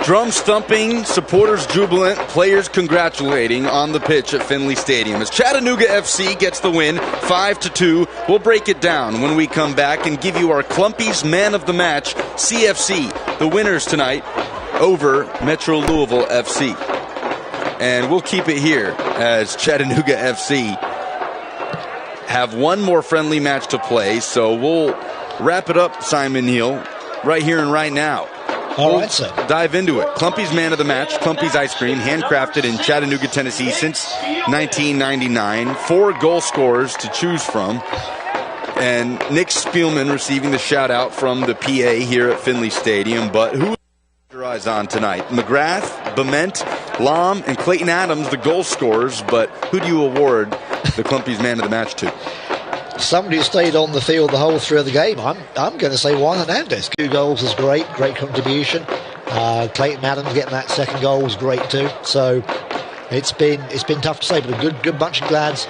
Drums thumping, supporters jubilant, players congratulating on the pitch at Finley Stadium. As Chattanooga FC gets the win, 5-2. We'll break it down when we come back and give you our Clumpies Man of the Match, CFC, the winners tonight over Metro Louisville FC. And we'll keep it here as Chattanooga FC have one more friendly match to play. So we'll wrap it up, Simon Neal, right here and right now. All right, sir. Dive into it. Clumpy's Man of the Match, Clumpy's Ice Cream, handcrafted in Chattanooga, Tennessee since 1999. 4 goal scorers to choose from. And Nick Spielman receiving the shout out from the PA here at Finley Stadium. But who your eyes on tonight? McGrath, Bement, Lom, and Clayton Adams, the goal scorers. But who do you award the Clumpy's Man of the Match to? Somebody who stayed on the field the whole through of the game. I'm going to say Juan Hernandez. 2 goals is great contribution. Clayton Adams getting that second goal was great too. So it's been tough to say, but a good bunch of lads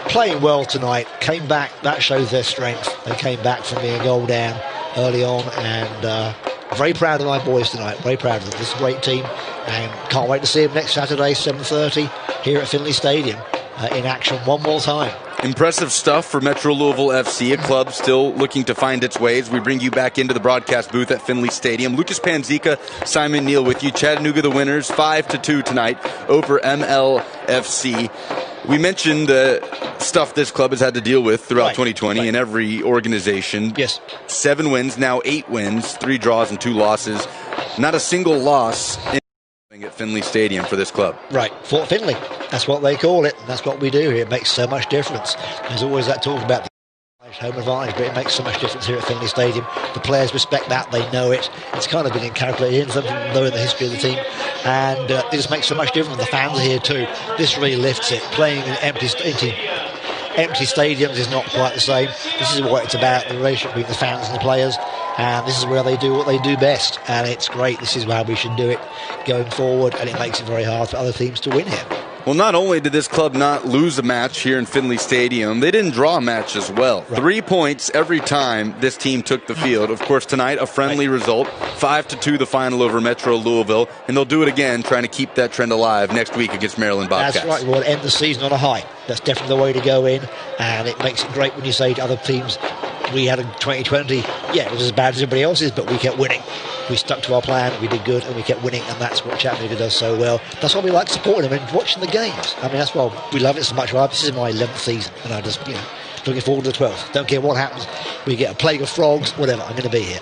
playing well tonight. Came back. That shows their strength. They came back from being a goal down early on, and very proud of my boys tonight. Very proud of them. This is a great team, and can't wait to see them next Saturday, 7:30 here at Finley Stadium in action one more time. Impressive stuff for Metro Louisville FC, a club still looking to find its ways. We bring you back into the broadcast booth at Finley Stadium. Lucas Panzica, Simon Neal with you. Chattanooga the winners, 5-2 tonight over MLFC. We mentioned the stuff this club has had to deal with throughout 2020 in every organization. Yes. 7 wins, now 8 wins, 3 draws and 2 losses. Not a single loss at Finley Stadium for this club. Right, Fort Finley. That's what they call it, and that's what we do here. It makes so much difference. There's always that talk about the home advantage, but it makes so much difference here at Finley Stadium. The players respect that, they know it. It's kind of been inculcated in something knowing the history of the team, and it just makes so much difference. The fans are here too. This really lifts it. Playing in empty stadiums is not quite the same. This is what it's about, the relationship between the fans and the players, and this is where they do what they do best, and it's great. This is how we should do it going forward, and it makes it very hard for other teams to win here. Well, not only did this club not lose a match here in Finley Stadium, they didn't draw a match as well. Right. 3 points every time this team took the field. Of course, tonight, a friendly result, 5-2 the final over Metro Louisville, and they'll do it again, trying to keep that trend alive next week against Maryland Bobcats. That's right. We'll end the season on a high. That's definitely the way to go in, and it makes it great when you say to other teams, we had a 2020, yeah, it was as bad as everybody else's, but we kept winning. We stuck to our plan, we did good, and we kept winning, and that's what Chattanooga does so well. That's why we like supporting them and watching the games. I mean, that's why we love it so much. This is my 11th season, and I just, looking forward to the 12th. Don't care what happens. We get a plague of frogs, whatever. I'm going to be here.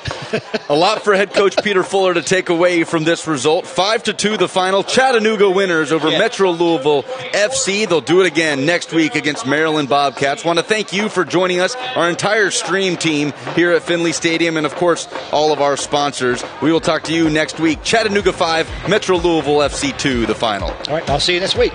A lot for head coach Peter Fuller to take away from this result. 5-2 the final. Chattanooga winners over Metro Louisville FC. They'll do it again next week against Maryland Bobcats. Want to thank you for joining us, our entire stream team here at Finley Stadium, and of course, all of our sponsors. We will talk to you next week. Chattanooga 5, Metro Louisville FC 2, the final. All right, I'll see you next week.